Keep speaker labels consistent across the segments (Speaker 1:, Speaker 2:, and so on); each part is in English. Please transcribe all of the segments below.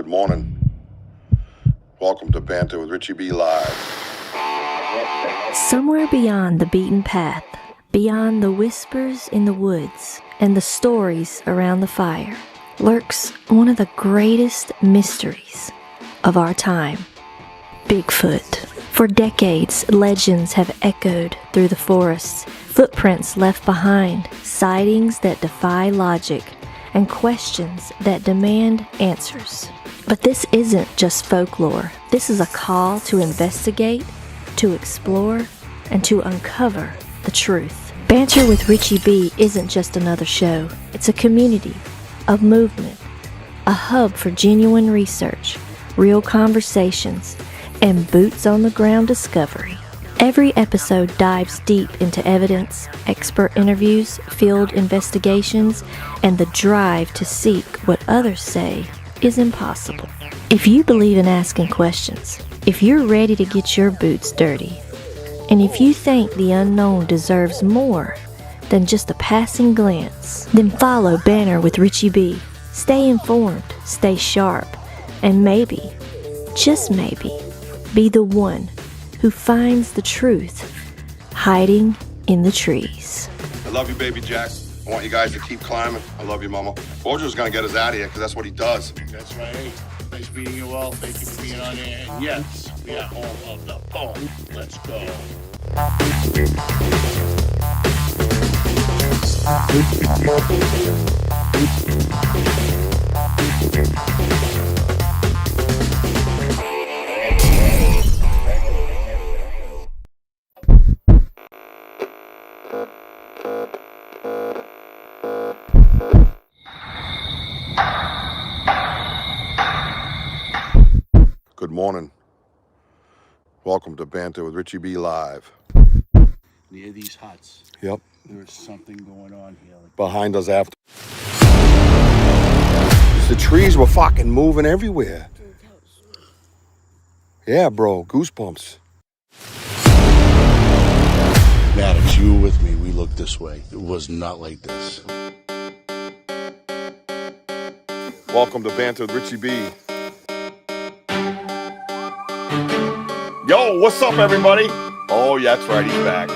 Speaker 1: Good morning. Welcome to Banter with RichiebB Live.
Speaker 2: Somewhere beyond the beaten path, beyond the whispers in the woods and the stories around the fire, lurks one of the greatest mysteries of our time, Bigfoot. For decades, legends have echoed through the forests, footprints left behind, sightings that defy logic, and questions that demand answers. But this isn't just folklore. This is a call to investigate, to explore, and to uncover the truth. Banter with RichiebB isn't just another show. It's a community, a movement, a hub for genuine research, real conversations, and boots-on-the-ground discovery. Every episode dives deep into evidence, expert interviews, field investigations, and the drive to seek what others say is impossible. If you believe in asking questions, if you're ready to get your boots dirty, and if you think the unknown deserves more than just a passing glance, then follow Banter with RichiebB. Stay informed, stay sharp, and maybe, just maybe, be the one who finds the truth hiding in the trees.
Speaker 1: I love you, baby Jack. I want you guys to keep climbing. I love you, Mama. Bojo's gonna get us out of here because that's what he does.
Speaker 3: That's right. Nice meeting you all. Thank you for being on air. And yes, we are home of the phone. Let's go.
Speaker 1: Good morning. Welcome to Banter with RichiebB Live.
Speaker 3: Near these huts,
Speaker 1: Yep.
Speaker 3: there is something going on here.
Speaker 1: Behind us after. The trees were fucking moving everywhere. Yeah, bro. Goosebumps.
Speaker 3: Maddox, you were with me. We looked this way. It was not like this.
Speaker 1: Welcome to Banter with RichiebB. Yo, what's up, everybody? Oh, yeah, that's right. He's back.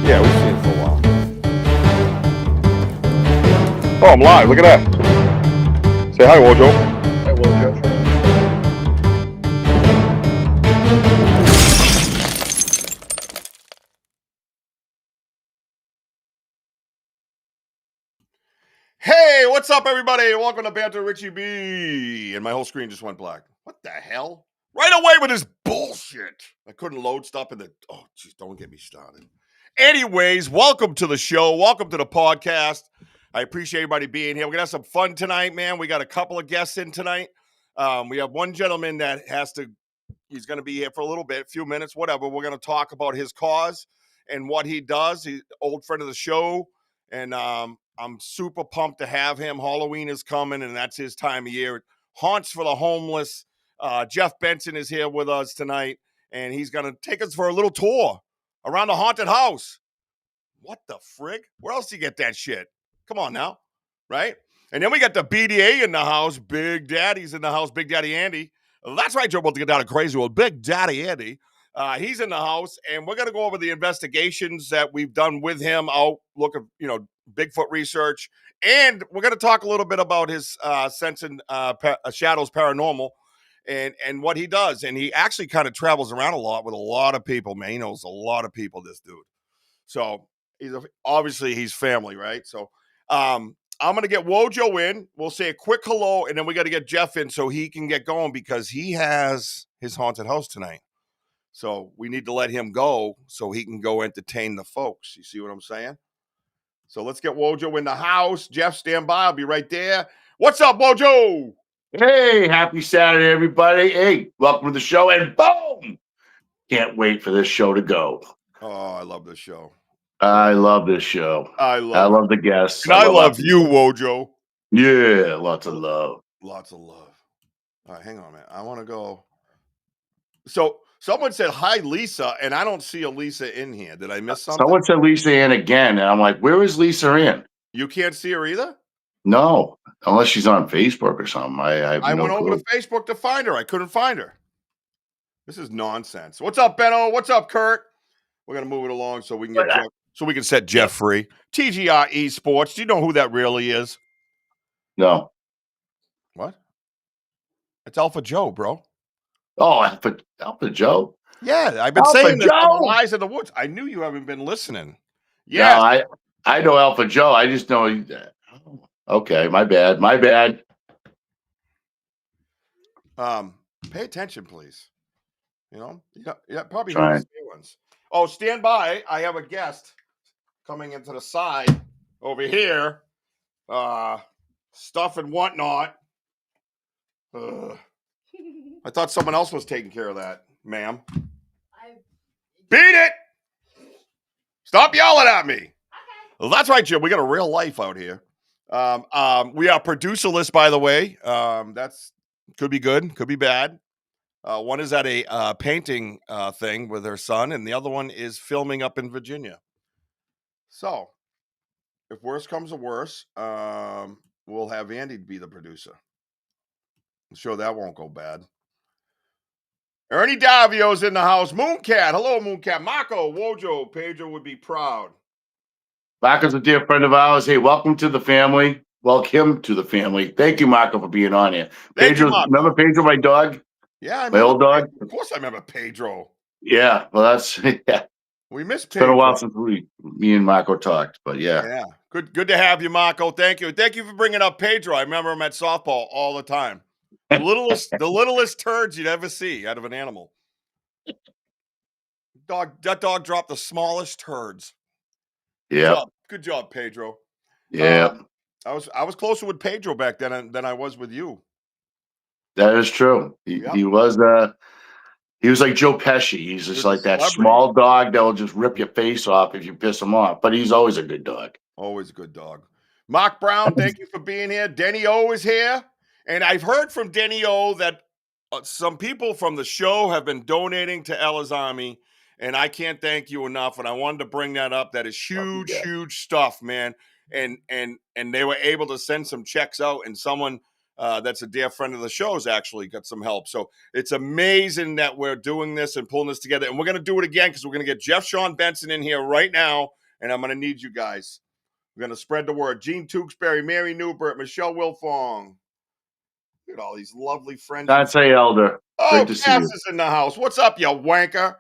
Speaker 1: Yeah, we've seen it for a while. Oh, I'm live. Look at that. Say hi, Wojo.
Speaker 3: Hi, Wojo.
Speaker 1: Hey, what's up, everybody? Welcome to Banter RichiebB. And my whole screen just went black. What the hell? Right away with this bullshit. I couldn't load stuff in the... Oh, jeez, don't get me started. Anyways, welcome to the show. Welcome to the podcast. I appreciate everybody being here. We're going to have some fun tonight, man. We got a couple of guests in tonight. We have one gentleman that he's going to be here for a little bit, a few minutes, whatever. We're going to talk about his cause and what he does. He's an old friend of the show. And I'm super pumped to have him. Halloween is coming, and that's his time of year. Haunts for the Homeless. Jeff Benson is here with us tonight, and he's going to take us for a little tour around the haunted house. What the frig? Where else do you get that shit? Come on now, right? And then we got the BDA in the house. Big Daddy's in the house. Big Daddy Andy. That's right, Joe, about to get down to crazy world. Big Daddy Andy. He's in the house, and we're going to go over the investigations that we've done with him. I'll look at, Bigfoot research, and we're going to talk a little bit about his sensing shadows paranormal and what he does. And he actually kind of travels around a lot with a lot of people, man. He knows a lot of people, this dude. So obviously he's family, right? So I'm going to get Wojo in. We'll say a quick hello, and then we got to get Jeff in so he can get going because he has his haunted house tonight. So we need to let him go so he can go entertain the folks. You see what I'm saying? So let's get Wojo in the house. Jeff, stand by. I'll be right there. What's up, Wojo?
Speaker 3: Hey, happy Saturday, everybody. Hey, welcome to the show, and boom! Can't wait for this show to go.
Speaker 1: Oh, I love this show.
Speaker 3: I love this show.
Speaker 1: I
Speaker 3: love the guests.
Speaker 1: And I love you, Wojo.
Speaker 3: Yeah, lots of love.
Speaker 1: Lots of love. All right, hang on, man. I want to go. So someone said, hi, Lisa, and I don't see a Lisa in here. Did I miss something?
Speaker 3: Someone said Lisa Ann again, and I'm like, where is Lisa Ann?
Speaker 1: You can't see her either?
Speaker 3: No. Unless she's on Facebook or something. I have no
Speaker 1: went over
Speaker 3: clue.
Speaker 1: to Facebook to find her. I couldn't find her. This is nonsense. What's up, Benno? What's up, Kurt? We're gonna move it along so we can get Jeff, so we can set Jeff free. TGR Esports. Do you know who that really is?
Speaker 3: No.
Speaker 1: What? It's Alpha Joe, bro.
Speaker 3: Oh, Alpha Joe.
Speaker 1: Yeah, I've been
Speaker 3: Alpha
Speaker 1: saying this
Speaker 3: Joe?
Speaker 1: on the Lies in the Woods. I knew you haven't been listening.
Speaker 3: Yeah,
Speaker 1: Yeah.
Speaker 3: I know Alpha Joe. I just know. Okay, my bad. My bad.
Speaker 1: Pay attention, please. You know, yeah, probably
Speaker 3: Trying.
Speaker 1: heard the ones. Oh, stand by. I have a guest coming into the side over here. Stuff and whatnot. I thought someone else was taking care of that, ma'am. Beat it! Stop yelling at me. Okay. Well, that's right, Jim. We got a real life out here. We are producerless, by the way. That's could be good, could be bad. One is at a painting thing with her son, and the other one is filming up in Virginia. So, if worse comes to worse, we'll have Andy be the producer. I'm sure that won't go bad. Ernie Davio's in the house. Mooncat. Hello, Mooncat. Marco, Wojo, Pedro would be proud.
Speaker 3: Marco's a dear friend of ours. Hey, welcome to the family. Welcome to the family. Thank you, Marco, for being on here. Pedro, remember Pedro, my dog?
Speaker 1: Yeah,
Speaker 3: my old dog?
Speaker 1: Of course I remember Pedro.
Speaker 3: Yeah, well, that's, yeah.
Speaker 1: We miss Pedro.
Speaker 3: It's been a while since me and Marco talked, but yeah.
Speaker 1: Yeah, good to have you, Marco. Thank you. Thank you for bringing up Pedro. I remember him at softball all the time. The littlest turds you'd ever see out of an animal. That dog dropped the smallest turds.
Speaker 3: Yeah.
Speaker 1: Good job, Pedro.
Speaker 3: Yeah.
Speaker 1: I was closer with Pedro back then than I was with you.
Speaker 3: That is true. He was like Joe Pesci. He's just like that small dog that will just rip your face off if you piss him off. But he's always a good dog.
Speaker 1: Always a good dog. Mark Brown, thank you for being here. Denny O is here. And I've heard from Denny O that some people from the show have been donating to Ella's Army. And I can't thank you enough. And I wanted to bring that up. That is huge, huge stuff, man. And they were able to send some checks out. And someone that's a dear friend of the show has actually got some help. So it's amazing that we're doing this and pulling this together. And we're going to do it again because we're going to get Jeff Sean Benson in here right now. And I'm going to need you guys. We're going to spread the word. Gene Tewksbury, Mary Newbert, Michelle Wilfong. Look at all these lovely friends.
Speaker 3: Can't say elder.
Speaker 1: Oh, Cass is in the house. What's up, you wanker?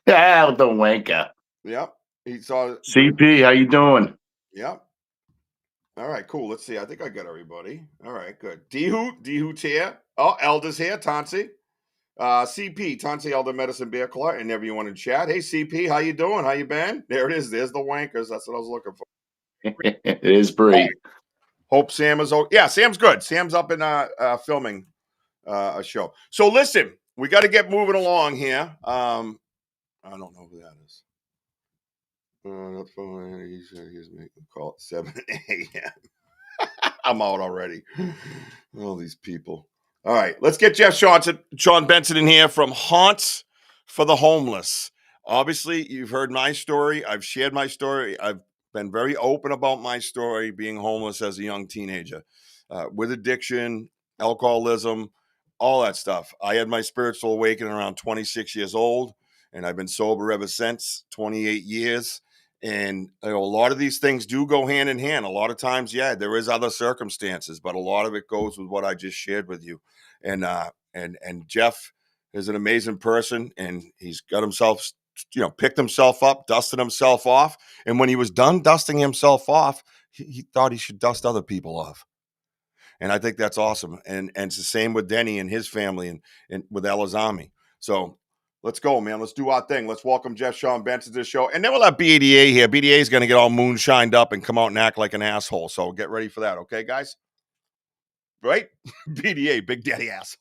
Speaker 3: Yeah, the wanker.
Speaker 1: Yep. He saw
Speaker 3: CP, how you doing?
Speaker 1: Yep. All right, cool. Let's see. I think I got everybody. All right, good. D-Hoot's here. Oh, Elder's here. Tansi. CP, Tansi Elder Medicine Bear Claw, and everyone in chat. Hey, CP, how you doing? How you been? There it is. There's the wankers. That's what I was looking for.
Speaker 3: It is Bree.
Speaker 1: Right. Hope Sam is okay. Yeah, Sam's good. Sam's up in filming a show. So listen, we got to get moving along here. I don't know who that is. He said he's making a call at 7 a.m. I'm out already. All these people. All right, let's get Jeff Sean Benson in here from Haunts for the Homeless. Obviously, you've heard my story. I've shared my story. I've been very open about my story being homeless as a young teenager with addiction, alcoholism, all that stuff. I had my spiritual awakening around 26 years old, and I've been sober ever since, 28 years. And a lot of these things do go hand in hand. A lot of times, yeah, there is other circumstances, but a lot of it goes with what I just shared with you. And Jeff is an amazing person, and he's got himself, picked himself up, dusted himself off. And when he was done dusting himself off, he thought he should dust other people off. And I think that's awesome. And it's the same with Denny and his family and with Ella's Army. So let's go, man. Let's do our thing. Let's welcome Jeff Sean Benson to the show. And then we'll have BDA here. BDA is going to get all moonshined up and come out and act like an asshole. So get ready for that. Okay, guys? Right? BDA, Big Daddy Ass.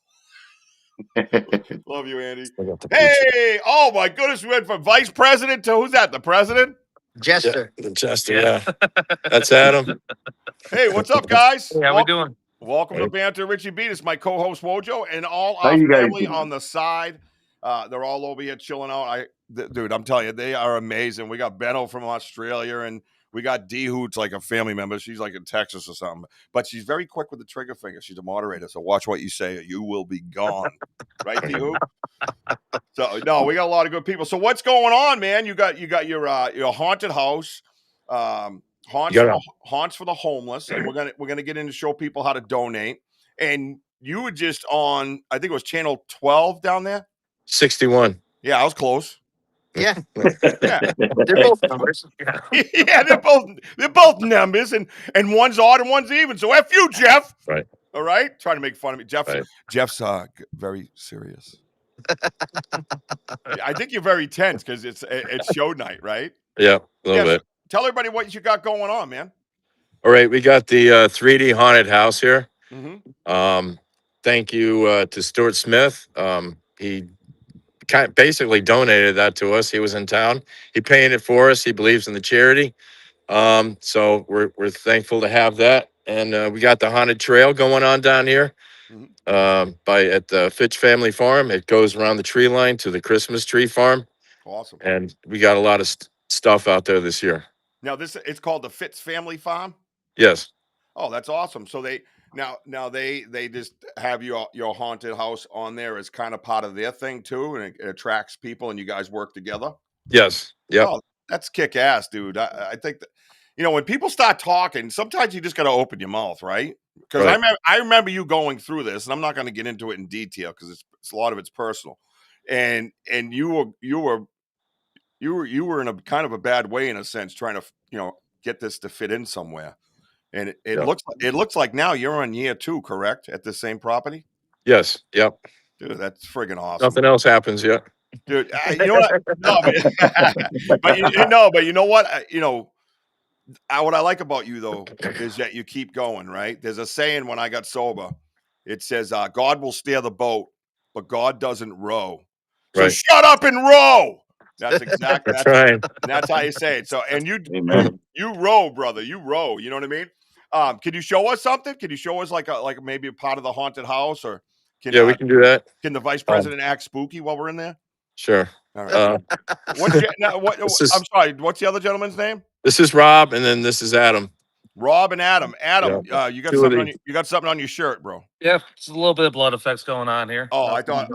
Speaker 1: Love you, Andy. Hey, oh my goodness. We went from vice president to who's that? The president?
Speaker 4: Jester.
Speaker 5: Jester, yeah. That's Adam.
Speaker 1: Hey, what's up, guys?
Speaker 4: Hey, how we doing?
Speaker 1: Welcome to Banter RichiebB. This is my co-host Wojo and all our family on the side. They're all over here chilling out. Dude, I'm telling you, they are amazing. We got Benno from Australia, and We got D Hoot's like a family member. She's like in Texas or something, but she's very quick with the trigger finger. She's a moderator, so watch what you say, or you will be gone. Right, D Hoot? So no, we got a lot of good people. So what's going on, man? You got your haunted house, haunts for the homeless, and we're gonna get in to show people how to donate. And you were just on, I think it was channel 12 down there.
Speaker 5: 61.
Speaker 1: Yeah, I was close.
Speaker 4: Yeah.
Speaker 1: Yeah.
Speaker 4: They're both numbers.
Speaker 1: Yeah, they're both numbers, and one's odd and one's even. So F you, Jeff.
Speaker 5: Right.
Speaker 1: All right. Trying to make fun of me. Jeff's very serious. I think you're very tense because it's show night, right?
Speaker 5: Yeah, a little bit.
Speaker 1: So tell everybody what you got going on, man.
Speaker 5: All right, we got the 3D haunted house here.
Speaker 1: Mm-hmm.
Speaker 5: Thank you to Stuart Smith. He basically donated that to us. He was in town. He painted it for us. He believes in the charity. So we're thankful to have that. And we got the haunted trail going on down here. At the Fitch family farm. It goes around the tree line to the Christmas tree farm.
Speaker 1: Awesome.
Speaker 5: And we got a lot of stuff out there this year.
Speaker 1: Now it's called the Fitz family farm.
Speaker 5: Yes.
Speaker 1: Oh, that's awesome. So they just have your haunted house on there as kind of part of their thing too, and it attracts people, and you guys work together.
Speaker 5: Yes. Yeah.
Speaker 1: Oh, that's kick ass, dude. I think that, when people start talking, sometimes you just got to open your mouth, right? Because I remember you going through this, and I'm not going to get into it in detail because it's a lot of it's personal, and you were in a kind of a bad way in a sense, trying to get this to fit in somewhere, and it looks like now you're on year 2, correct? At the same property.
Speaker 5: Yes. Yep.
Speaker 1: Dude, that's friggin' awesome.
Speaker 5: Nothing else happens yet.
Speaker 1: Dude, you know what? No, but you know what? What I like about you though is that you keep going, right? There's a saying when I got sober. It says, "God will steer the boat, but God doesn't row." So shut up and row. That's exactly
Speaker 5: that's right.
Speaker 1: That's how you say it. So, and you row, brother. You row. You know what I mean? Can you show us something? Can you show us like maybe a part of the haunted house, or
Speaker 5: we can do that.
Speaker 1: Can the vice president act spooky while we're in there?
Speaker 5: Sure.
Speaker 1: All right. I'm sorry. What's the other gentleman's name?
Speaker 5: This is Rob, and then this is Adam.
Speaker 1: Rob and Adam. Adam, you got something on your shirt, bro.
Speaker 4: Yeah, it's a little bit of blood effects going on here.
Speaker 1: Oh, I thought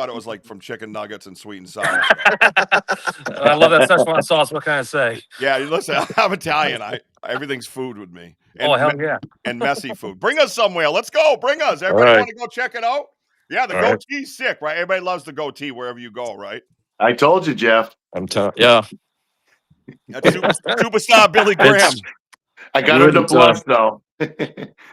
Speaker 1: it was like from chicken nuggets and sweet and sour.
Speaker 4: I love that Szechuan sauce. What can I say?
Speaker 1: Yeah, listen, I'm Italian. Everything's food with me. And,
Speaker 4: hell yeah.
Speaker 1: And messy food. Bring us somewhere. Let's go. Bring us. Everybody want to go check it out? Yeah, the goatee's sick, right? Everybody loves the goatee wherever you go, right?
Speaker 3: I told you, Jeff.
Speaker 5: Yeah.
Speaker 1: That's superstar Billy Graham.
Speaker 3: I got him to blush, though.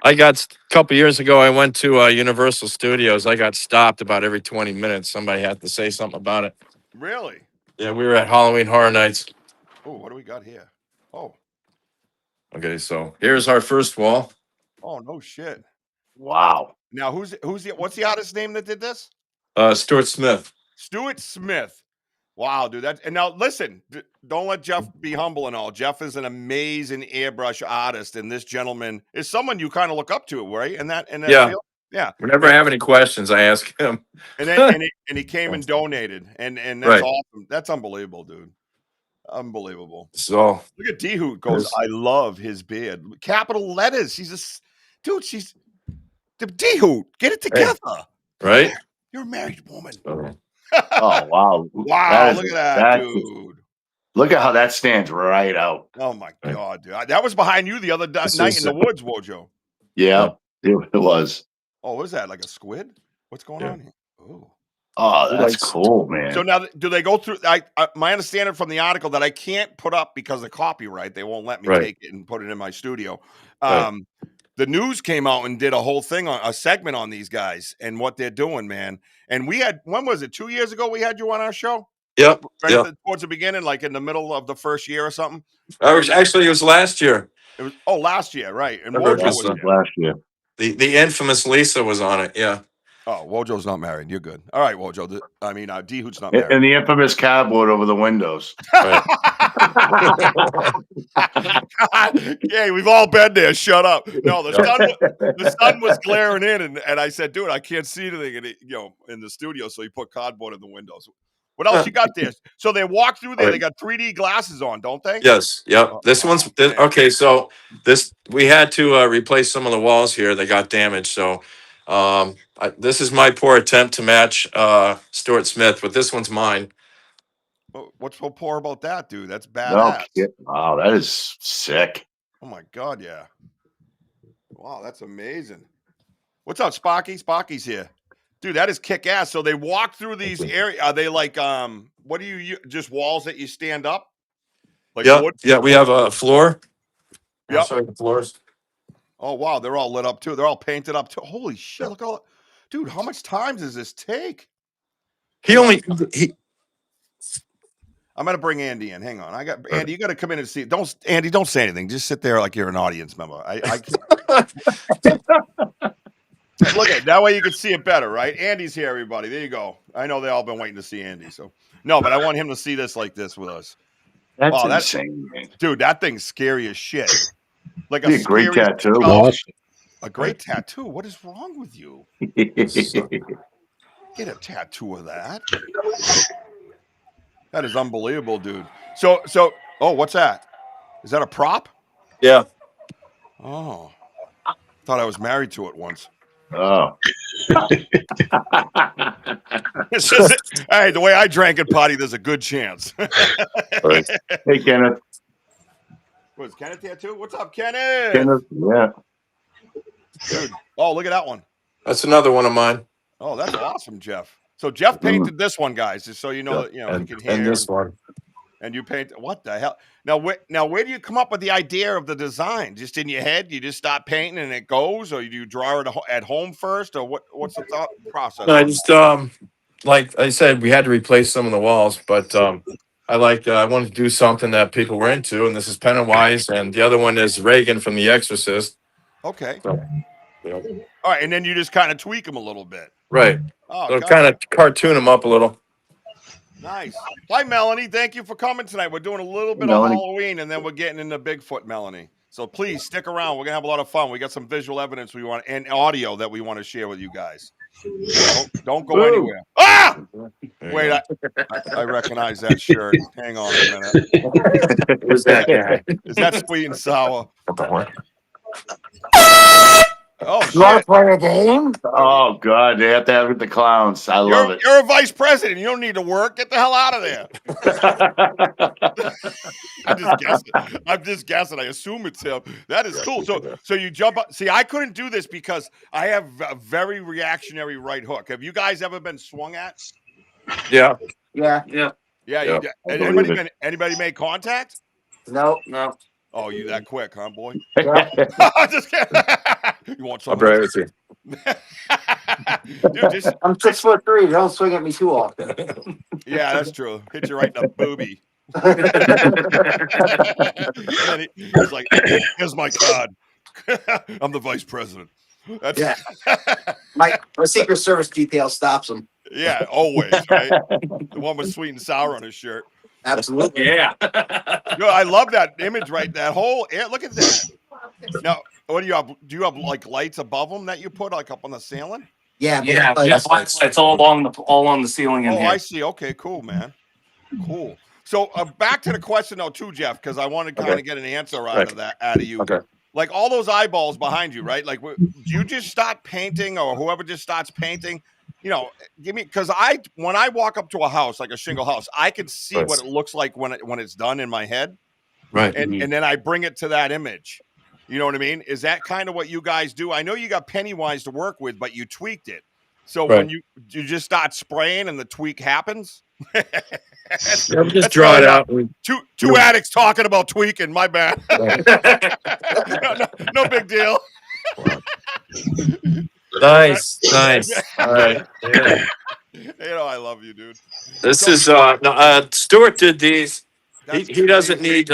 Speaker 5: I got a couple years ago, I went to Universal Studios. I got stopped about every 20 minutes. Somebody had to say something about it.
Speaker 1: Really?
Speaker 5: Yeah, we were at Halloween Horror Nights.
Speaker 1: Oh, what do we got here? Oh.
Speaker 5: Okay, so here's our first wall.
Speaker 1: Oh, no shit.
Speaker 3: Wow.
Speaker 1: Now, what's the artist's name that did this?
Speaker 5: Stuart Smith.
Speaker 1: Stuart Smith. Wow, dude. And now listen, don't let Jeff be humble and all. Jeff is an amazing airbrush artist, and this gentleman is someone you kind of look up to, right? And that field? Yeah.
Speaker 5: Whenever I have any questions, I ask him.
Speaker 1: And then he came and donated, and that's awesome. That's unbelievable, dude. Unbelievable.
Speaker 5: So
Speaker 1: look at D Hoot goes. I love his beard. Capital letters. She's D Hoot. Get it together.
Speaker 5: Right.
Speaker 1: Man, you're a married woman.
Speaker 3: Oh, wow.
Speaker 1: Wow, look at that, dude.
Speaker 3: Look at how that stands right out.
Speaker 1: Oh, my God, dude. That was behind you the other night in the woods, Wojo.
Speaker 3: Yeah, it was.
Speaker 1: Oh, what is that, like a squid? What's going on here?
Speaker 3: Oh, that's cool, man.
Speaker 1: So now, do they go through my understanding from the article that I can't put up because of copyright. They won't let me take it and put it in my studio. The news came out and did a whole thing a segment on these guys and what they're doing, man. And we had, when was it? 2 years ago we had you on our show?
Speaker 5: Yep.
Speaker 1: Towards the beginning, like in the middle of the first year or something.
Speaker 5: It was last year.
Speaker 1: It was last year, right? And
Speaker 3: Wojo was last year.
Speaker 5: The infamous Lisa was on it. Yeah.
Speaker 1: Oh, Wojo's not married. You're good. All right, Wojo. D Hoot's not married.
Speaker 3: And the infamous cardboard over the windows.
Speaker 1: Yeah, we've all been there. Shut up. No, the sun was glaring in, and I said, dude, I can't see anything in the studio, so he put cardboard in the windows. What else you got there? So they walk through there. They got 3D glasses on, don't they?
Speaker 5: Yes. Yep.
Speaker 1: Oh,
Speaker 5: This one's
Speaker 1: man.
Speaker 5: okay. So we had to replace some of the walls here. They got damaged. So this is my poor attempt to match Stuart Smith, but this one's mine.
Speaker 1: What's so poor about that, dude? That's
Speaker 3: No
Speaker 1: badass.
Speaker 3: kid. Wow, that is sick.
Speaker 1: Oh my God, yeah. Wow, that's amazing. What's up, Sparky? Sparky's here. Dude, that is kick ass. So they walk through these areas. Are they like what do you just walls that you stand up? Like wood?
Speaker 5: Yeah, we have a floor.
Speaker 1: Yep.
Speaker 5: Sorry, the floors.
Speaker 1: Oh wow, they're all lit up too. They're all painted up too. Holy shit, look all dude, how much time does this take? I'm gonna bring Andy in. Hang on. Andy, you gotta come in and see. Don't say anything. Just sit there like you're an audience member. I can't. Look at it. That way you can see it better, right? Andy's here, everybody. There you go. I know they all been waiting to see Andy. So no, but I want him to see this like this with us.
Speaker 3: That's insane, man.
Speaker 1: Dude, that thing's scary as shit. Like
Speaker 3: a great tattoo.
Speaker 1: A great tattoo. What is wrong with you? Get a tattoo of that. That is unbelievable, dude. So, what's that? Is that a prop?
Speaker 5: Yeah.
Speaker 1: Oh, thought I was married to it once.
Speaker 3: Oh.
Speaker 1: Hey, the way I drank at party, there's a good chance.
Speaker 3: Right. Hey, Kenneth.
Speaker 1: Was Kenneth here too? What's up, Kenneth?
Speaker 3: Kenneth, yeah.
Speaker 1: Dude. Oh, look at that one.
Speaker 5: That's another one of mine.
Speaker 1: Oh, that's awesome, Jeff. So Jeff painted this one, guys, just so you know that you can hear.
Speaker 5: And this one.
Speaker 1: And you paint. What the hell? Now, where do you come up with the idea of the design? Just in your head? You just start painting and it goes, or do you draw it at home first, or what's the thought process?
Speaker 5: No, I just like I said, we had to replace some of the walls, but I wanted to do something that people were into, and this is Pennywise, and the other one is Reagan from The Exorcist.
Speaker 1: Okay.
Speaker 5: So,
Speaker 1: all right, and then you just kind of tweak them a little bit.
Speaker 5: Right.
Speaker 1: Oh,
Speaker 5: so kind of cartoon them up a little.
Speaker 1: Nice. Hi, Melanie. Thank you for coming tonight. We're doing a little bit of Halloween, and then we're getting into Bigfoot, Melanie. So please stick around. We're gonna have a lot of fun. We got some visual evidence we want and audio that we want to share with you guys. Don't go anywhere. Ah! Wait, I recognize that shirt. Hang on a minute.
Speaker 5: Who's that guy?
Speaker 1: Is that sweet and sour? Oh,
Speaker 6: you want to play a game?
Speaker 3: Oh, God. They have to have the clowns. I love it.
Speaker 1: You're a vice president. You don't need to work. Get the hell out of there. I'm just guessing. I assume it's him. That is cool. So you jump up. See, I couldn't do this because I have a very reactionary right hook. Have you guys ever been swung at?
Speaker 5: Yeah.
Speaker 6: Yeah.
Speaker 1: Anybody made contact?
Speaker 6: No.
Speaker 1: Oh, you that quick, huh, boy?
Speaker 6: Yeah.
Speaker 1: Just kidding. You want something?
Speaker 5: I'll with you.
Speaker 1: Dude,
Speaker 6: I'm 6'3". Don't swing at me too often.
Speaker 1: Yeah, that's true. Hit you right in the boobie. And he's like, "Here's my card. I'm the vice president."
Speaker 6: Yeah. My Secret Service detail stops him.
Speaker 1: Yeah, always, right? The one with sweet and sour on his shirt.
Speaker 6: Absolutely.
Speaker 4: Yeah.
Speaker 1: Yo, I love that image, right? That whole look at that. Now, what do you have? Do you have like lights above them that you put like up on the ceiling?
Speaker 6: Yeah.
Speaker 4: It's all on the ceiling in here.
Speaker 1: I see. Okay, cool, man. Cool. So back to the question though, too, Jeff, because I want to kind of get an answer out of you.
Speaker 5: Okay.
Speaker 1: Like all those eyeballs behind you, right? Like, do you just start painting, or whoever just starts painting? You know, give me, because when I walk up to a house, like a shingle house, I can see what it looks like when it's done in my head,
Speaker 5: right?
Speaker 1: And then I bring it to that image. You know what I mean? Is that kind of what you guys do? I know you got Pennywise to work with, but you tweaked it. So when you just start spraying and the tweak happens,
Speaker 5: just draw it out.
Speaker 1: Two addicts talking about tweaking. My bad. no big deal.
Speaker 5: Nice. All right. Yeah.
Speaker 1: You know, I love you, dude.
Speaker 5: This is Stuart did these. He doesn't need.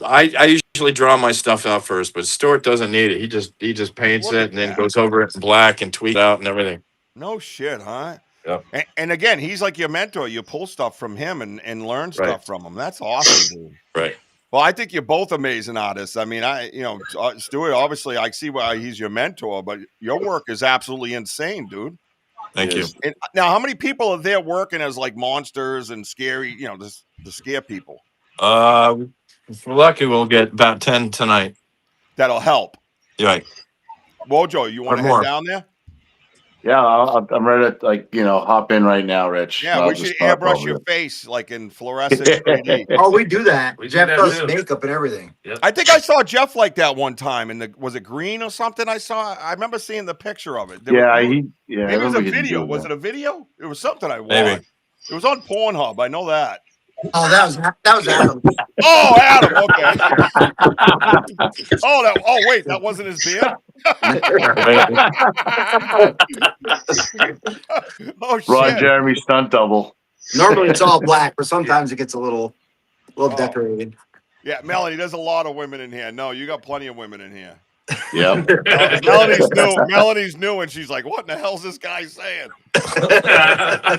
Speaker 5: I usually draw my stuff out first, but Stuart doesn't need it. He just paints it and then goes over it in black and tweaks it out and everything.
Speaker 1: No shit, huh?
Speaker 5: Yeah.
Speaker 1: And again, he's like your mentor. You pull stuff from him and learn stuff from him. That's awesome, dude.
Speaker 5: Right.
Speaker 1: Well, I think you're both amazing artists. I mean, Stuart, obviously, I see why he's your mentor, but your work is absolutely insane, dude.
Speaker 5: Thank you.
Speaker 1: And now, how many people are there working as like monsters and scary? You know, the scare people.
Speaker 5: If we're lucky, we'll get about 10 tonight.
Speaker 1: That'll help.
Speaker 5: Right.
Speaker 1: Wojo, you want to head
Speaker 5: more.
Speaker 1: down there?
Speaker 3: Yeah, I'm ready to hop in right now, Rich.
Speaker 1: Yeah, we should airbrush your face like in fluorescent 3D.
Speaker 6: Oh, we do that.
Speaker 4: We do
Speaker 6: Jeff
Speaker 4: that
Speaker 6: does
Speaker 4: too.
Speaker 6: makeup and everything.
Speaker 4: Yep.
Speaker 1: I think I saw Jeff like that one time, and was it green or something? I remember seeing the picture of it.
Speaker 3: Maybe
Speaker 1: it was a video. Was it a video? It was something I watched.
Speaker 5: Maybe.
Speaker 1: It was on Pornhub. I know that.
Speaker 6: Oh, that was Adam.
Speaker 1: Oh, Adam. Okay. Oh, wait, that wasn't his beard. Oh shit.
Speaker 3: Ron Jeremy stunt double.
Speaker 6: Normally it's all black, but sometimes it gets a little decorated.
Speaker 1: Yeah, Melanie, there's a lot of women in here. No, you got plenty of women in here.
Speaker 3: Yep.
Speaker 1: Melody's new, and she's like, "What in the hell's this guy saying?"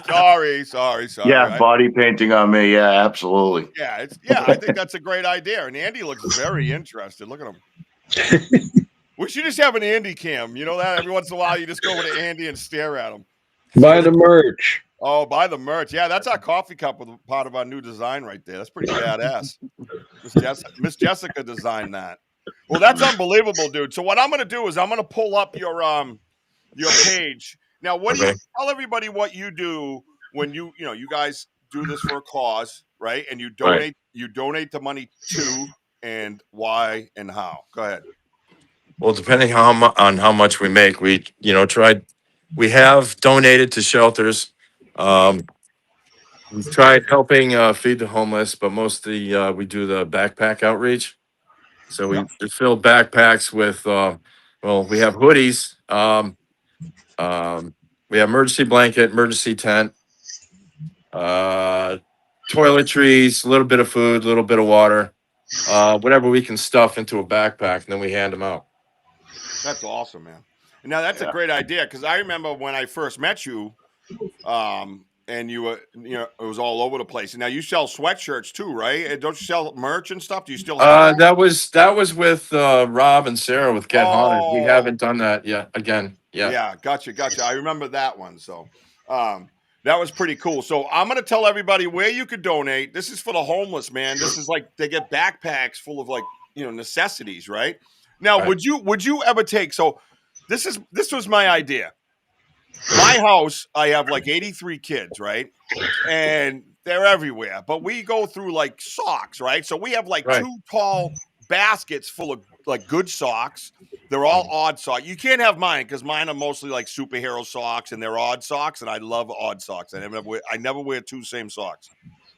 Speaker 1: Sorry.
Speaker 3: Yeah,
Speaker 1: right?
Speaker 3: body painting on me. Yeah, absolutely.
Speaker 1: Yeah, I think that's a great idea. And Andy looks very interested. Look at him. We should just have an Andy cam. You know that every once in a while you just go over to Andy and stare at him.
Speaker 7: Buy the merch.
Speaker 1: Oh, buy the merch. Yeah, that's our coffee cup with part of our new design right there. That's pretty badass. Miss Jessica designed that. Well, that's unbelievable, dude. So what I'm going to do is I'm going to pull up your page. Now, what do you tell everybody what you do when you guys do this for a cause, right? And you donate the money to, and why and how. Go ahead.
Speaker 5: Well, depending on how much we make, we have donated to shelters. We've tried helping feed the homeless, but mostly we do the backpack outreach. So we fill backpacks with, we have hoodies. We have emergency blanket, emergency tent, toiletries, a little bit of food, a little bit of water, whatever we can stuff into a backpack, and then we hand them out.
Speaker 1: That's awesome, man. Now that's a great idea, because I remember when I first met you, and you were, it was all over the place. And now you sell sweatshirts too, right? And don't you sell merch and stuff? Do you still have
Speaker 5: that was with Rob and Sarah with Get Haunted. We haven't done that yet again.
Speaker 1: Yeah, gotcha. I remember that one. So that was pretty cool. So I'm gonna tell everybody where you could donate. This is for the homeless, man. This is like they get backpacks full of necessities, right? Now, would you ever take, so this was my idea. My house, I have like 83 kids, right? And they're everywhere. But we go through like socks, right? So we have like 2 tall baskets full of like good socks. They're all odd socks. You can't have mine because mine are mostly like superhero socks, and they're odd socks, and I love odd socks. I never wear 2 same socks.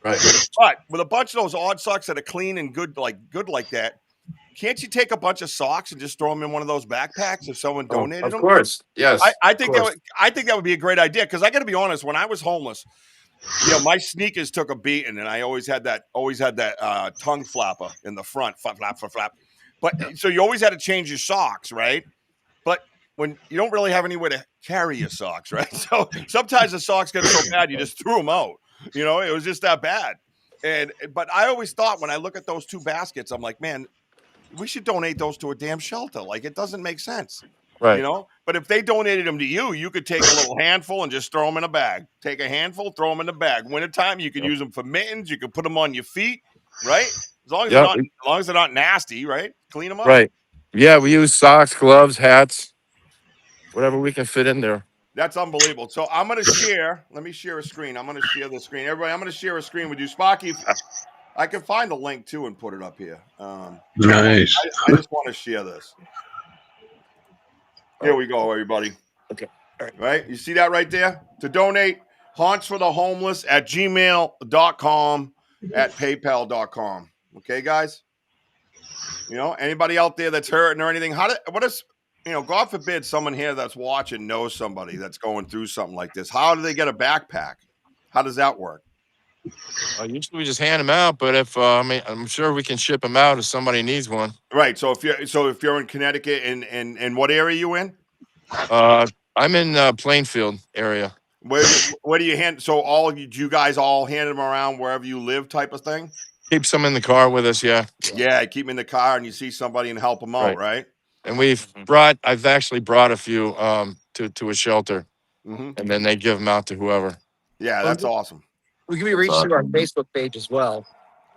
Speaker 5: Right.
Speaker 1: But with a bunch of those odd socks that are clean and good like that, can't you take a bunch of socks and just throw them in one of those backpacks if someone donated them?
Speaker 5: Of course, yes.
Speaker 1: I think that would be a great idea, because I got to be honest. When I was homeless, my sneakers took a beating, and I always had that tongue flapper in the front, flap. But so you always had to change your socks, right? But when you don't really have anywhere to carry your socks, right? So sometimes the socks get so bad you just threw them out. It was just that bad. But I always thought, when I look at those 2 baskets, I'm like, man, we should donate those to a damn shelter. Like, it doesn't make sense,
Speaker 5: right?
Speaker 1: But if they donated them to you, you could take a little handful and just throw them in a bag. Take a handful, throw them in the bag. Wintertime, you can use them for mittens. You can put them on your feet, right? As long as they're not nasty, right? Clean them up.
Speaker 5: Right. Yeah, we use socks, gloves, hats, whatever we can fit in there.
Speaker 1: That's unbelievable. So I'm going to share. Let me share a screen. I'm going to share the screen. Everybody, I'm going to share a screen with you. Sparky, I can find the link too and put it up here.
Speaker 7: Nice.
Speaker 1: I just want to share this. Here we go, everybody.
Speaker 5: Okay.
Speaker 1: All right. You see that right there? To donate, hauntsforthehomeless at gmail.com, at paypal.com. Okay, guys? Anybody out there that's hurting or anything, God forbid someone here that's watching knows somebody that's going through something like this. How do they get a backpack? How does that work?
Speaker 5: Usually we just hand them out, but if I'm sure we can ship them out if somebody needs one.
Speaker 1: Right. So if you're in Connecticut, and what area are you in?
Speaker 5: I'm in Plainfield area.
Speaker 1: Where do you hand? So do you guys all hand them around wherever you live, type of thing?
Speaker 5: Keep some in the car with us, yeah.
Speaker 1: Yeah, keep them in the car, and you see somebody and help them out, right?
Speaker 5: And I've actually brought a few to a shelter. and then they give them out to whoever.
Speaker 1: Yeah, that's awesome.
Speaker 6: We can be reached through our Facebook page as well.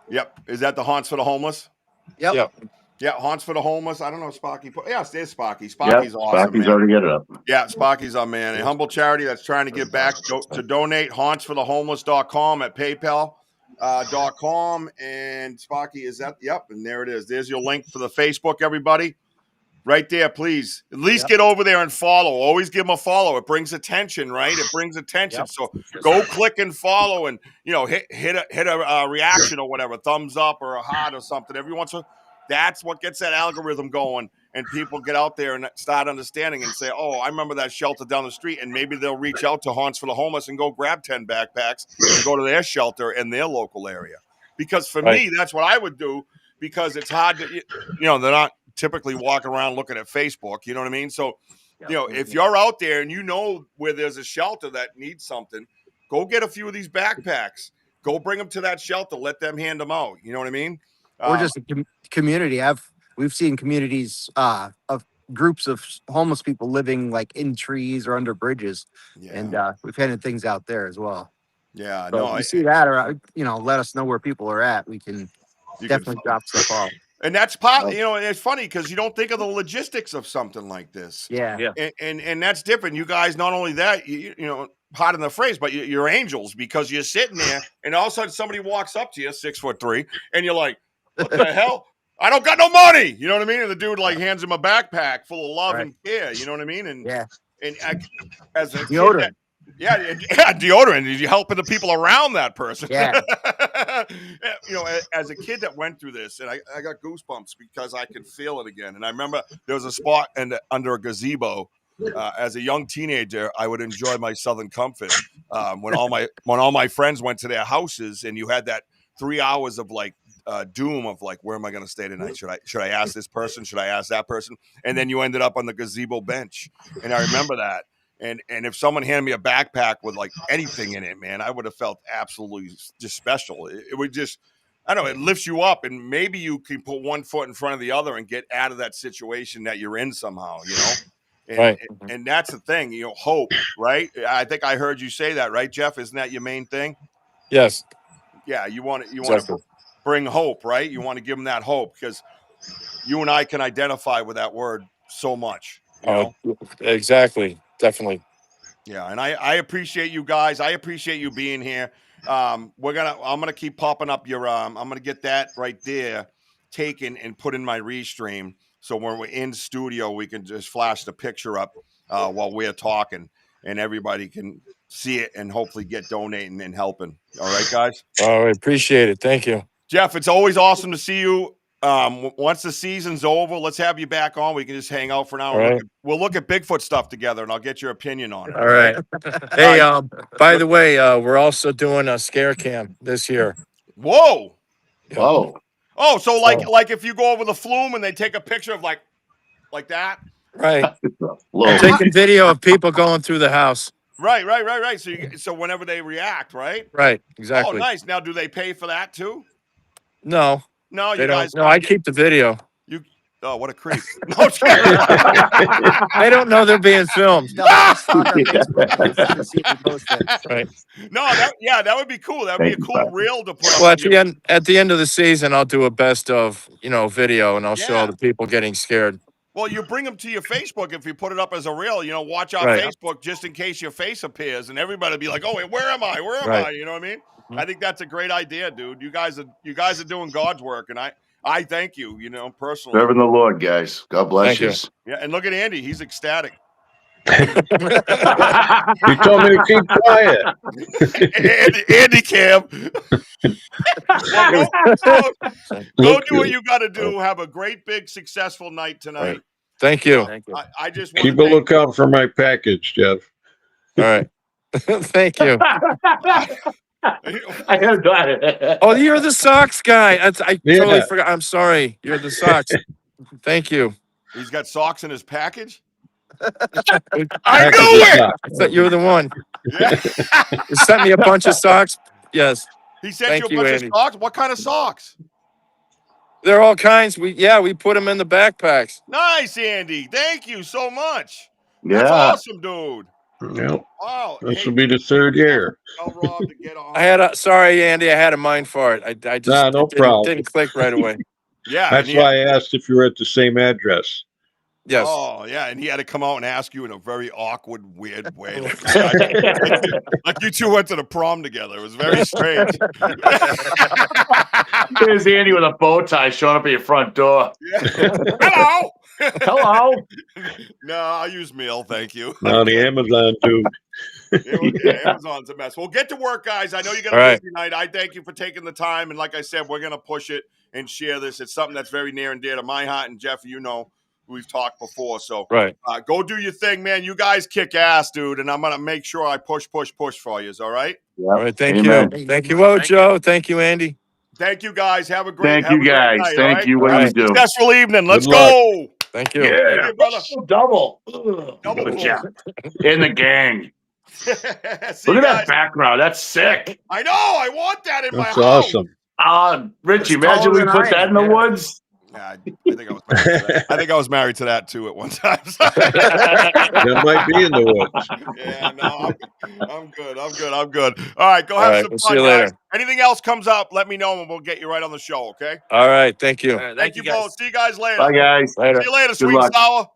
Speaker 1: Yep. Is that the Haunts for the Homeless?
Speaker 6: Yep.
Speaker 1: Yeah, Haunts for the Homeless. I don't know if Sparky. Yes, there's Sparky. Sparky's awesome,
Speaker 3: Sparky's
Speaker 1: man.
Speaker 3: already got it up.
Speaker 1: Yeah, Sparky's our man. A humble charity that's trying to give back to donate. hauntsforthehomeless.com at paypal.com. And Sparky is that. Yep, and there it is. There's your link for the Facebook, everybody. Right there, please. At least get over there and follow. Always give them a follow. It brings attention, right? It brings attention. So go click and follow, and hit a reaction or whatever, thumbs up or a heart or something. Every once in a while, that's what gets that algorithm going, and people get out there and start understanding and say, "Oh, I remember that shelter down the street," and maybe they'll reach out to Haunts for the Homeless and go grab 10 backpacks and go to their shelter in their local area. Because for me, that's what I would do, because it's hard to, they're not typically walking around looking at Facebook, you know what I mean? So, if you're out there and you know where there's a shelter that needs something, go get a few of these backpacks. Go bring them to that shelter. Let them hand them out. You know what I mean?
Speaker 6: Or just a community. We've seen communities of groups of homeless people living like in trees or under bridges, and we've handed things out there as well.
Speaker 1: Yeah,
Speaker 6: so if you see that, or let us know where people are at. We can definitely drop stuff off.
Speaker 1: And that's part, it's funny because you don't think of the logistics of something like this.
Speaker 6: Yeah.
Speaker 1: And that's different. You guys, not only that, pardon the phrase, but you're angels, because you're sitting there and all of a sudden somebody walks up to you, 6'3", and you're like, what the hell? I don't got no money. You know what I mean? And the dude hands him a backpack full of love and care. You know what I mean? And as a
Speaker 6: deodorant.
Speaker 1: Deodorant. You're helping the people around that person.
Speaker 6: Yeah.
Speaker 1: As a kid that went through this, and I got goosebumps because I can feel it again. And I remember there was a spot under a gazebo. As a young teenager, I would enjoy my Southern comfort when all my friends went to their houses, and you had that 3 hours of doom of where am I going to stay tonight? Should I ask this person? Should I ask that person? And then you ended up on the gazebo bench, and I remember that. And if someone handed me a backpack with anything in it, man, I would have felt absolutely just special. It would just, I don't know, it lifts you up, and maybe you can put one foot in front of the other and get out of that situation that you're in somehow, And that's the thing, hope, right? I think I heard you say that, right, Jeff? Isn't that your main thing?
Speaker 5: Yes.
Speaker 1: Yeah, you want to bring hope, right? You want to give them that hope, because you and I can identify with that word so much.
Speaker 5: Exactly. Definitely.
Speaker 1: Yeah, and I appreciate you guys. I appreciate you being here. I'm gonna keep popping up your I'm gonna get that right there taken and put in my restream, so when we're in studio we can just flash the picture up while we're talking, and everybody can see it and hopefully get donating and helping. All right, guys.
Speaker 5: All right, appreciate it. Thank you,
Speaker 1: Jeff. It's always awesome to see you. Once the season's over, let's have you back on. We can just hang out for an hour.
Speaker 5: Right.
Speaker 1: We'll look at Bigfoot stuff together, and I'll get your opinion on it.
Speaker 5: All right. Hey, by the way, we're also doing a scare cam this year.
Speaker 1: Whoa.
Speaker 3: Whoa.
Speaker 1: Oh, so like if you go over the flume and they take a picture of like that.
Speaker 5: Right. I'm taking video of people going through the house.
Speaker 1: Right. So whenever they react, right?
Speaker 5: Right. Exactly.
Speaker 1: Oh, nice. Now, do they pay for that too?
Speaker 5: No.
Speaker 1: No,
Speaker 5: they
Speaker 1: you
Speaker 5: don't.
Speaker 1: guys.
Speaker 5: No, I keep the video.
Speaker 1: Oh, what a creep! No,
Speaker 5: they don't know they're being filmed.
Speaker 1: Right. No, that would be cool. That would be a cool reel to put up.
Speaker 5: Well, at the end of the season, I'll do a best of video, and I'll show the people getting scared.
Speaker 1: Well, you bring them to your Facebook if you put it up as a reel. Watch our Facebook just in case your face appears, and everybody will be like, "Oh, wait, where am I? Where am I?" You know what I mean? Mm-hmm. I think that's a great idea, dude. You guys are doing God's work, and I thank you, personally.
Speaker 3: Serving the Lord, guys. God bless you.
Speaker 1: Yeah, and look at Andy. He's ecstatic.
Speaker 7: You told me to keep quiet.
Speaker 1: Andy Cam. Go do what you got to do. Have a great, big, successful night tonight.
Speaker 5: Right. Thank you.
Speaker 1: I just
Speaker 7: keep a lookout for my package, Jeff.
Speaker 5: All right. Thank you.
Speaker 3: I have got it.
Speaker 5: Oh, you're the socks guy. I totally forgot. I'm sorry. You're the socks. Thank you.
Speaker 1: He's got socks in his package.
Speaker 5: I knew it. I thought you were the one.
Speaker 1: Yeah.
Speaker 5: You sent me a bunch of socks. Yes.
Speaker 1: He sent you a bunch of socks. What kind of socks?
Speaker 5: They're all kinds. We put them in the backpacks.
Speaker 1: Nice, Andy. Thank you so much.
Speaker 3: Yeah.
Speaker 1: That's awesome, dude.
Speaker 7: Yep.
Speaker 1: Oh,
Speaker 7: This
Speaker 1: hey,
Speaker 7: will be the third year.
Speaker 1: tell Rob to get on.
Speaker 5: I had a sorry, Andy. I had a mind fart. I just
Speaker 7: Nah, no
Speaker 5: it
Speaker 7: problem.
Speaker 5: didn't click right away.
Speaker 1: Yeah,
Speaker 7: That's why I asked if you were at the same address.
Speaker 5: Yes.
Speaker 1: Oh, yeah, and he had to come out and ask you in a very awkward, weird way, like you guys, like you two went to the prom together. It was very strange.
Speaker 3: There's Andy with a bow tie showing up at your front door.
Speaker 1: Yeah. Hello.
Speaker 3: Hello.
Speaker 1: No, I'll use mail, thank you.
Speaker 7: No, the Amazon dude.
Speaker 1: Yeah, Amazon's a mess. Well, get to work, guys. I know you got a
Speaker 5: All right.
Speaker 1: busy night. I thank you for taking the time, and like I said, we're gonna push it and share this. It's something that's very near and dear to my heart. And Jeff, you know, we've talked before, so
Speaker 5: Right.
Speaker 1: go do your thing, man. You guys kick ass, dude, and I'm gonna make sure I push for you. All right.
Speaker 3: Yep.
Speaker 5: All right. Thank
Speaker 3: Amen.
Speaker 5: you. Thank you, Joe. Thank you, Andy.
Speaker 1: Thank you, guys. Have a great.
Speaker 3: Thank
Speaker 1: have
Speaker 3: you,
Speaker 1: a great
Speaker 3: guys.
Speaker 1: night,
Speaker 3: Thank
Speaker 1: all right?
Speaker 3: you. What
Speaker 1: Have
Speaker 3: you
Speaker 1: a
Speaker 3: do.
Speaker 1: successful evening. Let's
Speaker 7: Good luck.
Speaker 1: go.
Speaker 5: Thank you.
Speaker 3: Yeah.
Speaker 1: Thank you, brother.
Speaker 3: Double.
Speaker 1: Double
Speaker 3: Good
Speaker 1: pull.
Speaker 3: job. In the gang.
Speaker 1: See
Speaker 3: Look
Speaker 1: you
Speaker 3: at
Speaker 1: guys.
Speaker 3: that background. That's sick.
Speaker 1: I know. I want that in my
Speaker 7: That's
Speaker 1: house.
Speaker 7: awesome.
Speaker 3: Richie,
Speaker 6: It's
Speaker 3: imagine
Speaker 6: taller
Speaker 3: we
Speaker 6: than
Speaker 3: put
Speaker 6: I
Speaker 3: that
Speaker 6: am,
Speaker 3: in the
Speaker 6: yeah.
Speaker 3: woods.
Speaker 1: Yeah, I think I was married to that. I think I was married to that too at one time.
Speaker 7: That might be in the woods.
Speaker 1: Yeah, no, I'm good. I'm good. All right, go
Speaker 5: All
Speaker 1: have
Speaker 5: right,
Speaker 1: some
Speaker 5: we'll
Speaker 1: fun,
Speaker 5: see you
Speaker 1: guys.
Speaker 5: later.
Speaker 1: Anything else comes up, let me know and we'll get you right on the show, okay?
Speaker 5: All right. Thank you.
Speaker 1: Thank you both. See you guys later.
Speaker 3: Bye, guys.
Speaker 5: Later.
Speaker 1: See you later,
Speaker 3: Good
Speaker 1: sweet
Speaker 3: luck.
Speaker 1: and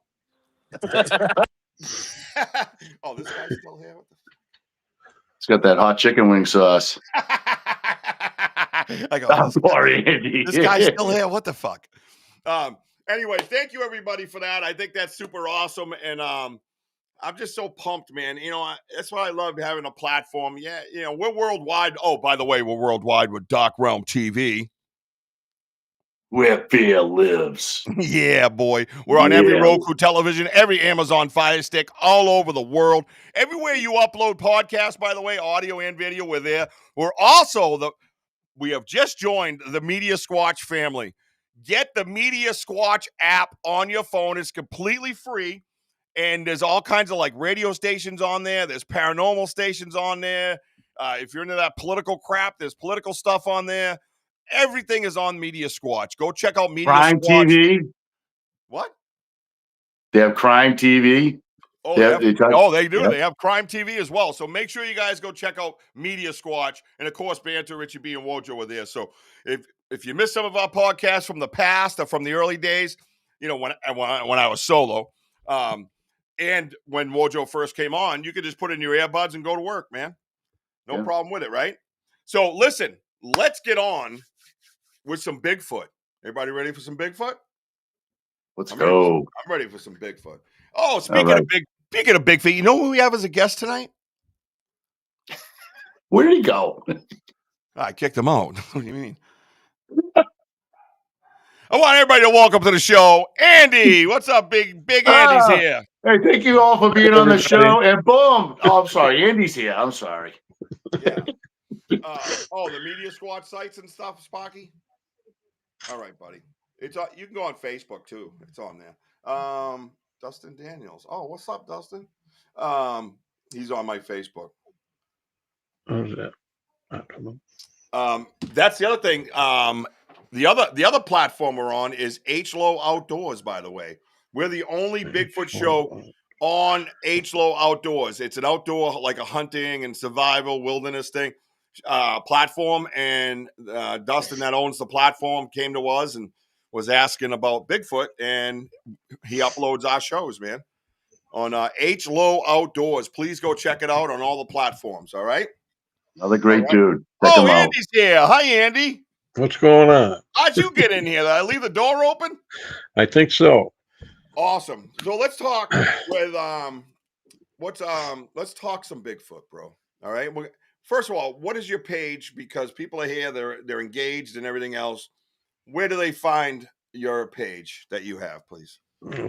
Speaker 1: sour. Oh, this guy's still here? What the
Speaker 3: It's got that hot chicken wing sauce.
Speaker 1: I go,
Speaker 3: Oh, poor Andy.
Speaker 1: this guy's still here. What the fuck? Anyway, thank you everybody for that. I think that's super awesome. And I'm just so pumped, man. You know, that's why I love having a platform. Yeah, you know, we're worldwide. Oh, by the way, we're worldwide with Dark Realm TV.
Speaker 3: Where fear lives.
Speaker 1: Yeah, boy. We're on every Roku television, every Amazon Fire Stick, all over the world. Everywhere you upload podcasts, by the way, audio and video, we're there. We're also we have just joined the Media Squatch family. Get the Media Squatch app on your phone. It's completely free. And there's all kinds of like radio stations on there. There's paranormal stations on there. If you're into that political crap, there's political stuff on there. Everything is on Media Squatch. Go check out Media
Speaker 3: Crime
Speaker 1: Squatch.
Speaker 3: TV.
Speaker 1: What?
Speaker 3: They have crime TV.
Speaker 1: Oh,
Speaker 3: They
Speaker 1: they do.
Speaker 3: Yep.
Speaker 1: They have crime TV as well. So make sure you guys go check out Media Squatch. And of course, Banter, RichiebB, and Wojo are there. So if you missed some of our podcasts from the past or from the early days, you know, when I was solo, and when Wojo first came on, you could just put in your earbuds and go to work, man. No problem with it, right? So listen, let's get on with some Bigfoot. Everybody ready for some Bigfoot?
Speaker 3: Let's go.
Speaker 1: I'm ready for some Bigfoot. Oh, speaking of Bigfoot, you know who we have as a guest tonight?
Speaker 3: Where did he go?
Speaker 1: I kicked him out. What do you mean? I want everybody to welcome to the show, Andy. What's up, Big Andy's here.
Speaker 3: Hey, thank you all for being on the show. And boom. Oh, I'm sorry. Andy's here. I'm sorry.
Speaker 1: Yeah. The Media Squad sites and stuff, Sparky. All right, buddy. It's you can go on Facebook too. It's on there. Dustin Daniels. Oh, what's up, Dustin? He's on my Facebook.
Speaker 7: How's that? I don't know.
Speaker 1: That's the other thing. The other platform we're on is HLO Outdoors, by the way. We're the only Bigfoot show on HLO Outdoors. It's an outdoor, like a hunting and survival wilderness thing platform. And Dustin, that owns the platform, came to us and was asking about Bigfoot, and he uploads our shows, man, on HLO Outdoors. Please go check it out on all the platforms. All right.
Speaker 3: Another great dude. Check him out.
Speaker 1: Andy's here. Hi, Andy.
Speaker 7: What's going on?
Speaker 1: How'd you get in here? Did I leave the door open?
Speaker 7: I think so.
Speaker 1: Awesome. So let's talk with let's talk some Bigfoot, bro. All right. Well, first of all, what is your page? Because people are here, they're engaged and everything else. Where do they find your page that you have, please?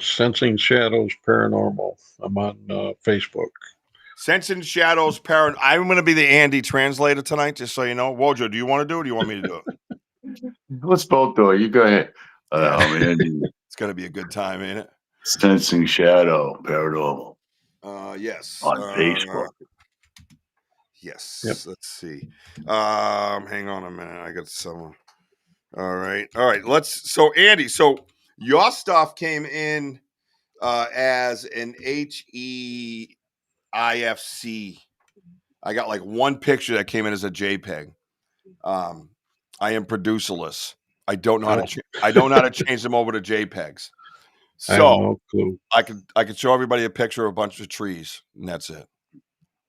Speaker 7: Sensing Shadows Paranormal. I'm on Facebook.
Speaker 1: Sensing Shadows Paranormal. I'm going to be the Andy translator tonight, just so you know. Wojo, do you want to do it or do you want me to do it?
Speaker 3: Let's both do it. You go ahead. Andy.
Speaker 1: It's going to be a good time, ain't it?
Speaker 3: Sensing Shadow Paranormal.
Speaker 1: Yes.
Speaker 3: On Facebook.
Speaker 1: Yes.
Speaker 7: Yep.
Speaker 1: Let's see. Hang on a minute. I got someone. All right. So Andy, your stuff came in as an HE IFC. I got like one picture that came in as a JPEG. I am producerless. I don't know how to. I don't know how to change them over to JPEGs.
Speaker 7: I have
Speaker 1: So
Speaker 7: no clue.
Speaker 1: I could show everybody a picture of a bunch of trees, and that's it.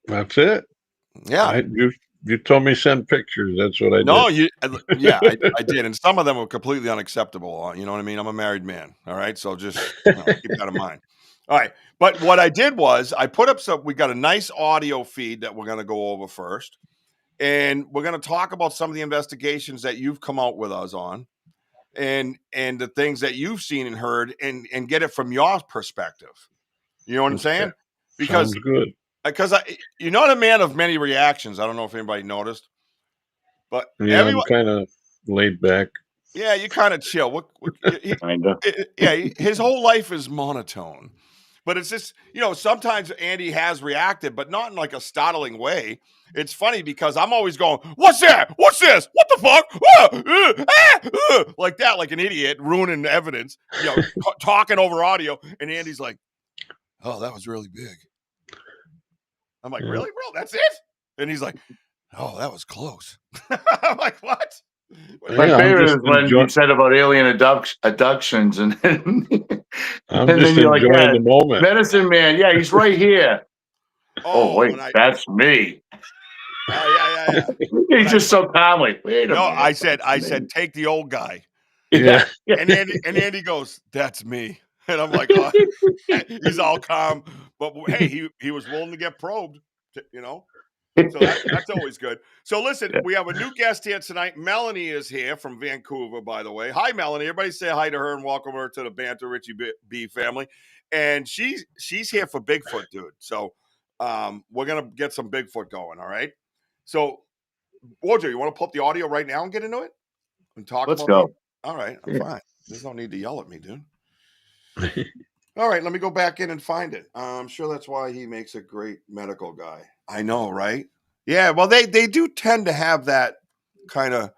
Speaker 7: That's it.
Speaker 1: Yeah.
Speaker 7: You told me send pictures. That's what I did.
Speaker 1: No, I did, and some of them were completely unacceptable. You know what I mean? I'm a married man. All right, so just keep that in mind. All right, but what I did was I put up some. We got a nice audio feed that we're going to go over first, and we're going to talk about some of the investigations that you've come out with us on, and the things that you've seen and heard, and get it from your perspective. You know what I'm saying?
Speaker 7: Sounds good.
Speaker 1: Because you're not a man of many reactions. I don't know if anybody noticed, but
Speaker 7: Yeah,
Speaker 1: everyone.
Speaker 7: I'm kind of laid back.
Speaker 1: Yeah, you kind of chill.
Speaker 3: Kinda.
Speaker 1: His whole life is monotone, but it's just sometimes Andy has reacted, but not in like a startling way. It's funny because I'm always going, "What's that? What's this? What the fuck?" Like that, like an idiot, ruining evidence. Talking over audio, and Andy's like, "Oh, that was really big." I'm like, "Really, bro? That's it?" And he's like, "Oh, that was close." I'm like, "What?"
Speaker 3: My favorite is when you said about alien abductions, and then, you're like,
Speaker 7: the moment.
Speaker 3: Medicine Man, yeah, he's right here. Oh wait, that's me.
Speaker 1: Yeah.
Speaker 3: He's just so calmly. Wait a minute.
Speaker 1: I said, take the old guy.
Speaker 7: Yeah.
Speaker 1: And Andy goes, that's me. And I'm like, oh. He's all calm. But hey, he was willing to get probed, So that's always good. So listen, we have a new guest here tonight. Melanie is here from Vancouver, by the way. Hi, Melanie. Everybody say hi to her and welcome her to the BanterWithRichieB family. And she's here for Bigfoot, dude. So we're going to get some Bigfoot going, all right? So, Wojo, you want to pull up the audio right now and get into it? And talk
Speaker 3: Let's
Speaker 1: about
Speaker 3: go.
Speaker 1: All right, I'm fine. There's no need to yell at me, dude. All right, let me go back in and find it. I'm sure that's why he makes a great medical guy. I know, right? Yeah, well, they do tend to have that kind of,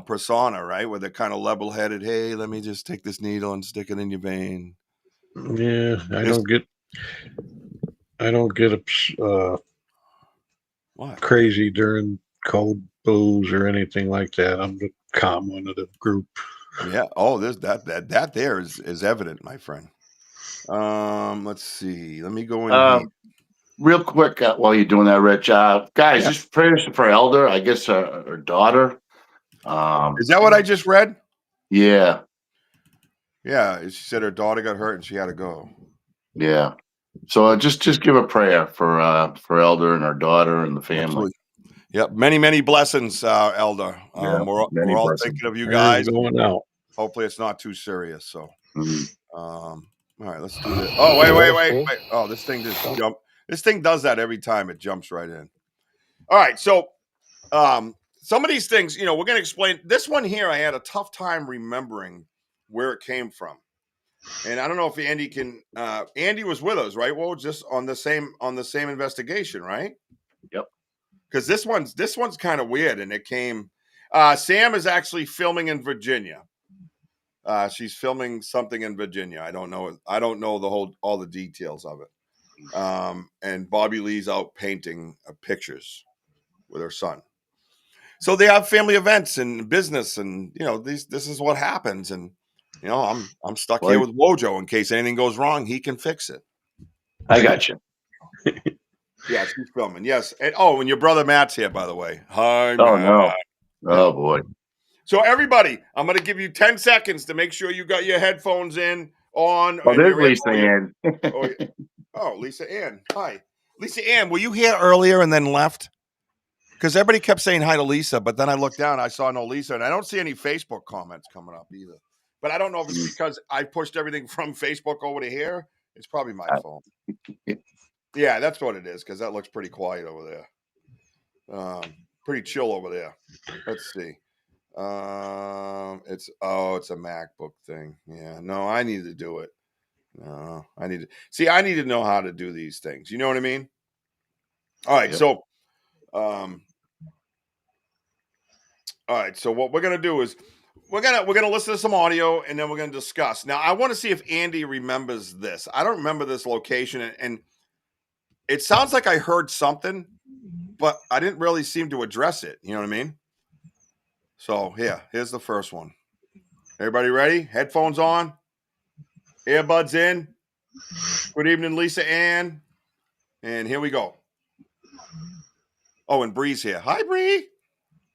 Speaker 1: persona, right? Where they're kind of level-headed. Hey, let me just take this needle and stick it in your vein.
Speaker 7: Yeah, I don't get crazy during cold booze or anything like that. I'm the calm one of the group.
Speaker 1: Yeah. Oh, there's that there is evident, my friend. Let's see. Let me go in here.
Speaker 3: Real quick, while you're doing that, Rich, guys, just prayers for Elder. I guess her daughter.
Speaker 1: Is that what I just read?
Speaker 3: Yeah.
Speaker 1: Yeah. She said her daughter got hurt and she had to go.
Speaker 3: Yeah. So just give a prayer for Elder and her daughter and the family.
Speaker 1: Absolutely. Yep. Many blessings, Elder. We're all thinking of you guys.
Speaker 7: Going out.
Speaker 1: Hopefully it's not too serious. So, all right, let's do this. Oh, wait. Oh, this thing just jumped. This thing does that every time. It jumps right in. All right. So, some of these things, we're going to explain. This one here, I had a tough time remembering where it came from. And I don't know if Andy can. Andy was with us, right? Well, just on the same investigation, right?
Speaker 3: Yep.
Speaker 1: Because this one's kind of weird, and it came. Sam is actually filming in Virginia. She's filming something in Virginia. I don't know all the details of it. And Bobby Lee's out painting pictures with her son. So they have family events and business, and this is what happens. And I'm stuck here with Wojo in case anything goes wrong. He can fix it.
Speaker 3: I got you.
Speaker 1: Yeah, she's filming. Yes. And your brother Matt's here, by the way. Hi, Matt.
Speaker 3: Oh no. Oh boy.
Speaker 1: So everybody, I'm going to give you 10 seconds to make sure you got your headphones on.
Speaker 3: Oh, there's Lisa Ann.
Speaker 1: Lisa Ann. Hi. Lisa Ann, were you here earlier and then left? Because everybody kept saying hi to Lisa, but then I looked down, I saw no Lisa, and I don't see any Facebook comments coming up either. But I don't know if it's because I pushed everything from Facebook over to here. It's probably my fault. Yeah, that's what it is, because that looks pretty quiet over there. Pretty chill over there. Let's see. It's a MacBook thing. Yeah, no, I need to do it. No, I need to know how to do these things. You know what I mean? All right, so all right, so what we're gonna do is we're gonna listen to some audio and then we're gonna discuss. Now, I want to see if Andy remembers this. I don't remember this location, and it sounds like I heard something, but I didn't really seem to address it. You know what I mean? So here's the first one. Everybody ready? Headphones on, earbuds in. Good evening, Lisa Ann. And here we go. Oh, and Bree's here. Hi, Bree.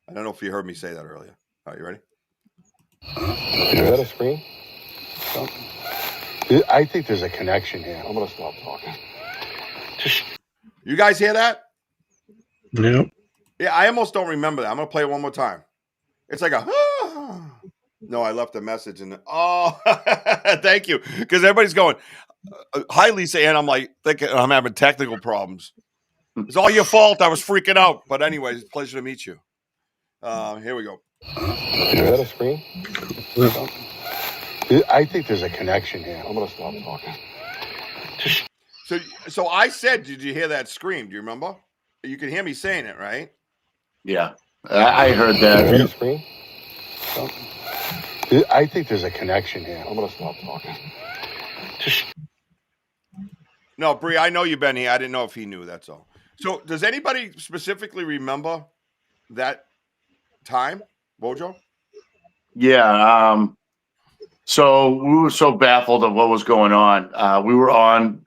Speaker 1: I don't know if you heard me say that earlier. All right, you ready?
Speaker 8: Is that a scream? I think there's a connection here. I'm going to stop talking.
Speaker 1: You guys hear that?
Speaker 7: Yep.
Speaker 1: Yeah, I almost don't remember that. I'm going to play it one more time. It's like a... No, I left a message in the... Oh, thank you. Because everybody's going, hi, Lisa Ann. I'm like, thinking I'm having technical problems. It's all your fault. I was freaking out. But anyways, it's a pleasure to meet you. Here we go.
Speaker 8: Is that a scream? I think there's a connection here. I'm going to stop talking.
Speaker 1: So I said, did you hear that scream? Do you remember? You can hear me saying it, right?
Speaker 3: Yeah, I heard that.
Speaker 8: Is that a scream? I think there's a connection here. I'm going to stop talking.
Speaker 1: No, Bree, I know you've been here. I didn't know if he knew. That's all. So does anybody specifically remember that time, Bojo?
Speaker 3: Yeah. So we were so baffled of what was going on. We were on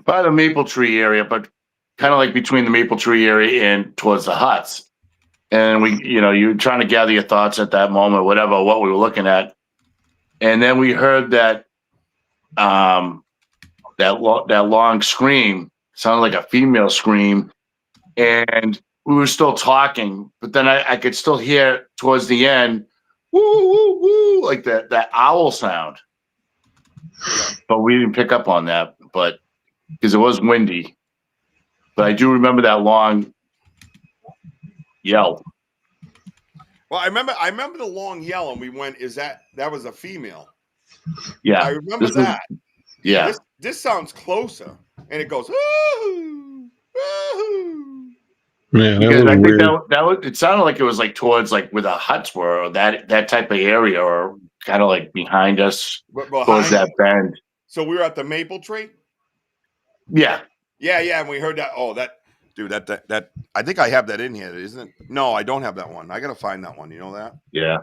Speaker 3: by the maple tree area, but kind of like between the maple tree area and towards the huts. And we, you're trying to gather your thoughts at that moment, whatever, what we were looking at. And then we heard that, that long scream sounded like a female scream. And we were still talking, but then I could still hear towards the end, woo, woo, woo, like that owl sound. But we didn't pick up on that, but because it was windy. But I do remember that long yell.
Speaker 1: Well, I remember the long yell, and we went, that was a female?
Speaker 3: Yeah.
Speaker 1: I remember that.
Speaker 3: Yeah.
Speaker 1: This sounds closer, and it goes, ooh, ooh.
Speaker 7: Man,
Speaker 3: because I think
Speaker 7: weird.
Speaker 3: it sounded like it was like towards like where the huts were, or that type of area, or kind of like behind us towards that bend.
Speaker 1: So we were at the maple tree?
Speaker 3: Yeah.
Speaker 1: Yeah, and we heard that. Oh, that dude, that I think I have that in here, isn't it? No, I don't have that one. I gotta find that one. You know that?
Speaker 3: Yeah,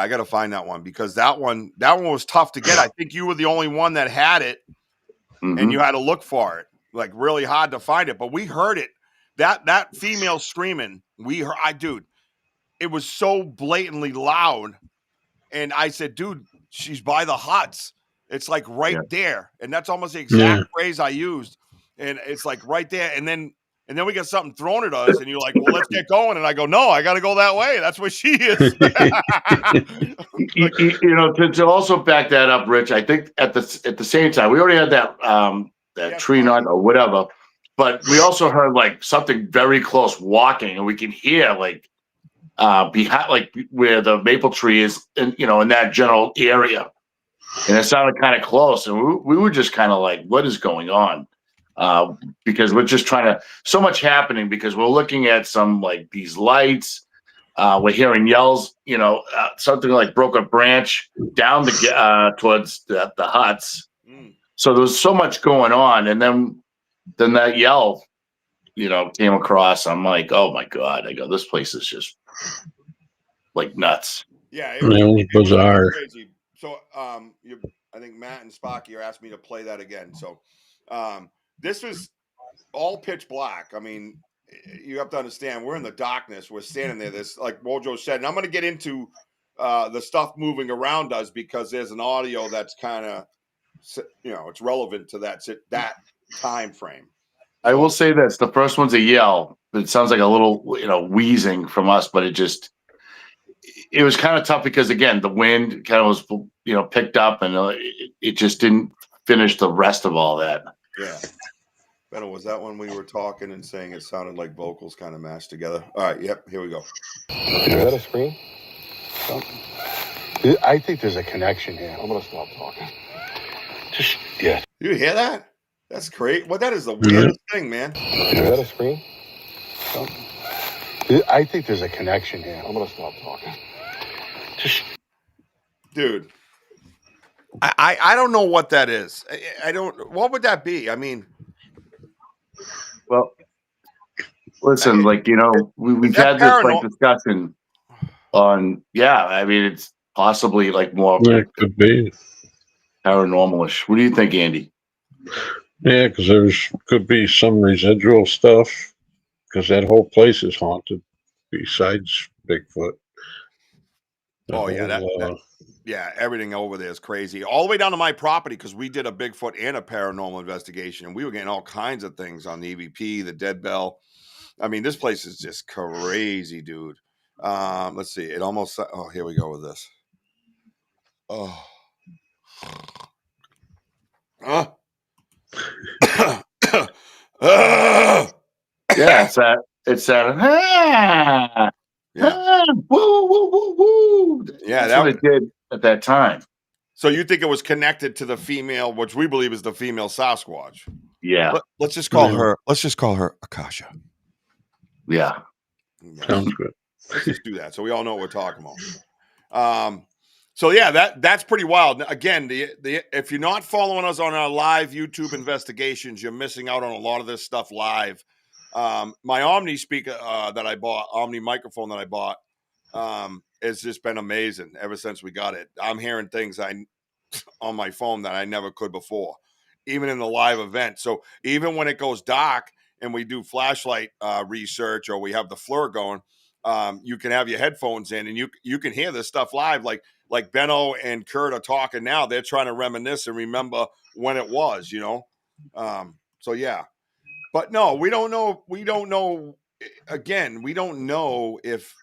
Speaker 1: I gotta find that one, because that one was tough to get. I think you were the only one that had it, and you had to look for it, like really hard to find it. But we heard it. That female screaming, dude, it was so blatantly loud. And I said, dude, she's by the huts. It's like right there. And that's almost the exact phrase I used. And it's like right there. And then we get something thrown at us, and you're like, well, let's get going. And I go, no, I got to go that way. That's where she is.
Speaker 3: To also back that up, Rich, I think at the same time, we already had that tree knot or whatever, but we also heard like something very close walking, and we can hear like behind, like where the maple tree is, in that general area, and it sounded kind of close, and we were just kind of like, what is going on? Because we're just so much happening, because we're looking at some like these lights, we're hearing yells, something like broke a branch down towards the huts. So there was so much going on, and then that yell, came across. I'm like, oh my God. I go, this place is just like nuts.
Speaker 1: Yeah, it was
Speaker 7: bizarre.
Speaker 1: Crazy. So I think Matt and Spocky are asking me to play that again. So this was all pitch black. I mean, you have to understand, we're in the darkness. We're standing there. This, like Wojo said, and I'm going to get into the stuff moving around us, because there's an audio that's kind of, it's relevant to that time frame.
Speaker 3: I will say this: the first one's a yell. It sounds like a little, wheezing from us, but it was kind of tough, because again, the wind kind of was, picked up, and it just didn't finish the rest of all that.
Speaker 1: Yeah. Benno, was that when we were talking and saying it sounded like vocals kind of mashed together? All right. Yep. Here we go.
Speaker 8: Is that a scream? I think there's a connection here. I'm going to stop talking.
Speaker 1: You hear that? That's great. Well, that is the weirdest thing, man.
Speaker 8: Is that a scream? I think there's a connection here. I'm going to stop talking.
Speaker 1: Dude, I don't know what that is. I don't. What would that be? I mean,
Speaker 3: Well, listen, like, you know, we've
Speaker 1: that
Speaker 3: had this like
Speaker 1: paranormal?
Speaker 3: discussion on, yeah, I mean, it's possibly like more
Speaker 7: That could be.
Speaker 3: paranormalish. What do you think, Andy?
Speaker 7: Yeah, because could be some residual stuff, because that whole place is haunted besides Bigfoot.
Speaker 1: Oh yeah, yeah, everything over there is crazy. All the way down to my property, because we did a Bigfoot and a paranormal investigation, and we were getting all kinds of things on the EVP, the dead bell. I mean, this place is just crazy, dude. Let's see. It almost. Oh, here we go with this. Oh.
Speaker 3: Yeah, it's that.
Speaker 1: Yeah.
Speaker 3: Woo, woo, woo, woo.
Speaker 1: Yeah,
Speaker 3: That's what it did at that time.
Speaker 1: So you think it was connected to the female, which we believe is the female Sasquatch?
Speaker 3: Yeah.
Speaker 1: Let's just call her. Let's just call her Akasha.
Speaker 3: Yeah.
Speaker 7: Sounds good.
Speaker 1: Let's just do that, so we all know what we're talking about. So yeah, that's pretty wild. Again, if you're not following us on our live YouTube investigations, you're missing out on a lot of this stuff live. My Omni speaker that I bought, Omni microphone that I bought, has just been amazing ever since we got it. I'm hearing things on my phone that I never could before, even in the live event. So even when it goes dark and we do flashlight research, or we have the FLIR going, you can have your headphones in and you can hear this stuff live. Like Benno and Kurt are talking now. They're trying to reminisce and remember when it was, you know? So yeah, but no, we don't know. Again, we don't know if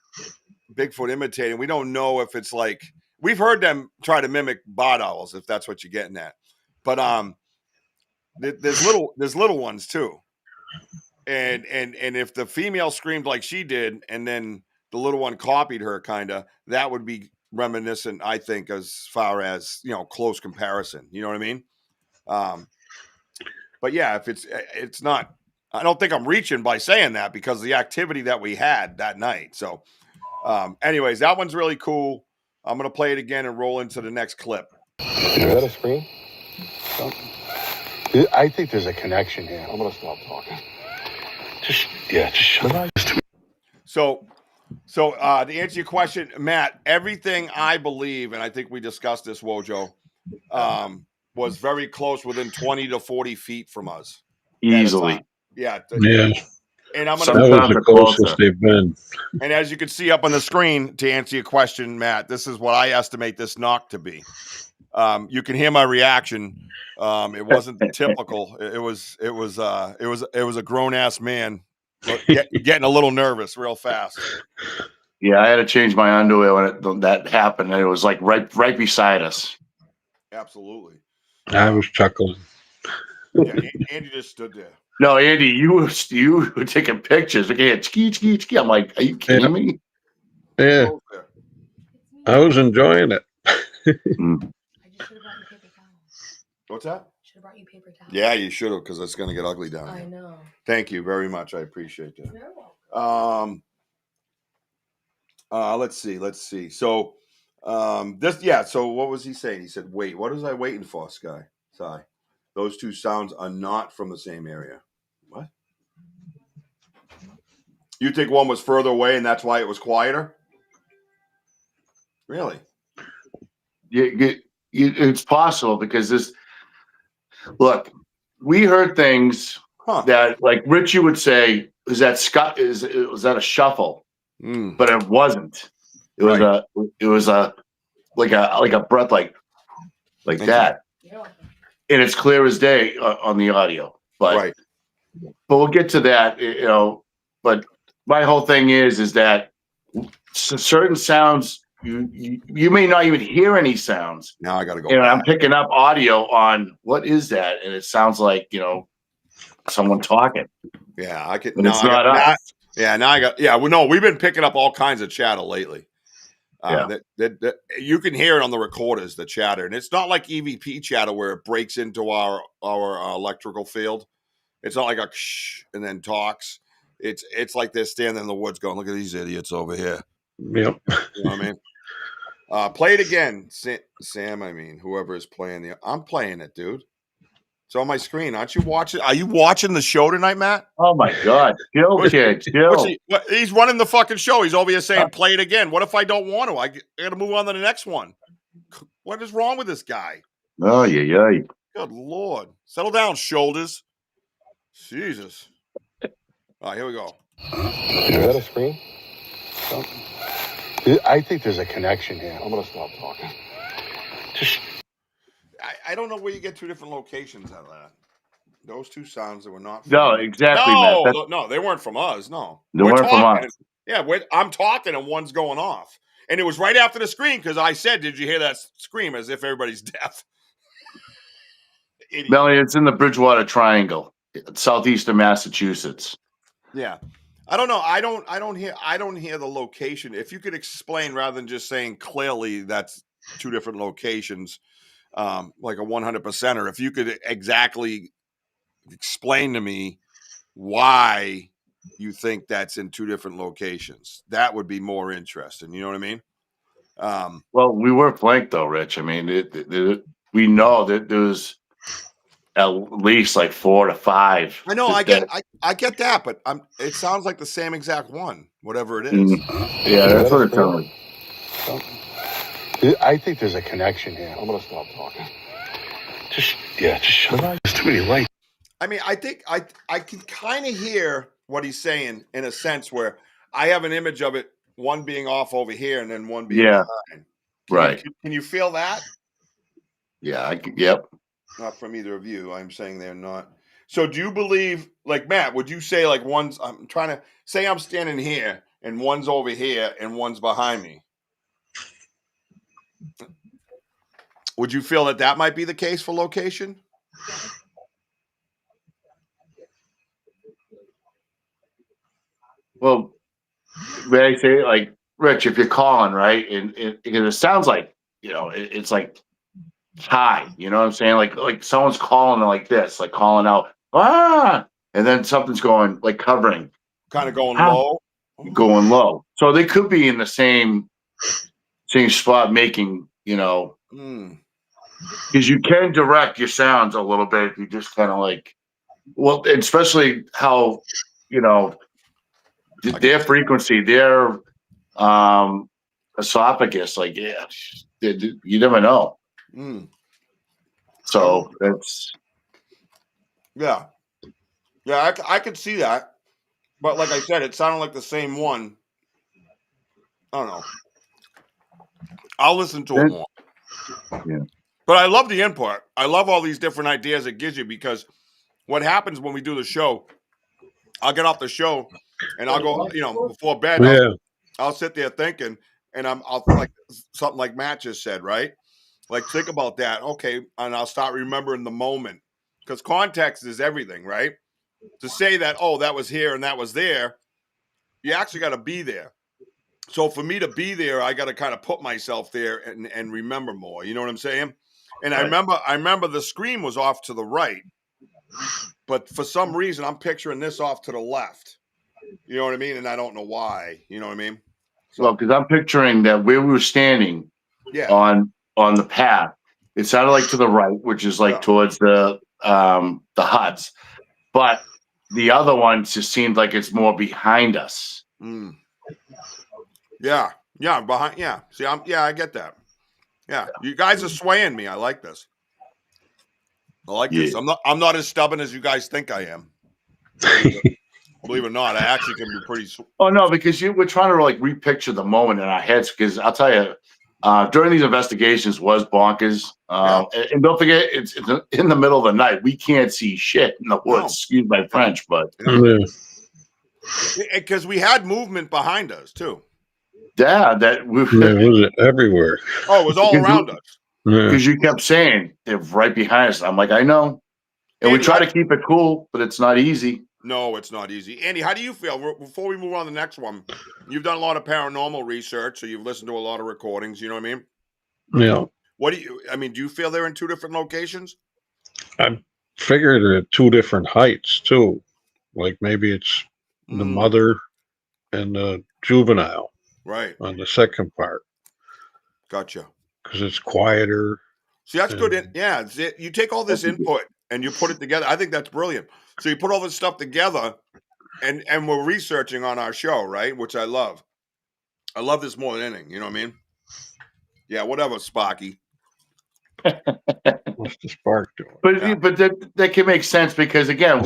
Speaker 1: Bigfoot imitating. We don't know if it's like, we've heard them try to mimic barred owls, if that's what you're getting at. But there's little ones too. And if the female screamed like she did, and then the little one copied her, kind of, that would be reminiscent, I think, as far as, you know, close comparison. You know what I mean? But yeah, if it's not, I don't think I'm reaching by saying that, because of the activity that we had that night. So, anyways, that one's really cool. I'm gonna play it again and roll into the next clip.
Speaker 8: Is that a scream? I think there's a connection here. I'm gonna stop talking. Just shut up.
Speaker 1: So to answer your question, Matt, everything I believe, and I think we discussed this, Wojo, was very close, within 20 to 40 feet from us.
Speaker 3: Easily.
Speaker 1: Yeah.
Speaker 7: Yeah.
Speaker 1: And I'm
Speaker 7: That
Speaker 1: gonna.
Speaker 7: was the closest they've been.
Speaker 1: And as you can see up on the screen, to answer your question, Matt, this is what I estimate this knock to be. You can hear my reaction. It wasn't typical. It was a grown ass man getting a little nervous real fast.
Speaker 3: Yeah, I had to change my underwear when that happened, and it was like right beside us.
Speaker 1: Absolutely.
Speaker 7: I was chuckling.
Speaker 1: Yeah, Andy just stood there.
Speaker 3: No, Andy, you were taking pictures. Okay, ski. I'm like, are you kidding me?
Speaker 7: Yeah. I was enjoying it.
Speaker 9: I just should have brought you paper towels.
Speaker 1: What's that?
Speaker 9: Should have brought you paper towels.
Speaker 1: Yeah, you should have, because it's going to get ugly down here.
Speaker 9: I know.
Speaker 1: Thank you very much. I appreciate that.
Speaker 9: You're welcome.
Speaker 1: Let's see. So, so what was he saying? He said, wait, what was I waiting for, Sky? Sorry. Those two sounds are not from the same area. What? You think one was further away and that's why it was quieter? Really?
Speaker 3: It's possible, because this. Look, we heard things that, like Richie would say, was that a shuffle? But it wasn't. It was like a breath, like that. And it's clear as day on the audio. But we'll get to that, you know. But my whole thing is that certain sounds, you may not even hear any sounds.
Speaker 1: Now I got to go.
Speaker 3: And I'm picking up audio on what is that, and it sounds like, you know, someone talking.
Speaker 1: Yeah, I could.
Speaker 3: But it's not us.
Speaker 1: Now I got. Yeah, well, no, we've been picking up all kinds of chatter lately. That you can hear it on the recorders, the chatter, and it's not like EVP chatter where it breaks into our electrical field. It's not like a shh and then talks. It's like they're standing in the woods going, "Look at these idiots over here."
Speaker 7: Yep.
Speaker 1: You know what I mean? Play it again, Sam. I mean, whoever is playing I'm playing it, dude. It's on my screen. Aren't you watching? Are you watching the show tonight, Matt?
Speaker 3: Oh my God. Chill, kid. Chill.
Speaker 1: He's running the fucking show. He's over here saying, play it again. What if I don't want to? I got to move on to the next one. What is wrong with this guy?
Speaker 3: Oh, yeah.
Speaker 1: Good Lord. Settle down, shoulders. Jesus. All right, here we go.
Speaker 8: Is that a screen? I think there's a connection here. I'm going to stop talking.
Speaker 1: I don't know where you get two different locations out of that. Those two sounds that were not from
Speaker 3: No,
Speaker 1: me.
Speaker 3: exactly,
Speaker 1: No,
Speaker 3: Matt.
Speaker 1: no, they weren't from us. No.
Speaker 3: They weren't from us.
Speaker 1: Yeah, I'm talking and one's going off. And it was right after the scream because I said, did you hear that scream? As if everybody's deaf.
Speaker 3: Melanie, it's in the Bridgewater Triangle, southeastern Massachusetts.
Speaker 1: Yeah. I don't know. I don't hear the location. If you could explain rather than just saying clearly that's two different locations, like a 100%er, if you could exactly explain to me why you think that's in two different locations, that would be more interesting. You know what I mean?
Speaker 3: Well, we were flanked though, Rich. I mean, we know that there's at least like 4 to 5.
Speaker 1: I know. I get that, but it sounds like the same exact one, whatever it is.
Speaker 3: Yeah, that's what it sounds like.
Speaker 8: I think there's a connection here. I'm going to stop talking. Just shut up. There's too many lights.
Speaker 1: I mean, I think I can kind of hear what he's saying in a sense where I have an image of it, one being off over here and then one being behind.
Speaker 3: Right.
Speaker 1: Can you feel that?
Speaker 3: Yeah. Yep.
Speaker 1: Not from either of you. I'm saying they're not. So do you believe, like Matt, would you say like I'm trying to say I'm standing here and one's over here and one's behind me? Would you feel that might be the case for location?
Speaker 3: Well, may I say, like, Rich, if you're calling, right, and it sounds like, it's like high, you know what I'm saying? Like someone's calling like this, like calling out, and then something's going, like covering.
Speaker 1: Kind of going low?
Speaker 3: Going low. So they could be in the same spot making, because you can direct your sounds a little bit if you just kind of like, well, especially how, their frequency, their esophagus, like, you never know. So that's
Speaker 1: yeah, I could see that, but like I said, it sounded like the same one. I don't know. I'll listen to it more.
Speaker 3: Yeah.
Speaker 1: But I love the input. I love all these different ideas it gives you because what happens when we do the show, I'll get off the show and I'll go, before bed, I'll sit there thinking, and I'll like something like Matt just said, right? Like, think about that. Okay. And I'll start remembering the moment because context is everything, right? To say that, oh, that was here and that was there, you actually got to be there. So for me to be there, I got to kind of put myself there and remember more. You know what I'm saying? And right. I remember the screen was off to the right, but for some reason I'm picturing this off to the left. You know what I mean? And I don't know why. You know what I mean? So,
Speaker 3: well, because I'm picturing that where we were standing on the path, it sounded like to the right, which is like towards the huts, but the other one just seemed like it's more behind us.
Speaker 1: Yeah, behind. Yeah, see, I get that. Yeah, you guys are swaying me. I like this. I like this. I'm not as stubborn as you guys think I am. Believe it or not, I actually can be pretty.
Speaker 3: Oh no, because we're trying to like repicture the moment in our heads. Because I'll tell you, during these investigations was bonkers. And don't forget, it's in the middle of the night. We can't see shit in the woods. No. Excuse my French, but
Speaker 1: because we had movement behind us too.
Speaker 3: Yeah,
Speaker 7: it was everywhere.
Speaker 1: Oh, it was all around us.
Speaker 3: Because you kept saying they're right behind us. I'm like, I know. And we try to keep it cool, but it's not easy.
Speaker 1: No, it's not easy. Andy, how do you feel? Before we move on to the next one, you've done a lot of paranormal research, so you've listened to a lot of recordings, you know what I mean?
Speaker 7: Yeah.
Speaker 1: Do you feel they're in two different locations?
Speaker 7: I figured they're at two different heights, too. Like maybe it's the mother and the juvenile.
Speaker 1: Right.
Speaker 7: On the second part.
Speaker 1: Gotcha.
Speaker 7: Because it's quieter.
Speaker 1: See, that's good. You take all this input and you put it together. I think that's brilliant. So you put all this stuff together, and we're researching on our show, right? Which I love. I love this more than anything. You know what I mean? Yeah, whatever, Sparky.
Speaker 7: What's the spark doing?
Speaker 3: But that can make sense because again,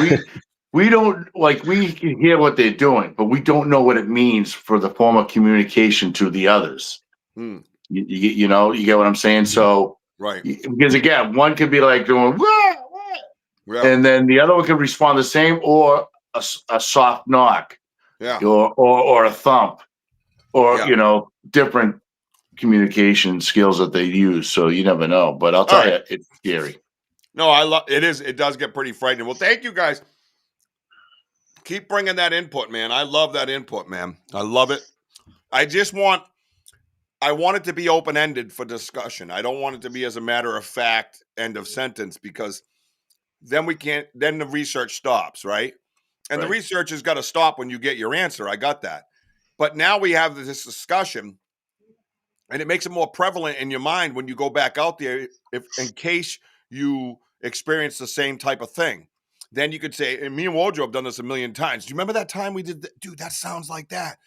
Speaker 3: we don't we can hear what they're doing, but we don't know what it means for the form of communication to the others.
Speaker 1: Hmm.
Speaker 3: You know, you get what I'm saying? So
Speaker 1: Right.
Speaker 3: because again, one could be like doing
Speaker 1: Yeah.
Speaker 3: and then the other one could respond the same, or a soft knock,
Speaker 1: Yeah.
Speaker 3: or a thump, or
Speaker 1: Yeah.
Speaker 3: different communication skills that they use. So you never know. But I'll tell you, it's scary.
Speaker 1: No, I love it. It does get pretty frightening. Well, thank you guys. Keep bringing that input, man. I love that input, man. I love it. I want it to be open-ended for discussion. I don't want it to be as a matter of fact, end of sentence, because then the research stops, right? And the research has got to stop when you get your answer. I got that. But now we have this discussion, and it makes it more prevalent in your mind when you go back out there, in case you experience the same type of thing. Then you could say, and me and Wojo have done this a million times. Do you remember that time we did that? Dude, that sounds like that.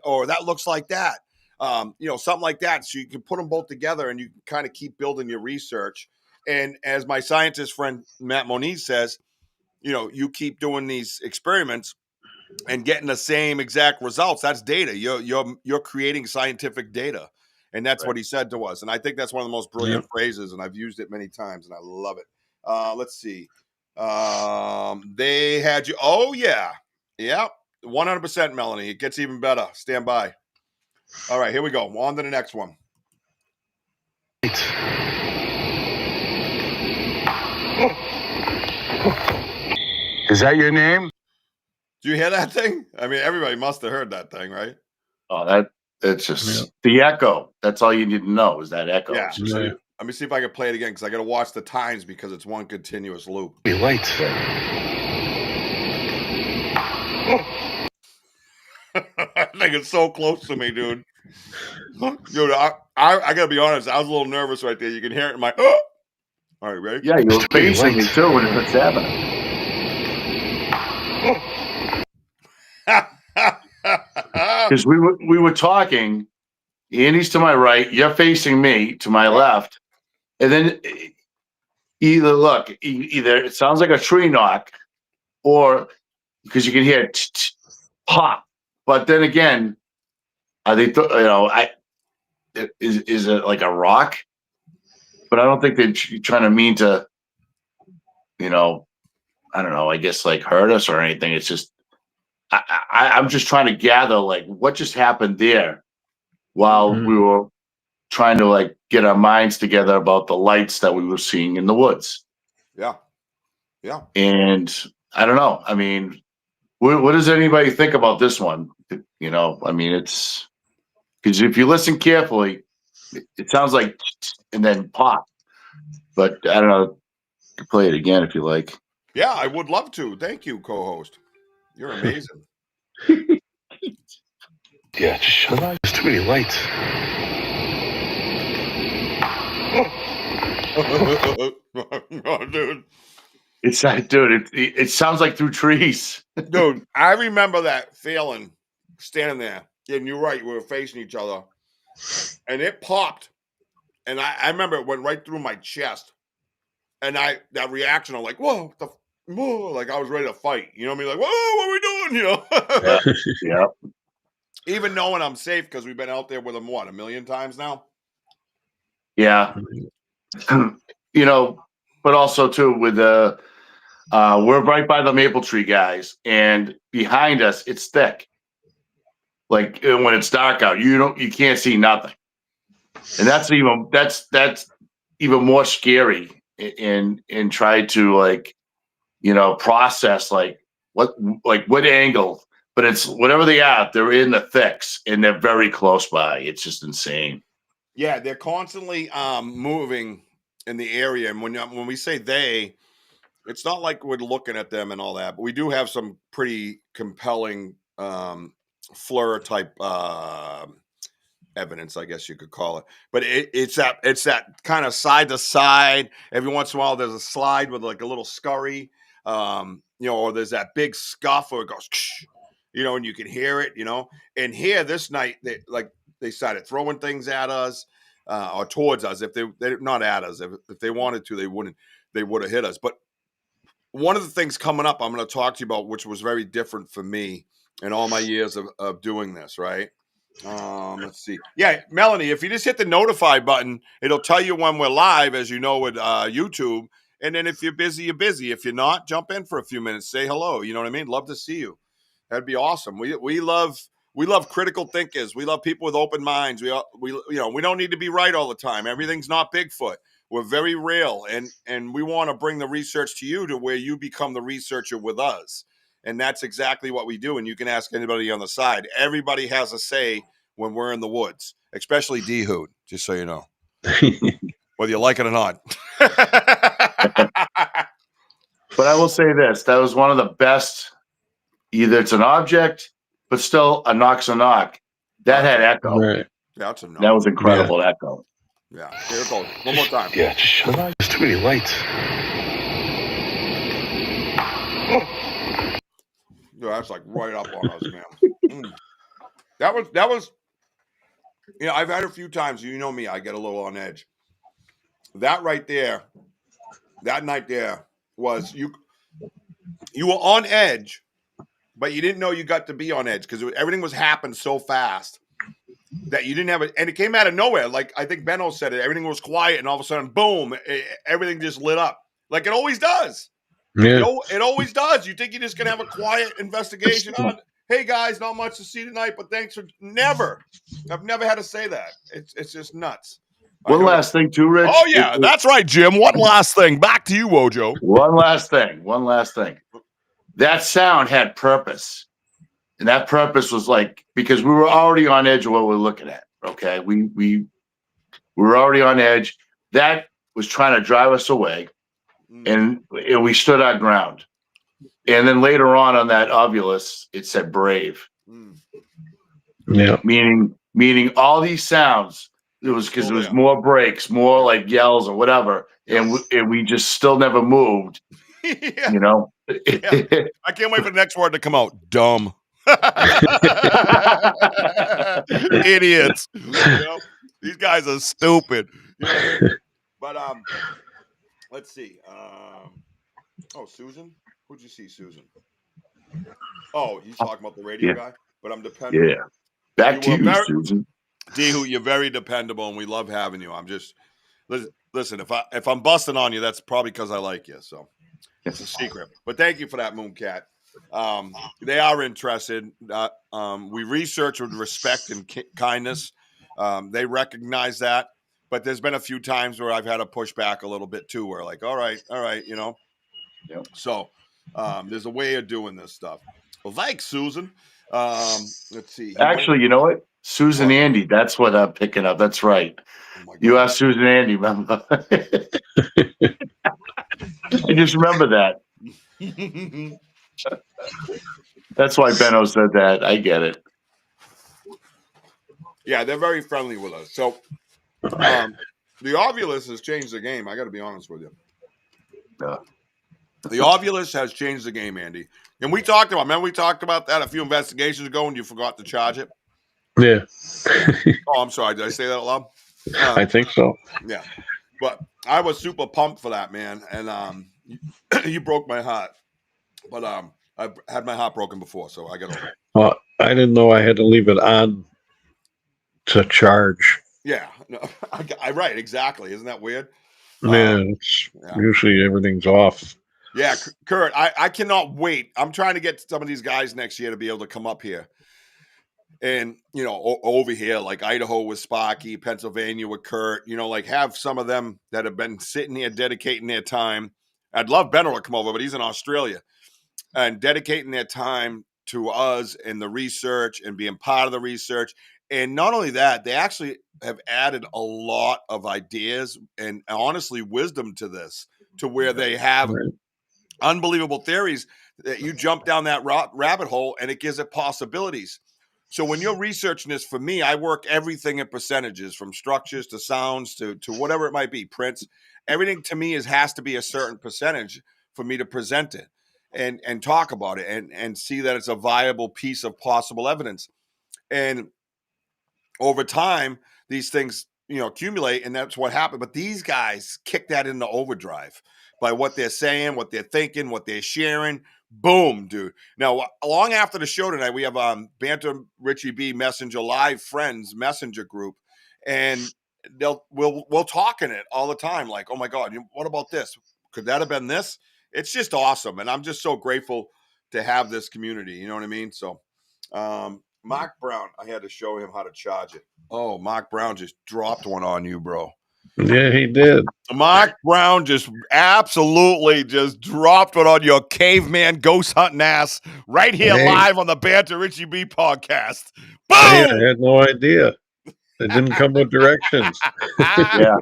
Speaker 1: Or that looks like that. Something like that. So you can put them both together and you can kind of keep building your research. And as my scientist friend Matt Moniz says, you keep doing these experiments and getting the same exact results. That's data. You're creating scientific data. And that's what he said to us. And I think that's one of the most brilliant phrases. And I've used it many times and I love it. Let's see. They had you. Oh, yeah. Yep. 100%, Melanie. It gets even better. Stand by. All right, here we go. On to the next one.
Speaker 8: Is that your name?
Speaker 1: Do you hear that thing? I mean, everybody must have heard that thing, right?
Speaker 3: Oh, it's just the echo. That's all you need to know is that echo.
Speaker 1: Yeah. Let me see if I can play it again because I got to watch the times because it's one continuous loop.
Speaker 8: Be late.
Speaker 1: I think it's so close to me, dude. Dude, I got to be honest. I was a little nervous right there. You can hear it in my. All right, ready?
Speaker 3: Yeah, you were facing me too when it was happening. Because we were talking. Andy's to my right. You're facing me to my left, and then either it sounds like a tree knock, or because you can hear pop. But then again, are they? Is it like a rock? But I don't think they're trying to mean to, I don't know. I guess like hurt us or anything. It's just I'm just trying to gather like what just happened there while we were trying to get our minds together about the lights that we were seeing in the woods.
Speaker 1: Yeah. Yeah.
Speaker 3: And I don't know. I mean, what does anybody think about this one? I mean, it's because if you listen carefully, it sounds like and then pop. But I don't know. You can play it again if you like.
Speaker 1: Yeah, I would love to. Thank you, co-host. You're amazing.
Speaker 8: Yeah, just shut up. There's too many lights.
Speaker 1: Oh, dude.
Speaker 3: It's like, dude, it sounds like through trees.
Speaker 1: Dude, I remember that feeling standing there. And you're right, we were facing each other. And it popped. And I remember it went right through my chest. And that reaction, I'm like, whoa, whoa, like I was ready to fight. You know what I mean? Like, whoa, what are we doing?
Speaker 3: Yeah.
Speaker 1: Even knowing I'm safe because we've been out there with them, what, 1 million times now?
Speaker 3: Yeah. But also too with the we're right by the maple tree, guys, and behind us it's thick. Like when it's dark out, you can't see nothing, and that's even more scary. And try to process what angle, but it's whatever they are. They're in the thicks and they're very close by. It's just insane.
Speaker 1: Yeah, they're constantly moving in the area, and when we say they, it's not like we're looking at them and all that, but we do have some pretty compelling FLIR type evidence, I guess you could call it. But it's that kind of side to side. Every once in a while, there's a slide with like a little scurry, or there's that big scuff where it goes, and you can hear it, And here this night, they started throwing things at us or towards us. If they're not at us, if they wanted to, they would have hit us. But one of the things coming up, I'm going to talk to you about, which was very different for me in all my years of doing this, right? Let's see. Yeah, Melanie, if you just hit the notify button, it'll tell you when we're live, as you know, with YouTube. And then if you're busy, you're busy. If you're not, jump in for a few minutes, say hello. You know what I mean? Love to see you. That'd be awesome. We love critical thinkers. We love people with open minds. We don't need to be right all the time. Everything's not Bigfoot. We're very real, and we want to bring the research to you to where you become the researcher with us. And that's exactly what we do. And you can ask anybody on the side. Everybody has a say when we're in the woods, especially D-Hoot, just so you know, whether you like it or not.
Speaker 3: But I will say this, that was one of the best, either it's an object, but still a knock's a knock. That had echo.
Speaker 7: Right.
Speaker 1: That's a knock.
Speaker 3: That was incredible echo.
Speaker 1: Yeah, here it goes. One more time.
Speaker 8: Yeah, just shut up. There's too many lights.
Speaker 1: Yeah, that's like right up on us, man. That was. I've had a few times. You know me, I get a little on edge. That right there, that night there was you were on edge, but you didn't know you got to be on edge because everything was happening so fast that you didn't have it, and it came out of nowhere. Like I think Benno said it, everything was quiet, and all of a sudden, boom, everything just lit up like it always does.
Speaker 7: Yeah.
Speaker 1: It always does. You think you're just gonna have a quiet investigation on? Hey guys, not much to see tonight, but thanks for never. I've never had to say that. It's just nuts.
Speaker 3: One last thing too, Rich.
Speaker 1: Oh yeah, that's right, Jim. One last thing. Back to you, Wojo.
Speaker 3: One last thing. That sound had purpose. And that purpose was like, because we were already on edge of what we're looking at. Okay. We were already on edge. That was trying to drive us away. And we stood our ground. And then later on that ovulus, it said brave.
Speaker 7: Yeah.
Speaker 3: Meaning all these sounds, it was because there was more breaks, more like yells or whatever. And we just still never moved.
Speaker 1: Yeah.
Speaker 3: Yeah.
Speaker 1: I can't wait for the next word to come out. Dumb. Idiots. These guys are stupid. But let's see. Susan? Who'd you see, Susan? Oh, he's talking about the radio guy? But I'm dependable.
Speaker 3: Yeah. Back to you, Susan.
Speaker 1: D-Hoo, you're very dependable, and we love having you. I'm just listen. If I'm busting on you, that's probably because I like you. So it's a secret. But thank you for that, Mooncat. They are interested. We research with respect and kindness. They recognize that. But there's been a few times where I've had to push back a little bit too. Where like, all right, Yep. So there's a way of doing this stuff. Well, thanks, Susan. Let's see.
Speaker 3: Actually, you know what? Susan Andy, that's what I'm picking up. That's right. You asked Susan Andy, remember? I just remember that. That's why Benno said that. I get it.
Speaker 1: Yeah, they're very friendly with us. So the ovulus has changed the game. I got to be honest with you.
Speaker 3: Yeah.
Speaker 1: The ovulus has changed the game, Andy. And we talked about that a few investigations ago when you forgot to charge it.
Speaker 7: Yeah.
Speaker 1: Oh, I'm sorry. Did I say that out loud?
Speaker 7: I think so.
Speaker 1: Yeah. But I was super pumped for that, man. And you broke my heart. But I've had my heart broken before, so I got over it.
Speaker 7: Well, I didn't know I had to leave it on to charge.
Speaker 1: Yeah. No, right. Exactly. Isn't that weird?
Speaker 7: Yeah, usually everything's off.
Speaker 1: Yeah, Kurt, I cannot wait. I'm trying to get some of these guys next year to be able to come up here. And, over here, like Idaho with Sparky, Pennsylvania with Kurt, like have some of them that have been sitting here dedicating their time. I'd love Banter to come over, but he's in Australia. And dedicating their time to us and the research and being part of the research. And not only that, they actually have added a lot of ideas and honestly wisdom to this, to where they have unbelievable theories that you jump down that rabbit hole and it gives it possibilities. So when you're researching this, for me, I work everything in percentages, from structures to sounds to whatever it might be, prints. Everything to me has to be a certain percentage for me to present it and talk about it and see that it's a viable piece of possible evidence. And over time, these things, accumulate, and that's what happened. But these guys kick that into overdrive by what they're saying, what they're thinking, what they're sharing. Boom, dude. Now, long after the show tonight, we have BanterWithRichieB Messenger Live Friends Messenger group, and we'll talk in it all the time. Like, oh my God, what about this? Could that have been this? It's just awesome, and I'm just so grateful to have this community. You know what I mean? So, Mark Brown, I had to show him how to charge it. Oh, Mark Brown just dropped one on you, bro.
Speaker 7: Yeah, he did.
Speaker 1: Mark Brown just absolutely just dropped one on your caveman ghost hunting ass right here live on the BanterWithRichieB podcast. Boom!
Speaker 7: Hey, I had no idea. It didn't come with directions.
Speaker 3: Yeah.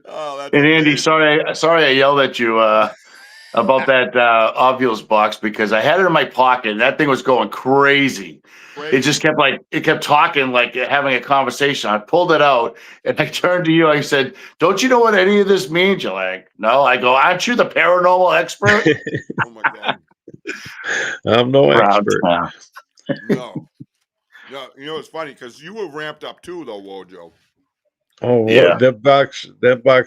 Speaker 1: Oh, that's
Speaker 3: And Andy,
Speaker 1: amazing.
Speaker 3: sorry I yelled at you about that ovules box, because I had it in my pocket and that thing was going crazy. It just kept talking, like having a conversation. I pulled it out and I turned to you. I said, "Don't you know what any of this means?" You're like, "No." I go, "Aren't you the paranormal expert?"
Speaker 1: Oh my God.
Speaker 7: I'm no expert.
Speaker 1: No. It's funny because you were ramped up too, though, Wojo.
Speaker 7: Oh,
Speaker 3: Yeah.
Speaker 7: that box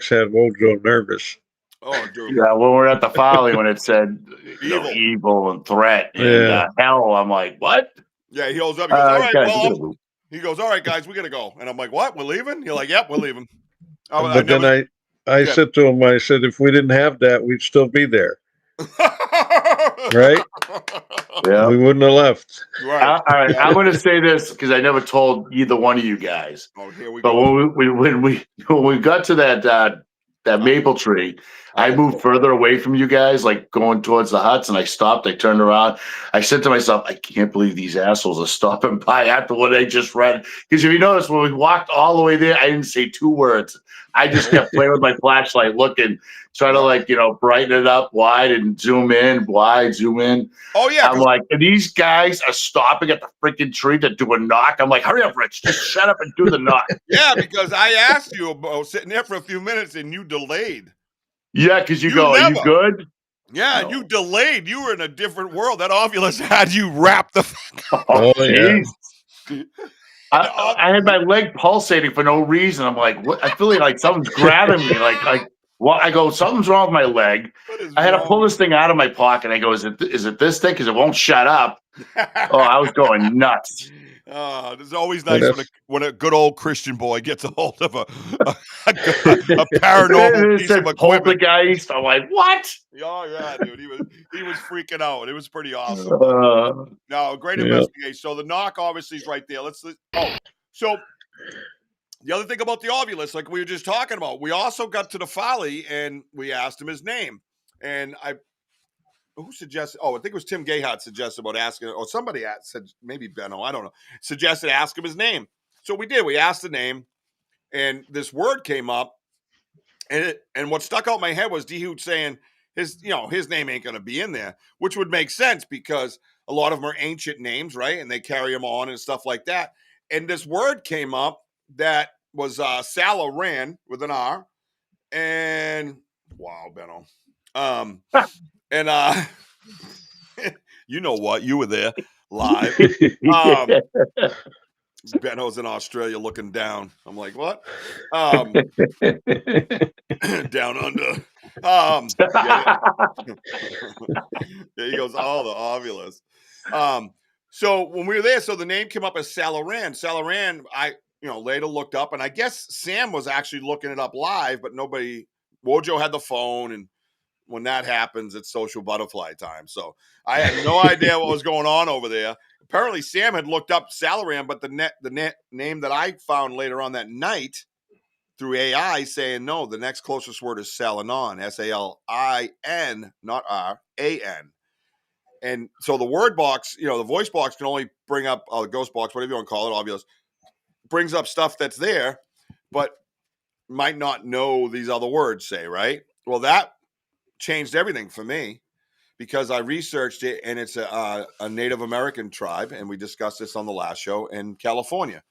Speaker 7: had Wojo nervous.
Speaker 1: Oh, dude.
Speaker 3: Yeah, when we're at the filing, when it said evil and threat and hell, I'm like, what?
Speaker 1: Yeah, he holds up. He goes, all right,
Speaker 3: guys,
Speaker 1: he goes, all right, guys, we got to go. And I'm like, what? We're leaving? You're like, yep, we're leaving.
Speaker 7: But then I said to him, I said, if we didn't have that, we'd still be there. Right?
Speaker 3: Yeah.
Speaker 7: We wouldn't have left.
Speaker 1: Right.
Speaker 3: All right. I'm going to say this because I never told either one of you guys.
Speaker 1: Oh, here we
Speaker 3: go. But when we got to that maple tree, I moved further away from you guys, like going towards the huts, and I stopped. I turned around. I said to myself, I can't believe these assholes are stopping by after what I just read. Because if you notice, when we walked all the way there, I didn't say 2 words. I just kept playing with my flashlight, looking, trying to brighten it up wide and zoom in, wide, zoom in.
Speaker 1: Oh, yeah.
Speaker 3: I'm like, and these guys are stopping at the freaking tree to do a knock. I'm like, hurry up, Rich. Just shut up and do the knock.
Speaker 1: Yeah, because I asked you about sitting there for a few minutes and you delayed.
Speaker 3: Yeah, because you go, are you good?
Speaker 1: Yeah, you delayed. You were in a different world. That ovulus had you wrapped the
Speaker 3: Oh, jeez. I had my leg pulsating for no reason. I'm like, what? I feel like something's grabbing me. Like, what? I go, something's wrong with my leg. I had to pull this thing out of my pocket. I go, is it this thing? Because it won't shut up. Oh, I was going nuts.
Speaker 1: It's always nice when a good old Christian boy gets a hold of a paranormal piece of equipment.
Speaker 3: Poltergeist. I'm like, what?
Speaker 1: Oh yeah, dude. He was freaking out. It was pretty awesome. No, great investigation. So the knock obviously is right there. So the other thing about the ovulus, like we were just talking about, we also got to the folly and we asked him his name. And who suggested? Oh, I think it was Tim Gayhart suggested about asking, or somebody said, maybe Benno, I don't know, suggested ask him his name. So we did. We asked the name, and this word came up, and what stuck out in my head was D-Hoot saying his name ain't going to be in there, which would make sense because a lot of them are ancient names, right? And they carry them on and stuff like that. And this word came up that was Salaran with an R, and wow, Benno. And you know what? You were there live. Benno's in Australia looking down. I'm like, what? Down under. There he goes, oh, the ovulus. So when we were there, so the name came up as Salaran. Salaran, I later looked up, and I guess Sam was actually looking it up live, but Wojo had the phone, and when that happens, it's social butterfly time. So I had no idea what was going on over there. Apparently, Sam had looked up Salaran, but the name that I found later on that night through AI saying, no, the next closest word is Salinon, S-A-L-I-N, not R-A-N. And so the word box, the voice box can only bring up, the ghost box, whatever you want to call it, obvious, brings up stuff that's there, but might not know these other words, say, right? Well, that changed everything for me because I researched it, and it's a Native American tribe, and we discussed this on the last show in California.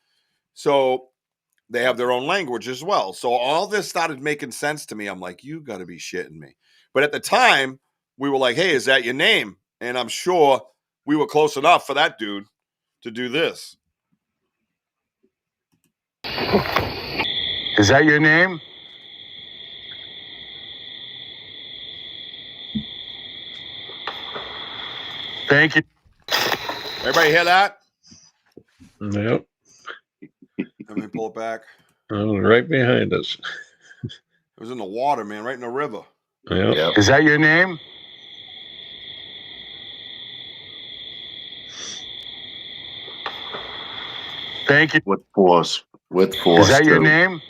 Speaker 1: So they have their own language as well. So all this started making sense to me. I'm like, you got to be shitting me. But at the time, we were like, hey, is that your name? And I'm sure we were close enough for that dude to do this.
Speaker 8: Is that your name? Thank you.
Speaker 1: Everybody hear that?
Speaker 7: Yep.
Speaker 1: Let me pull it back.
Speaker 7: Right behind us.
Speaker 1: It was in the water, man, right in the river.
Speaker 7: Yep.
Speaker 8: Is that your name? Thank you.
Speaker 3: With force. With force.
Speaker 8: Is that your
Speaker 3: too.
Speaker 8: name?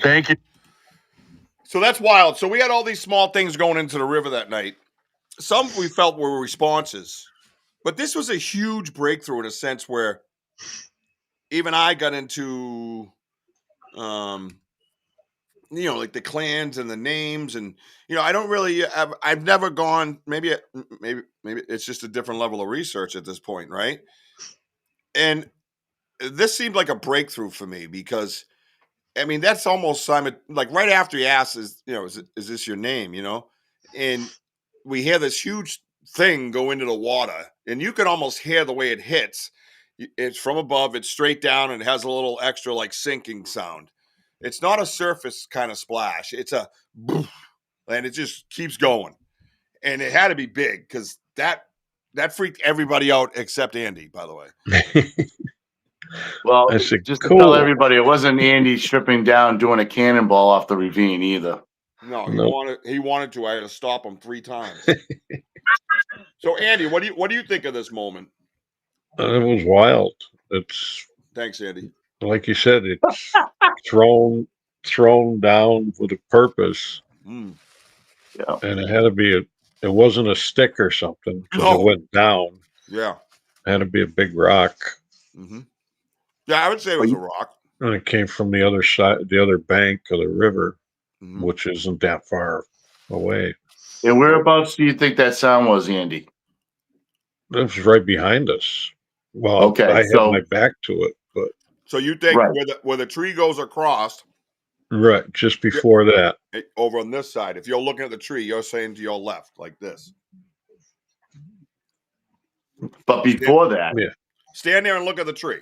Speaker 8: Thank you.
Speaker 1: So that's wild. So we had all these small things going into the river that night. Some we felt were responses, but this was a huge breakthrough in a sense where even I got into, like the clans and the names, and I don't really. I've never gone. Maybe it's just a different level of research at this point, right? And this seemed like a breakthrough for me because, I mean, that's almost Simon. Like right after he asks, is this your name? And we hear this huge thing go into the water, and you can almost hear the way it hits. It's from above, it's straight down, and it has a little extra like sinking sound. It's not a surface kind of splash. It's a boof, and it just keeps going. And it had to be big because that freaked everybody out except Andy, by the way.
Speaker 3: Well,
Speaker 7: I said,
Speaker 3: just to
Speaker 7: cool.
Speaker 3: tell everybody, it wasn't Andy stripping down doing a cannonball off the ravine either.
Speaker 1: No,
Speaker 7: Nope.
Speaker 1: he wanted to. I had to stop him 3 times. So Andy, what do you think of this moment?
Speaker 7: It was wild. It's
Speaker 1: Thanks, Andy.
Speaker 7: like you said, it's thrown down with a purpose,
Speaker 1: Mm.
Speaker 3: Yeah.
Speaker 7: and it had to be it wasn't a stick or something because
Speaker 1: No.
Speaker 7: it went down.
Speaker 1: Yeah.
Speaker 7: It had to be a big rock.
Speaker 1: Mm-hmm. Yeah, I would say it was a rock.
Speaker 7: And it came from the other side, the other bank of the river,
Speaker 1: Mhm.
Speaker 7: which isn't that far away.
Speaker 3: And whereabouts do you think that sound was, Andy?
Speaker 7: It was right behind us. Well,
Speaker 3: Okay,
Speaker 7: I had
Speaker 3: so-
Speaker 7: my back to it, but
Speaker 1: So you think
Speaker 3: Right.
Speaker 1: where the tree goes across,
Speaker 7: right just before that.
Speaker 1: over on this side, if you're looking at the tree, you're saying to your left like this.
Speaker 3: But before that,
Speaker 7: Yeah.
Speaker 1: Stand there and look at the tree.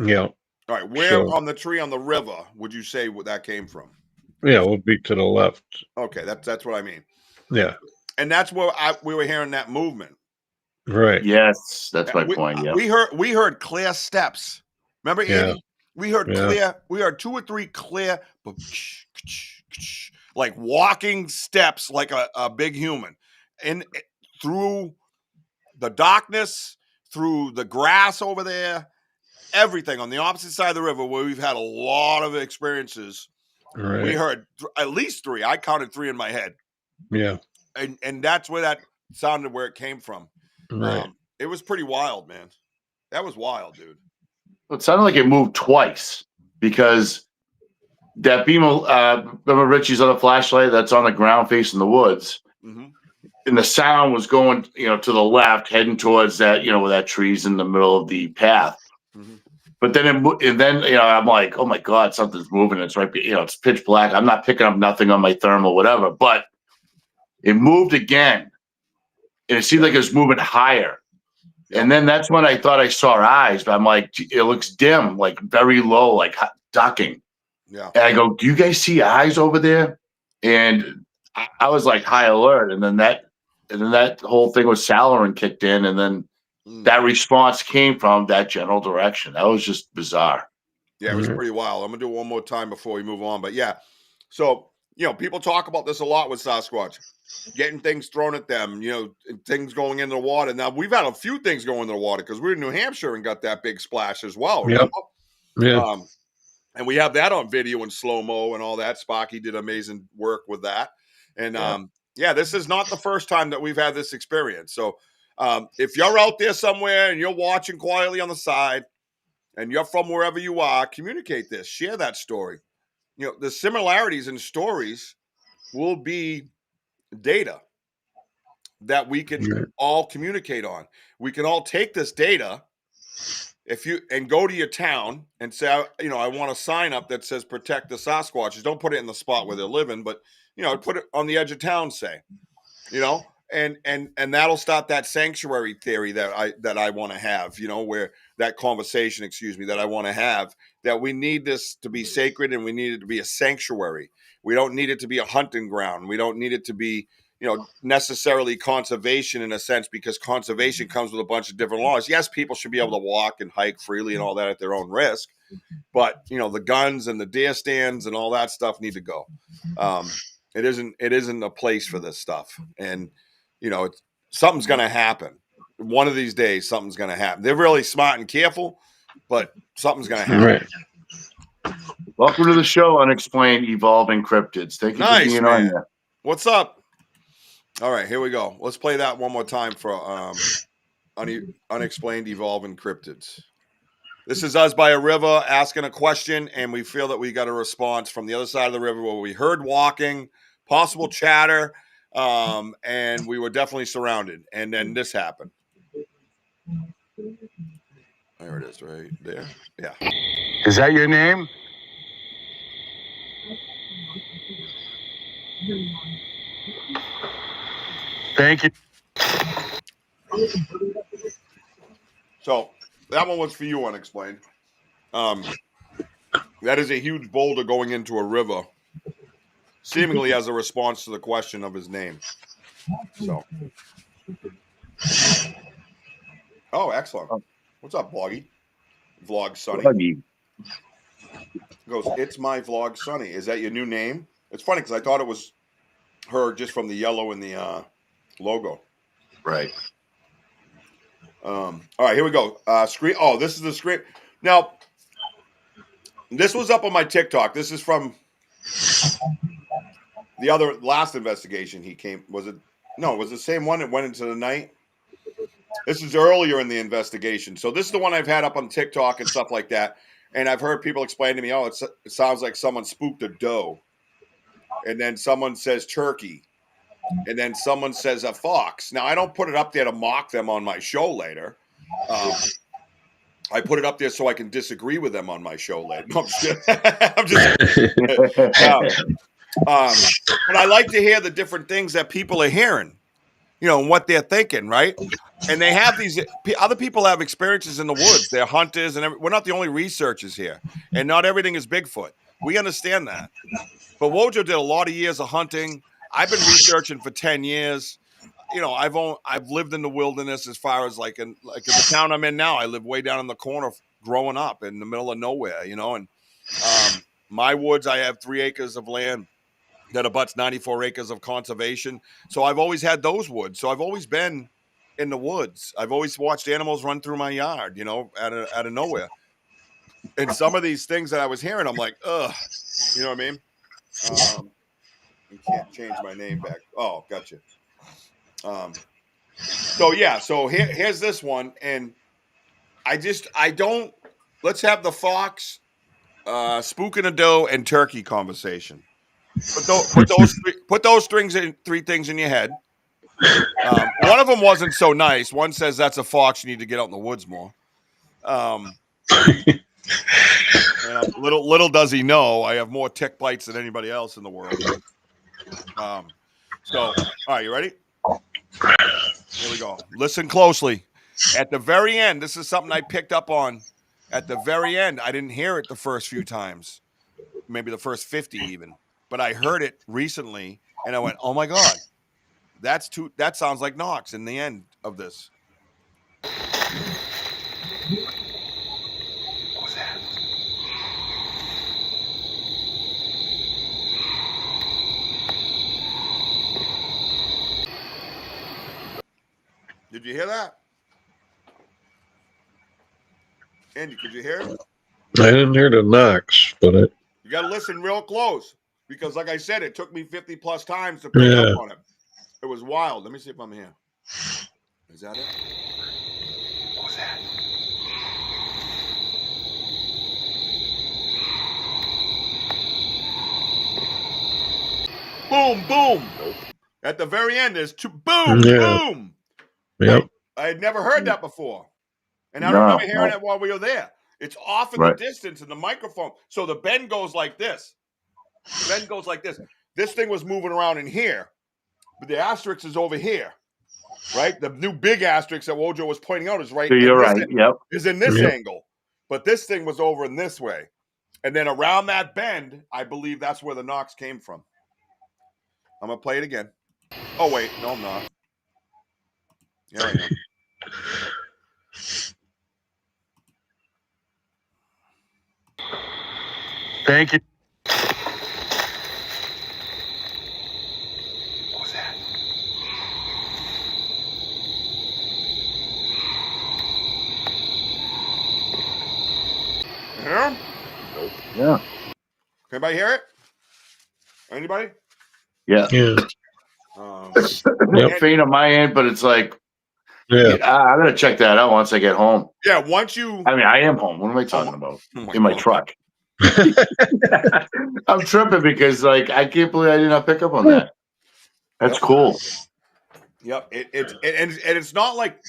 Speaker 7: Yeah.
Speaker 1: All right, where
Speaker 7: So-
Speaker 1: on the tree on the river would you say that came from?
Speaker 7: Yeah, it would be to the left.
Speaker 1: Okay, that's what I mean.
Speaker 7: Yeah.
Speaker 1: And that's where we were hearing that movement.
Speaker 7: Right.
Speaker 3: yes, that's my
Speaker 1: we,
Speaker 3: point. Yeah.
Speaker 1: We heard clear steps. Remember, Andy?
Speaker 7: Yeah.
Speaker 1: We heard
Speaker 7: Yeah.
Speaker 1: clear. We heard 2 or 3 clear, like walking steps, like a big human, and through the darkness, through the grass over there, everything on the opposite side of the river, where we've had a lot of experiences.
Speaker 7: Right.
Speaker 1: We heard at least 3. I counted 3 in my head,
Speaker 7: Yeah.
Speaker 1: and that's where that sounded, where it came from.
Speaker 7: Right.
Speaker 1: It was pretty wild, man. That was wild, dude.
Speaker 3: It sounded like it moved twice because that beam of remember Richie's other flashlight that's on the ground facing the woods,
Speaker 1: Mm-hmm.
Speaker 3: and the sound was going to the left, heading towards that where that tree's in the middle of the path.
Speaker 1: Mm-hmm.
Speaker 3: But then I'm like, oh my god, something's moving. It's right, it's pitch black. I'm not picking up nothing on my thermal, whatever. But it moved again, and it seemed like it was moving higher. And then that's when I thought I saw eyes, but I'm like, it looks dim, like very low, like ducking.
Speaker 1: Yeah.
Speaker 3: And I go, do you guys see eyes over there? And I was like high alert. And then that whole thing with Salarin kicked in. And then that response came from that general direction. That was just bizarre.
Speaker 1: Yeah, it was pretty wild. I'm going to do it one more time before we move on. But yeah, so, people talk about this a lot with Sasquatch. Getting things thrown at them, things going into the water. Now, we've had a few things go into the water because we were in New Hampshire and got that big splash as well.
Speaker 7: Yep.
Speaker 1: Remember?
Speaker 7: Yeah.
Speaker 1: And we have that on video in slow-mo and all that. Sparky did amazing work with that. And, this is not the first time that we've had this experience. So if you're out there somewhere and you're watching quietly on the side and you're from wherever you are, communicate this, share that story. You know, the similarities in stories will be data that we can all communicate on. We can all take this data and go to your town and say, you know, I want a sign up that says protect the Sasquatches. Don't put it in the spot where they're living, but, you know, put it on the edge of town, say, you know, and that'll start that sanctuary theory that I want to have, you know, where that conversation, that I want to have, that we need this to be sacred and we need it to be a sanctuary. We don't need it to be a hunting ground. We don't need it to be, you know, necessarily conservation in a sense, because conservation comes with a bunch of different laws. Yes, people should be able to walk and hike freely and all that at their own risk, but, you know, the guns and the deer stands and all that stuff need to go. It isn't a place for this stuff. And, you know, something's going to happen. One of these days, something's going to happen. They're really smart and careful, but something's going to happen.
Speaker 3: Right. Welcome to the show, Unexplained Evolving Cryptids. Thank you for being on there.
Speaker 1: What's up? All right, here we go. Let's play that one more time for Unexplained Evolving Cryptids. This is us by a river asking a question, and we feel that we got a response from the other side of the river where we heard walking, possible chatter, and we were definitely surrounded. And then this happened. There it is, right there. Yeah.
Speaker 8: Is that your name? Thank you.
Speaker 1: So that one was for you, Unexplained. That is a huge boulder going into a river, seemingly as a response to the question of his name. So. Oh, excellent. What's up, Bloggy? Vlog Sonny.
Speaker 3: Bloggy.
Speaker 1: Goes, it's my vlog Sonny. Is that your new name? It's funny because I thought it was her just from the yellow in the logo.
Speaker 3: Right.
Speaker 1: All right, here we go. Screen. Oh, this is the screen. Now, this was up on my TikTok. This is from the last investigation he came. Was it? No, it was the same one that went into the night. This is earlier in the investigation. So this is the one I've had up on TikTok and stuff like that. And I've heard people explain to me, oh, it sounds like someone spooked a doe. And then someone says turkey. And then someone says a fox. Now, I don't put it up there to mock them on my show later. I put it up there so I can disagree with them on my show later. No, I'm just but I like to hear the different things that people are hearing, you know, and what they're thinking, right? And they have these other people have experiences in the woods. They're hunters, and we're not the only researchers here. And not everything is Bigfoot. We understand that. But Wojo did a lot of years of hunting. I've been researching for 10 years. You know, I've lived in the wilderness as far as like in the town I'm in now. I live way down in the corner growing up in the middle of nowhere, you know, and my woods, I have 3 acres of land that abuts 94 acres of conservation. So I've always had those woods. So I've always been in the woods. I've always watched animals run through my yard, you know, out of nowhere. And some of these things that I was hearing, I'm like, ugh, you know what I mean? You can't change my name back. Oh, gotcha. So yeah, so here's this one. And let's have the fox, spooking a doe and turkey conversation. Put those 3 things in your head. One of them wasn't so nice. One says that's a fox. You need to get out in the woods more. And little does he know, I have more tick bites than anybody else in the world. So, all right, you ready? Here we go. Listen closely. At the very end, this is something I picked up on. At the very end, I didn't hear it the first few times, maybe the first 50 even, but I heard it recently, and I went, "Oh my God, that sounds like Knox." In the end of this. What was that? Did you hear that? Andy, could you hear it?
Speaker 7: I didn't hear the knocks, but
Speaker 1: you got to listen real close because, like I said, it took me 50 plus times to pick up on it. It was wild. Let me see if I'm here. Is that it? What was that? boom, boom. At the very end, there's two boom,
Speaker 7: Yeah.
Speaker 1: boom.
Speaker 7: Yep.
Speaker 1: I had never heard that before. And I don't remember hearing it while we were there. It's off in the distance in the microphone. So the bend goes like this. The bend goes like this. This thing was moving around in here, but the asterisk is over here, right? The new big asterisk that Wojo was pointing out is right.
Speaker 3: So you're right. Yep.
Speaker 1: Is in this angle, but this thing was over in this way, and then around that bend, I believe that's where the knocks came from. I'm gonna play it again. Oh wait, no, I'm not. Yeah, I am.
Speaker 3: Thank you.
Speaker 1: What was that? Hear him? Nope.
Speaker 3: Yeah.
Speaker 1: Anybody hear it? Anybody?
Speaker 3: Yeah.
Speaker 7: Yeah.
Speaker 3: Faint on my end, but it's like,
Speaker 7: Yeah.
Speaker 3: I'm gonna check that out once I get home.
Speaker 1: Yeah, once you.
Speaker 3: I mean, I am home. What am I talking about? In my
Speaker 1: God.
Speaker 3: truck. I'm tripping because, like, I can't believe I did not pick up on that. That's cool.
Speaker 1: Yep. It's not like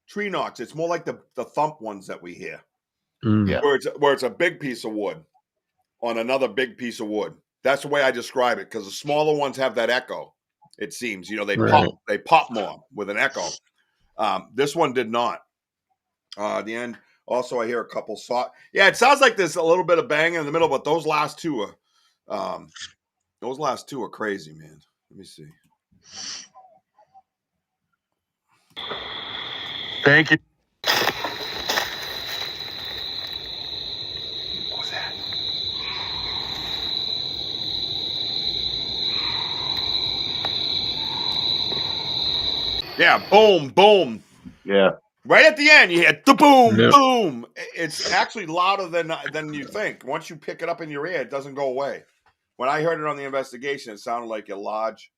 Speaker 1: tree knocks. It's more like the thump ones that we hear.
Speaker 3: Yeah.
Speaker 1: Where it's a big piece of wood on another big piece of wood. That's the way I describe it, because the smaller ones have that echo. It seems, they pop more with an echo. This one did not. The end. Also, I hear a couple Yeah, it sounds like there's a little bit of banging in the middle, but those last two are crazy, man. Let me see.
Speaker 3: Thank you.
Speaker 1: What was that? Yeah, boom, boom.
Speaker 3: Yeah.
Speaker 1: Right at the end, you hear the boom, boom. It's actually louder than you think. Once you pick it up in your ear, it doesn't go away. When I heard it on the investigation, it sounded like a large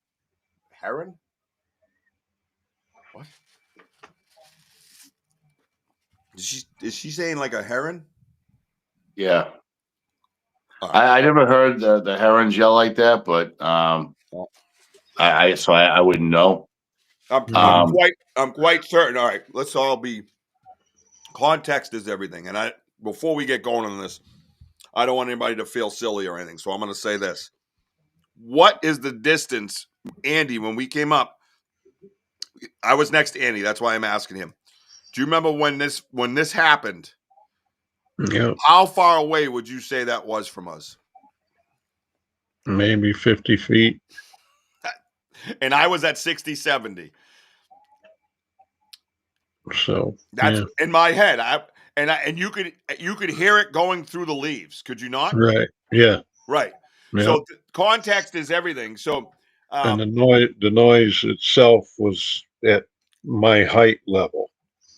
Speaker 1: heron. What? Is she saying like a heron?
Speaker 3: Yeah. I never heard the herons yell like that, but I wouldn't know.
Speaker 1: I'm quite certain. All right, let's all be. Context is everything, and before we get going on this, I don't want anybody to feel silly or anything. So I'm going to say this: what is the distance, Andy? When we came up, I was next to Andy. That's why I'm asking him. Do you remember when this happened?
Speaker 7: Yeah.
Speaker 1: How far away would you say that was from us?
Speaker 7: Maybe 50 feet.
Speaker 1: And I was at 60, 70.
Speaker 7: So
Speaker 1: that's in my head. And you could hear it going through the leaves. Could you not?
Speaker 7: Right. Yeah.
Speaker 1: Right.
Speaker 7: Yep.
Speaker 1: So context is everything. So
Speaker 7: and the noise itself was at my height level.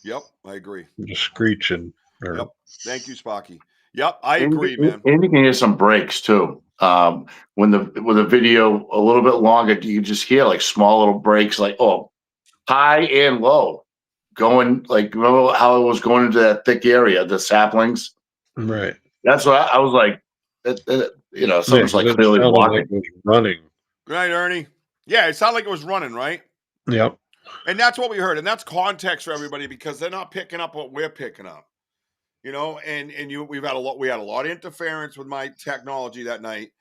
Speaker 1: Yep, I agree.
Speaker 7: The screeching.
Speaker 1: Yep. Thank you, Sparky. Yep, I agree, man.
Speaker 3: And you can hear some breaks too. With the video a little bit longer, you can just hear like small little breaks, like high and low, going like, remember how it was going into that thick area, the saplings.
Speaker 7: Right.
Speaker 3: That's what I was like. Something's like clearly walking.
Speaker 7: Like it was running.
Speaker 1: Good night, Ernie. Yeah, it sounded like it was running, right?
Speaker 7: Yep.
Speaker 1: And that's what we heard, and that's context for everybody, because they're not picking up what we're picking up. We had a lot of interference with my technology that night,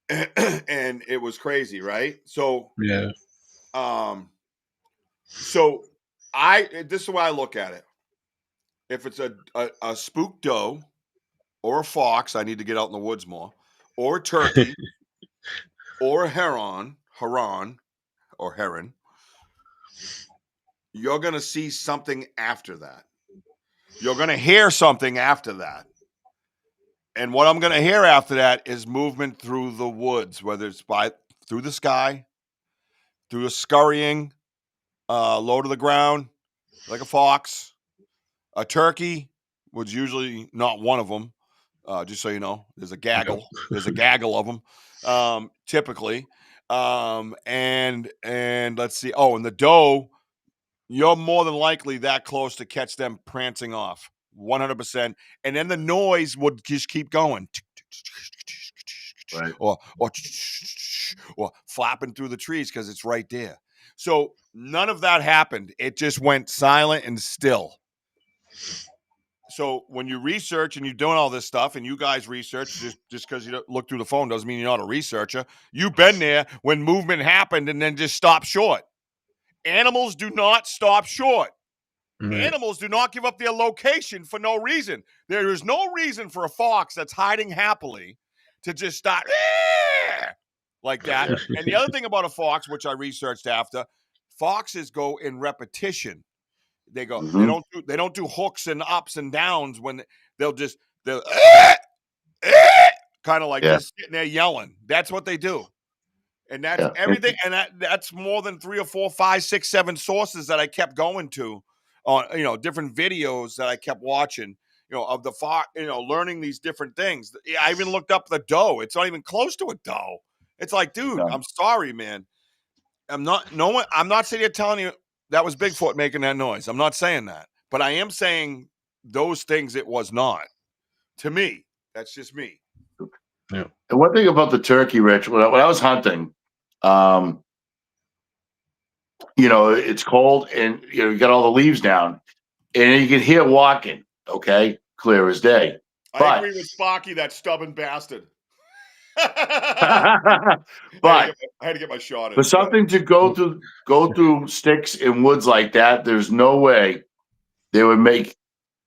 Speaker 1: and it was crazy, right? So
Speaker 7: yeah.
Speaker 1: So this is the way I look at it. If it's a spook doe or a fox, I need to get out in the woods more, or a turkey, or a heron, or heron, you're going to see something after that. You're going to hear something after that. And what I'm going to hear after that is movement through the woods, whether it's through the sky, through a scurrying, low to the ground, like a fox. A turkey was usually not one of them. Just so you know, there's a gaggle. There's a gaggle of them, typically. And let's see. Oh, and the doe, you're more than likely that close to catch them prancing off, 100%. And then the noise would just keep going,
Speaker 3: right?
Speaker 1: Or or flapping through the trees because it's right there. So none of that happened. It just went silent and still. So when you research and you're doing all this stuff, and you guys research, just because you don't look through the phone doesn't mean you're not a researcher. You've been there when movement happened and then just stopped short. Animals do not stop short.
Speaker 7: Right.
Speaker 1: Animals do not give up their location for no reason. There is no reason for a fox that's hiding happily to just start like that. And the other thing about a fox, which I researched after, foxes go in repetition. They go. They don't do hooks and ups and downs when they'll kind of like just sitting there yelling. That's what they do. And that's everything. And that's more than 3 or 4, 5, 6, 7 sources that I kept going to on, different videos that I kept watching, of the fox, learning these different things. I even looked up the doe. It's not even close to a doe. It's like, dude, I'm sorry, man. I'm not sitting here telling you that was Bigfoot making that noise. I'm not saying that. But I am saying those things it was not. To me, that's just me.
Speaker 3: Yeah. And one thing about the turkey, Rich, when I was hunting, it's cold and you got all the leaves down and you can hear walking, okay, clear as day.
Speaker 1: I agree with Sparky, that stubborn bastard.
Speaker 3: But
Speaker 1: I had to get my shot in.
Speaker 3: For something to go through sticks and woods like that, there's no way they would make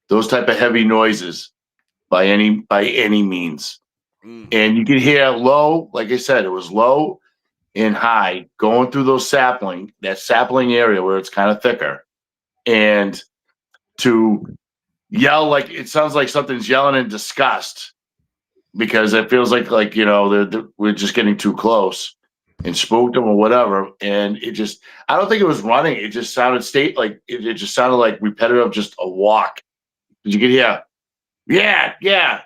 Speaker 3: those type of heavy noises by any means. And you could hear low, like I said, it was low and high going through that sapling area where it's kind of thicker, and to yell, like it sounds like something's yelling in disgust because it feels like we're just getting too close and spooked them or whatever. And I don't think it was running. It just sounded it just sounded like repetitive, just a walk. You could hear, yeah,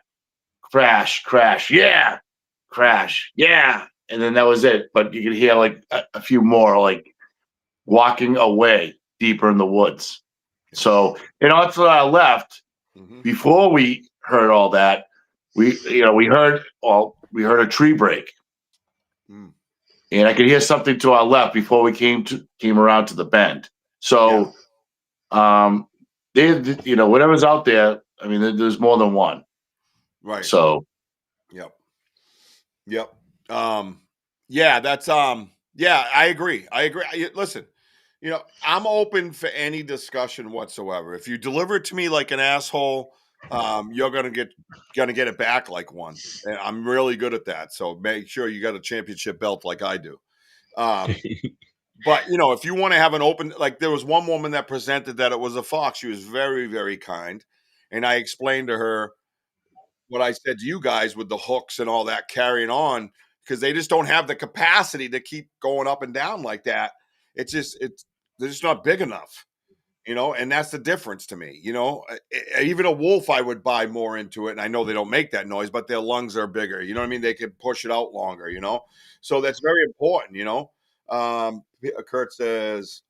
Speaker 3: crash, yeah, crash, yeah. And then that was it. But you could hear like a few more like walking away deeper in the woods. So, and after I left, before we heard all that, we heard a tree break. And I could hear something to our left before we came around to the bend. So, whatever's out there, I mean, there's more than one.
Speaker 1: Right.
Speaker 3: So,
Speaker 1: yep. Yeah, that's yeah, I agree. Listen, I'm open for any discussion whatsoever. If you deliver it to me like an asshole, you're gonna get it back like one. And I'm really good at that. So make sure you got a championship belt like I do. But if you want to have an open, like there was one woman that presented that it was a fox. She was very, very kind. And I explained to her what I said to you guys with the hooks and all that carrying on, because they just don't have the capacity to keep going up and down like that. They're just not big enough, and that's the difference to me. Even a wolf, I would buy more into it. And I know they don't make that noise, but their lungs are bigger. You know what I mean? They could push it out longer, so that's very important. Kurt says,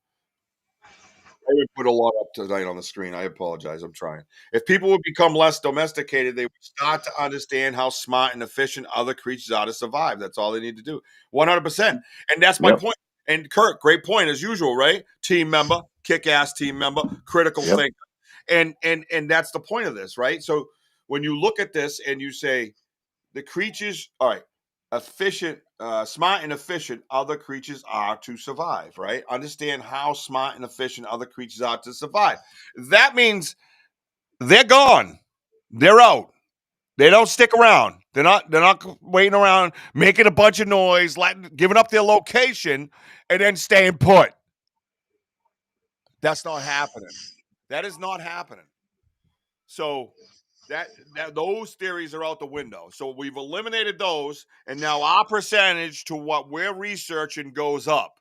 Speaker 1: I would put a lot up tonight on the screen. I apologize. I'm trying. If people would become less domesticated, they would start to understand how smart and efficient other creatures are to survive. That's all they need to do. 100%. And that's my point. And Kurt, great point as usual, right? Team member, kick-ass team member, critical thinker. And that's the point of this, right? So when you look at this and you say the creatures, all right, efficient, smart and efficient other creatures are to survive, right? Understand how smart and efficient other creatures are to survive. That means they're gone. They're out. They don't stick around. They're not waiting around making a bunch of noise, giving up their location, and then staying put. That's not happening. That is not happening. So that those theories are out the window. So we've eliminated those, and now our percentage to what we're researching goes up.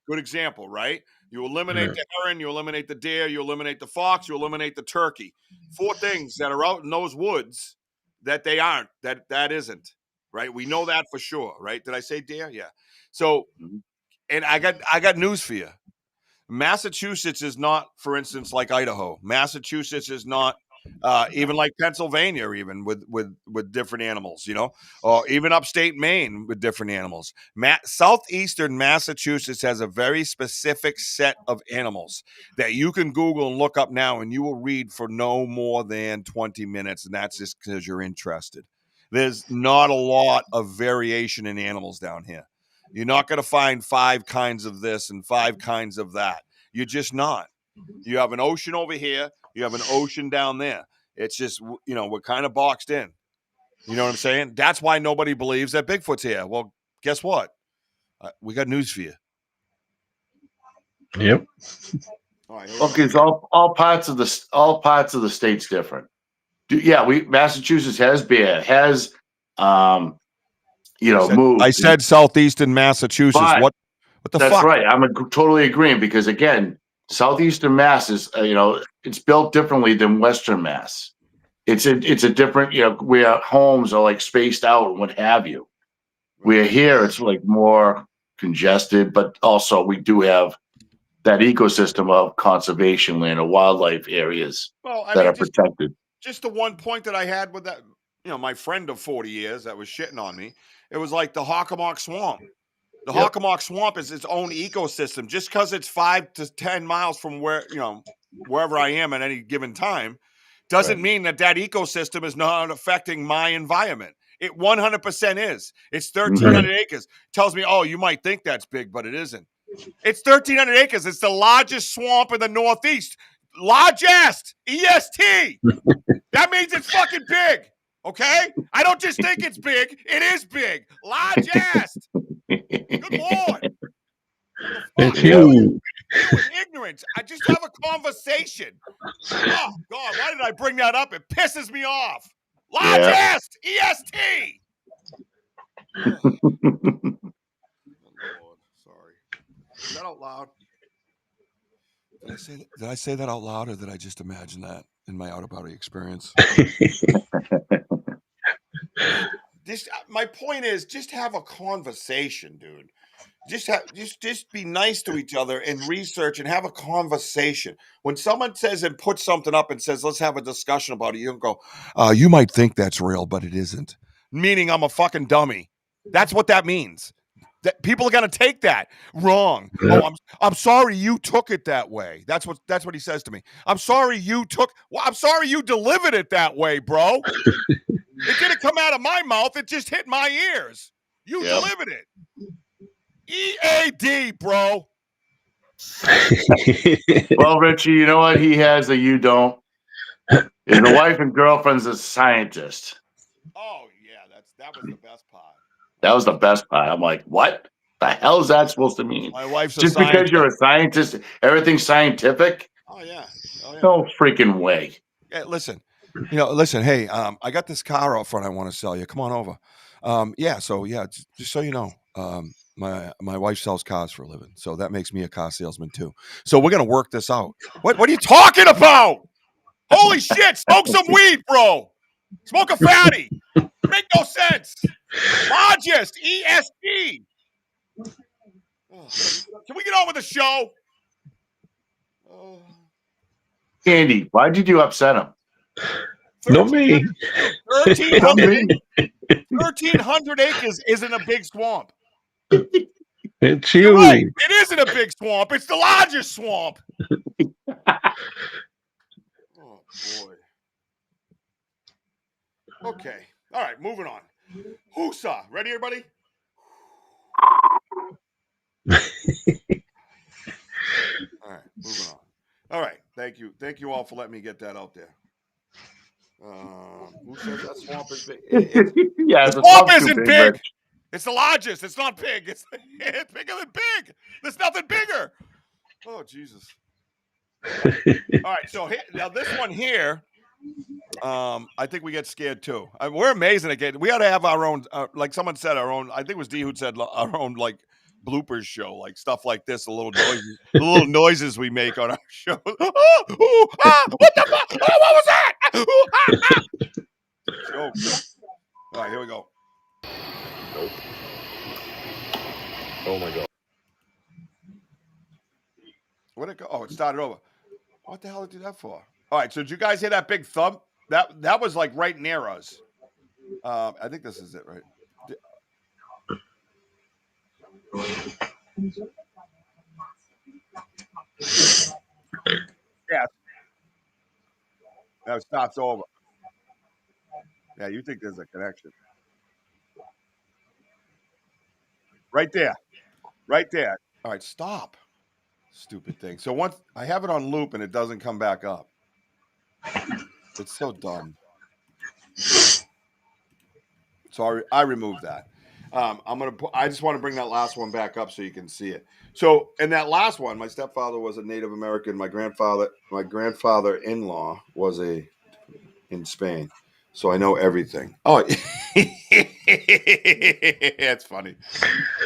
Speaker 1: Good example, right? You eliminate the heron, you eliminate the deer, you eliminate the fox, you eliminate the turkey. 4 things that are out in those woods that they aren't, that isn't, right? We know that for sure, right? Did I say deer? Yeah. So, and I got news for you. Massachusetts is not, for instance, like Idaho. Massachusetts is not even like Pennsylvania, even with different animals, you know, or even upstate Maine with different animals. Southeastern Massachusetts has a very specific set of animals that you can Google and look up now, and you will read for no more than 20 minutes, and that's just because you're interested. There's not a lot of variation in animals down here. You're not going to find 5 kinds of this and 5 kinds of that. You're just not. You have an ocean over here. You have an ocean down there. It's just, you know, we're kind of boxed in. You know what I'm saying? That's why nobody believes that Bigfoot's here. Well, guess what? We got news for you.
Speaker 7: Yep.
Speaker 1: All right,
Speaker 3: Okay, so all parts of the state's different. Massachusetts has bear, has moose.
Speaker 1: I said southeastern Massachusetts. What the
Speaker 3: That's
Speaker 1: fuck?
Speaker 3: right. I'm totally agreeing because again, southeastern Mass is it's built differently than Western Mass. It's a different where homes are like spaced out and what have you. Where here it's like more congested, but also we do have that ecosystem of conservation land or wildlife areas that are protected.
Speaker 1: Just the one point that I had with that, my friend of 40 years that was shitting on me, it was like the Hockomock Swamp. The Hockomock Swamp is its own ecosystem. Just because it's 5 to 10 miles from wherever I am at any given time, doesn't mean that ecosystem is not affecting my environment. It 100% is. It's 1,300 acres. Tells me, oh, you might think that's big, but it isn't. It's 1,300 acres. It's the largest swamp in the Northeast. Largest, EST. That means it's fucking big. Okay? I don't just think it's big. It is big. Largest. Good Lord.
Speaker 7: It's huge.
Speaker 1: Ignorance. I just have a conversation. Oh, God. Why did I bring that up? It pisses me off. Largest. EST. Oh. Lord. Sorry. Is that out loud? Did I say that out loud, or did I just imagine that in my out-of-body experience? My point is, just have a conversation, dude. Just be nice to each other and research and have a conversation. When someone says and puts something up and says, let's have a discussion about it, you don't go, you might think that's real, but it isn't. Meaning I'm a fucking dummy. That's what that means. That people are gonna take that wrong.
Speaker 7: Yeah.
Speaker 1: Oh, I'm sorry you took it that way. That's what he says to me. I'm sorry you delivered it that way, bro. It didn't come out of my mouth. It just hit my ears. You delivered it. EAD, bro.
Speaker 3: Well, Richie, you know what he has that you don't? His wife and girlfriend's a scientist.
Speaker 1: Oh yeah, that was the best part.
Speaker 3: That was the best part. I'm like, what the hell is that supposed to mean?
Speaker 1: My wife's
Speaker 3: just because you're a scientist, everything's scientific?
Speaker 1: Oh yeah.
Speaker 3: No freaking way.
Speaker 1: Yeah, listen. Hey, I got this car out front I want to sell you. Come on over. Just so you know, my wife sells cars for a living, so that makes me a car salesman too. So we're gonna work this out. What are you talking about? Holy shit! Smoke some weed, bro. Smoke a fatty. Make no sense. Largest ESG. Can we get on with the show?
Speaker 3: Andy, why did you upset him?
Speaker 7: No me.
Speaker 1: 1,300 acres isn't a big swamp.
Speaker 7: It's huge.
Speaker 1: You're right. It isn't a big swamp. It's the largest swamp. Oh, boy. Okay. All right, moving on. Hoosa. Ready, everybody? All right, moving on. All right, thank you. Thank you all for letting me get that out there. Who says that swamp is big? The swamp isn't big. It's the largest. It's not big. It's bigger than big. There's nothing bigger. Oh, Jesus. All right, so now this one here, I think we get scared too. We're amazing again. We ought to have our own, like someone said, our own. I think it was D who said our own like bloopers show, like stuff like this. The little noises we make on our show. What the fuck? Oh, what was that? All right, here we go. Nope. Oh my God. Where'd it go? Oh, it started over. What the hell did I do that for? All right. So did you guys hear that big thump? That was like right near us. I think this is it, right? Yeah. Now it stops over. Yeah, you think there's a connection. Right there. Right there. All right, stop. Stupid thing. So once I have it on loop and it doesn't come back up. It's so dumb. So I removed that. I just want to bring that last one back up so you can see it. So in that last one, my stepfather was a Native American. My grandfather-in-law was in Spain. So I know everything. Oh, that's funny.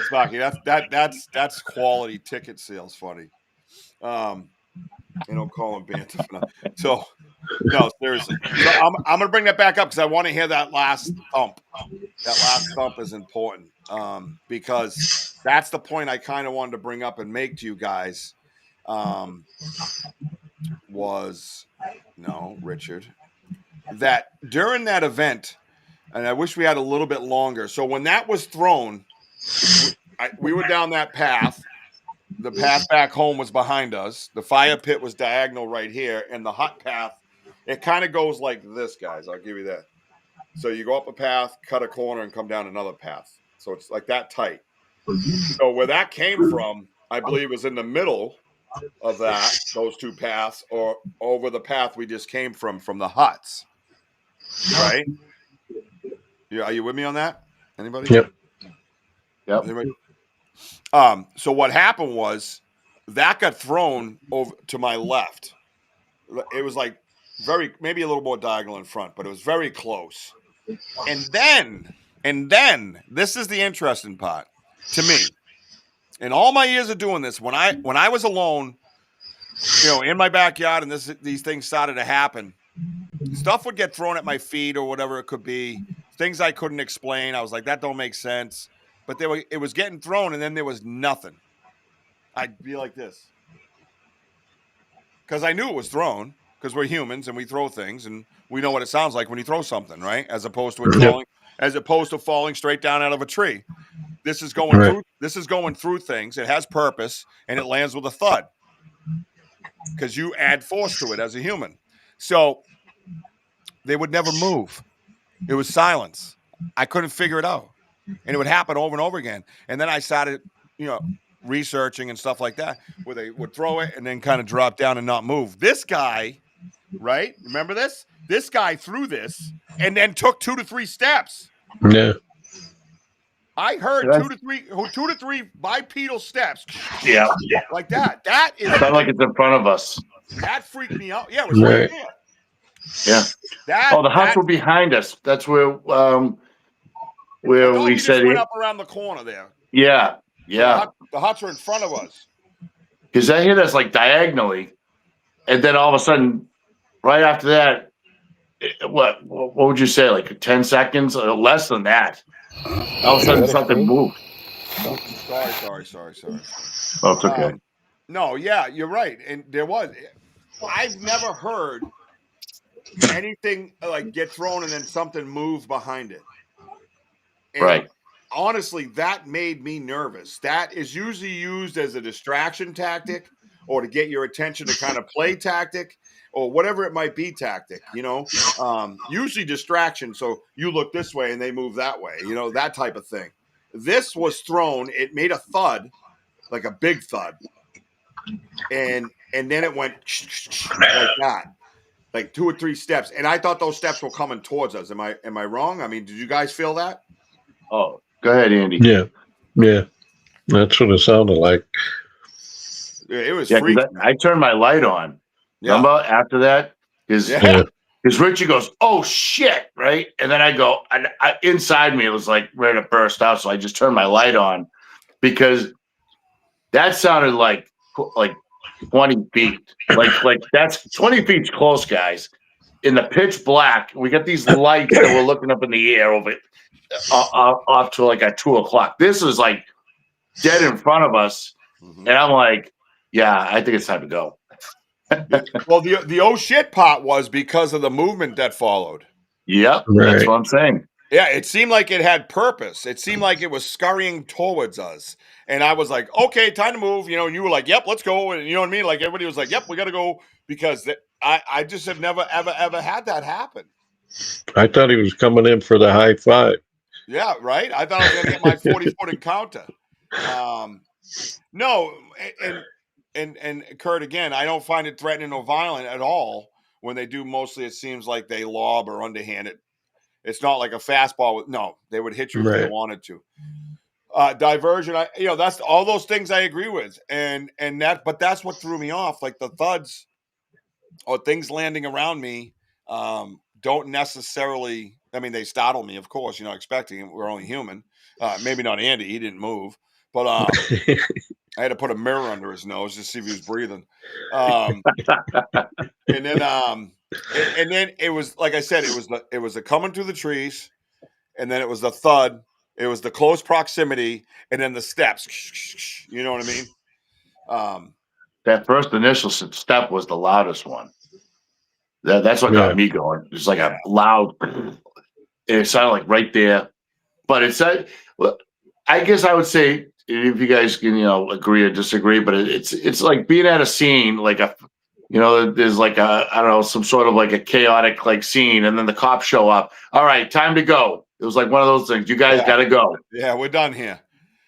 Speaker 1: Smoky, that's quality ticket sales funny. They don't call them Banter for nothing. So no, seriously. So I'm gonna bring that back up because I want to hear that last thump. That last thump is important because that's the point I kind of wanted to bring up and make to you guys. Richard, that during that event, and I wish we had a little bit longer. So when that was thrown, we were down that path. The path back home was behind us. The fire pit was diagonal right here, and the hut path, it kind of goes like this, guys. I'll give you that. So you go up a path, cut a corner, and come down another path. So it's like that tight. So where that came from, I believe, was in the middle of those two paths, or over the path we just came from the huts. Right? Are you with me on that? Anybody?
Speaker 3: Yep.
Speaker 1: Anybody? So what happened was that got thrown over to my left. It was like maybe a little more diagonal in front, but it was very close. And then this is the interesting part to me. In all my years of doing this, when I was alone, in my backyard, and these things started to happen, stuff would get thrown at my feet or whatever it could be. Things I couldn't explain. I was like, that don't make sense. But it was getting thrown, and then there was nothing. I'd be like this. Because I knew it was thrown, because we're humans and we throw things, and we know what it sounds like when you throw something, right? As opposed to falling straight down out of a tree. This is going through. This is going through things. It has purpose, and it lands with a thud. Because you add force to it as a human. So they would never move. It was silence. I couldn't figure it out. And it would happen over and over again. And then I started, researching and stuff like that, where they would throw it and then kind of drop down and not move. This guy, right? Remember this? This guy threw this and then took 2 to 3 steps.
Speaker 7: Yeah.
Speaker 1: I heard 2 to 3 bipedal steps.
Speaker 3: Yeah.
Speaker 1: Like that. That is
Speaker 3: sound like it's in front of us.
Speaker 1: That freaked me out. Yeah, it was right there.
Speaker 3: Yeah. The huts were behind us. That's where we said
Speaker 1: went up around the corner there.
Speaker 3: Yeah. Yeah.
Speaker 1: So the huts are in front of us.
Speaker 3: Because that hit us like diagonally, and then all of a sudden, right after that, what would you say? Like 10 seconds or less than that? All of a sudden, something moved.
Speaker 1: Sorry.
Speaker 3: Oh, it's okay.
Speaker 1: No, yeah, you're right. And I've never heard anything like get thrown and then something move behind it. And
Speaker 3: right.
Speaker 1: Honestly, that made me nervous. That is usually used as a distraction tactic or to get your attention to kind of play tactic or whatever it might be tactic, usually distraction. So you look this way and they move that way, that type of thing. This was thrown. It made a thud, like a big thud. And then it went like that, like 2 or 3 steps. And I thought those steps were coming towards us. Am I wrong? I mean, did you guys feel that?
Speaker 3: Oh, go ahead, Andy.
Speaker 7: Yeah. That's what it sounded like.
Speaker 1: It was freaky.
Speaker 3: I turned my light on. Yeah. Remember after that? Because Richie goes, oh, shit, right? And then I go, inside me, it was like ready to burst out. So I just turned my light on because that sounded like 20 feet. Like that's 20 feet's close, guys. In the pitch black, we got these lights that we're looking up in the air over off to like at 2 o'clock. This is like dead in front of us. Mm-hmm. And I'm like, yeah, I think it's time to go.
Speaker 1: Well, the oh shit part was because of the movement that followed.
Speaker 3: Yep, that's
Speaker 7: Right.
Speaker 3: what I'm saying.
Speaker 1: Yeah, it seemed like it had purpose. It seemed like it was scurrying towards us. And I was like, okay, time to move. And you were like, yep, let's go. And you know what I mean? Like everybody was like, yep, we got to go because I just have never, ever, ever had that happen.
Speaker 7: I thought he was coming in for the high five.
Speaker 1: Yeah, right. I thought I was going to get my 40-foot encounter. No, and Kurt, again, I don't find it threatening or violent at all when they do. Mostly it seems like they lob or underhand it. It's not like a fastball. They would hit you if they
Speaker 7: Right.
Speaker 1: wanted to. Diversion, that's all those things I agree with, but that's what threw me off. Like the thuds or things landing around me, don't necessarily. I mean, they startle me, of course. You're not expecting it. We're only human. Maybe not Andy. He didn't move, but I had to put a mirror under his nose to see if he was breathing. And then it was like I said, it was the coming through the trees, and then it was the thud. It was the close proximity, and then the steps. You know what I mean?
Speaker 3: That first initial step was the loudest one. That's what
Speaker 7: Yeah.
Speaker 3: got me going. It was like
Speaker 1: Yeah.
Speaker 3: a loud. It sounded like right there, but it said. Well, I guess I would say if you guys can agree or disagree, but it's like being at a scene like there's like I don't know, some sort of like a chaotic like scene, and then the cops show up. All right, time to go. It was like one of those things. You guys got to go.
Speaker 1: Yeah, we're done here.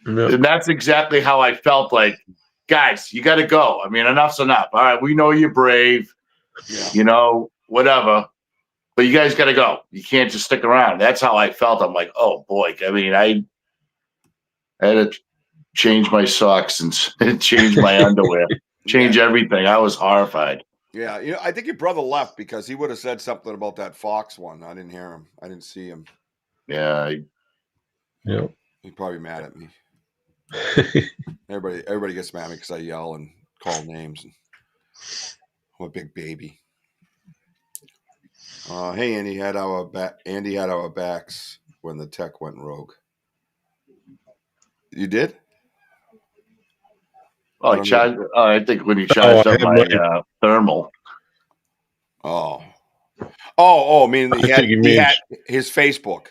Speaker 7: Yep.
Speaker 3: And that's exactly how I felt. Like, guys, you got to go. I mean, enough's enough. All right, we know you're brave.
Speaker 1: Yeah.
Speaker 3: Whatever. But you guys got to go. You can't just stick around. That's how I felt. I'm like, oh boy. I mean, I had to change my socks and change my underwear, change everything. I was horrified.
Speaker 1: Yeah, I think your brother left because he would have said something about that fox one. I didn't hear him. I didn't see him.
Speaker 3: Yeah.
Speaker 7: Yep.
Speaker 1: He's probably mad at me. Everybody gets mad at me because I yell and call names. And I'm a big baby. Hey, Andy had our backs when the tech went rogue. You did?
Speaker 3: Oh, I think when he charged up my thermal.
Speaker 1: Oh. I mean,
Speaker 7: I think
Speaker 1: he had his Facebook.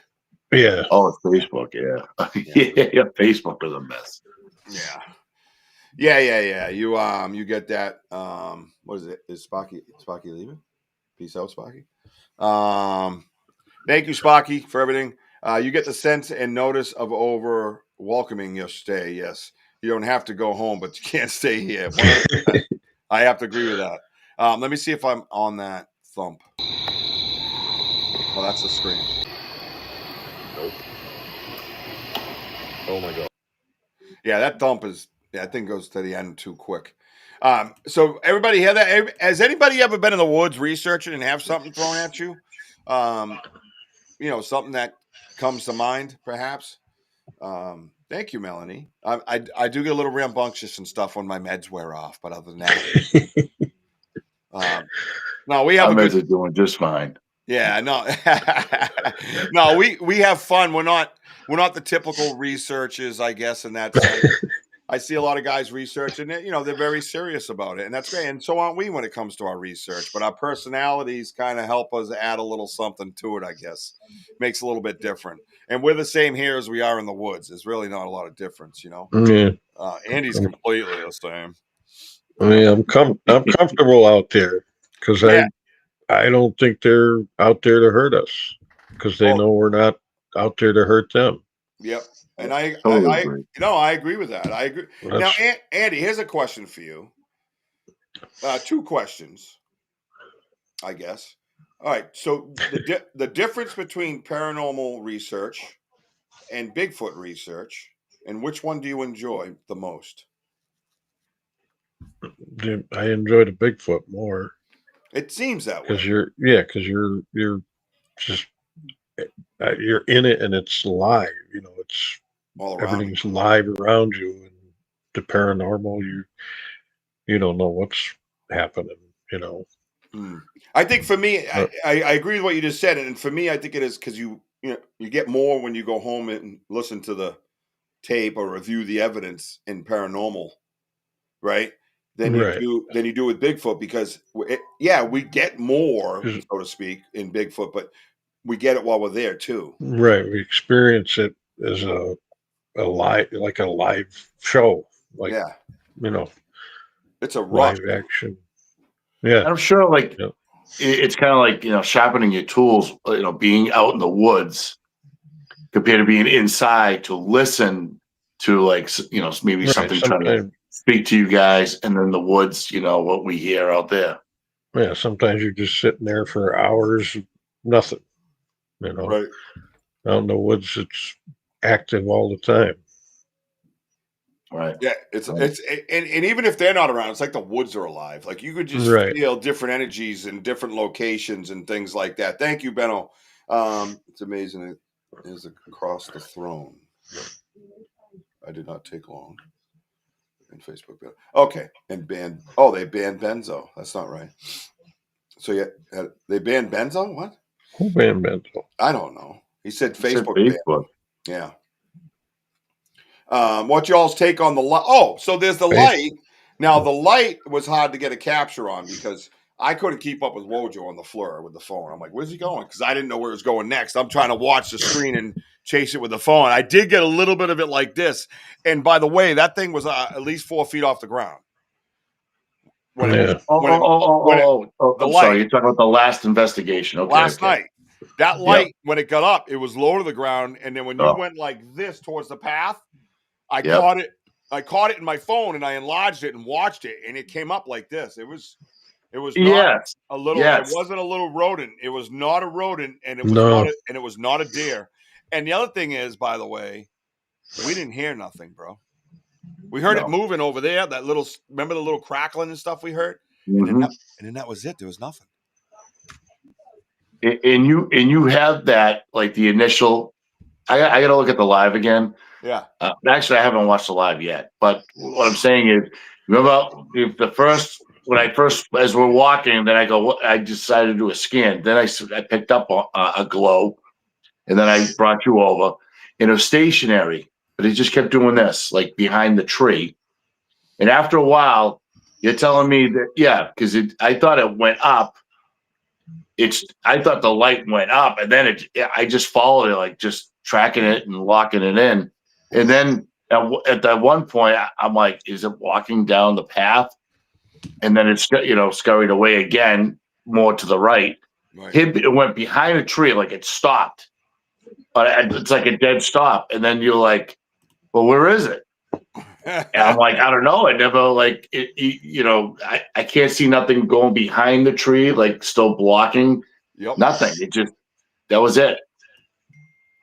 Speaker 7: Yeah.
Speaker 3: Oh, Facebook. Yeah. Yeah. Facebook was a mess.
Speaker 1: Yeah. You get that. What is it? Is Spocky leaving? Peace out, Spocky. Thank you, Spocky, for everything. You get the sense and notice of over welcoming your stay. Yes, you don't have to go home, but you can't stay here. I have to agree with that. Let me see if I'm on that thump. Well, that's the screen.
Speaker 5: Nope. Oh my god.
Speaker 1: Yeah, that thump I think goes to the end too quick. So everybody hear that? Has anybody ever been in the woods researching and have something thrown at you? Something that comes to mind, perhaps. Thank you, Melanie. I do get a little rambunctious and stuff when my meds wear off, but other than that, no, we have
Speaker 3: meds are doing just fine.
Speaker 1: Yeah, no, no, we have fun. We're not the typical researchers, I guess, in that sense. I see a lot of guys researching it. They're very serious about it, and that's great. And so aren't we when it comes to our research. But our personalities kind of help us add a little something to it, I guess. Makes it a little bit different. And we're the same here as we are in the woods. There's really not a lot of difference,
Speaker 7: Yeah.
Speaker 1: Andy's completely the same.
Speaker 7: I mean, I'm comfortable out there because I don't think they're out there to hurt us because they know we're not out there to hurt them.
Speaker 1: Yep. And I
Speaker 3: agree.
Speaker 1: I agree with that. I agree. Now, Andy, here's a question for you. Two questions, I guess. All right. So the difference between paranormal research and Bigfoot research, and which one do you enjoy the most?
Speaker 7: I enjoy the Bigfoot more.
Speaker 1: It seems that way.
Speaker 7: Because you're just you're in it and it's live. It's
Speaker 1: all around
Speaker 7: everything's live around you, and the paranormal, you don't know what's happening.
Speaker 1: I think for me, I agree with what you just said, and for me, I think it is because you get more when you go home and listen to the tape or review the evidence in paranormal, right? than you do with Bigfoot, because we get more, so to speak, in Bigfoot, but we get it while we're there too.
Speaker 7: Right. We experience it as a live show. Like,
Speaker 1: it's a rush.
Speaker 7: Live action. Yeah.
Speaker 3: I'm sure it's kind of like, sharpening your tools, being out in the woods compared to being inside to listen to maybe something trying to speak to you guys, and then the woods, what we hear out there.
Speaker 7: Yeah. Sometimes you're just sitting there for hours, nothing,
Speaker 1: Right.
Speaker 7: Out in the woods, it's active all the time.
Speaker 3: Right.
Speaker 1: Yeah. And even if they're not around, it's like the woods are alive. Like you could just feel different energies in different locations and things like that. Thank you, Benno. It's amazing. It is across the throne. I did not take long. In Facebook. Okay. And they banned Benzo. That's not right. So they banned Benzo? What?
Speaker 7: Who banned Benzo?
Speaker 1: I don't know. He said Facebook.
Speaker 3: Facebook.
Speaker 1: Yeah. What y'all's take on the light? Oh, so there's the light. Now the light was hard to get a capture on because I couldn't keep up with Wojo on the floor with the phone. I'm like, where's he going? Because I didn't know where he was going next. I'm trying to watch the screen and chase it with the phone. I did get a little bit of it like this. And by the way, that thing was at least 4 feet off the ground.
Speaker 3: I'm sorry. You're talking about the last investigation. Okay.
Speaker 1: Last night. That light, when it got up, it was low to the ground. And then when you went like this towards the path, I caught it. I caught it in my phone and I enlarged it and watched it, and it came up like this. It was not a little. It wasn't a little rodent. It was not a rodent, and it was not a deer. And the other thing is, by the way, we didn't hear nothing, bro. We heard it moving over there. That little, remember the little crackling and stuff we heard, and then that was it. There was nothing.
Speaker 3: And you have that, like the initial. I got to look at the live again.
Speaker 1: Yeah.
Speaker 3: Actually, I haven't watched the live yet. But what I'm saying is, remember as we're walking, then I decided to do a scan. Then I picked up a glow, and then I brought you over. And it was stationary, but it just kept doing this, like behind the tree. And after a while, you're telling me that, because I thought it went up. I thought the light went up, and then I just followed it, like just tracking it and locking it in. And then at that one point, I'm like, is it walking down the path? And then it's, scurried away again, more to the right. It went behind a tree, like it stopped. But it's like a dead stop. And then you're like, well, where is it? And I'm like, I don't know. I never I can't see nothing going behind the tree, like still blocking. Nothing. That was it.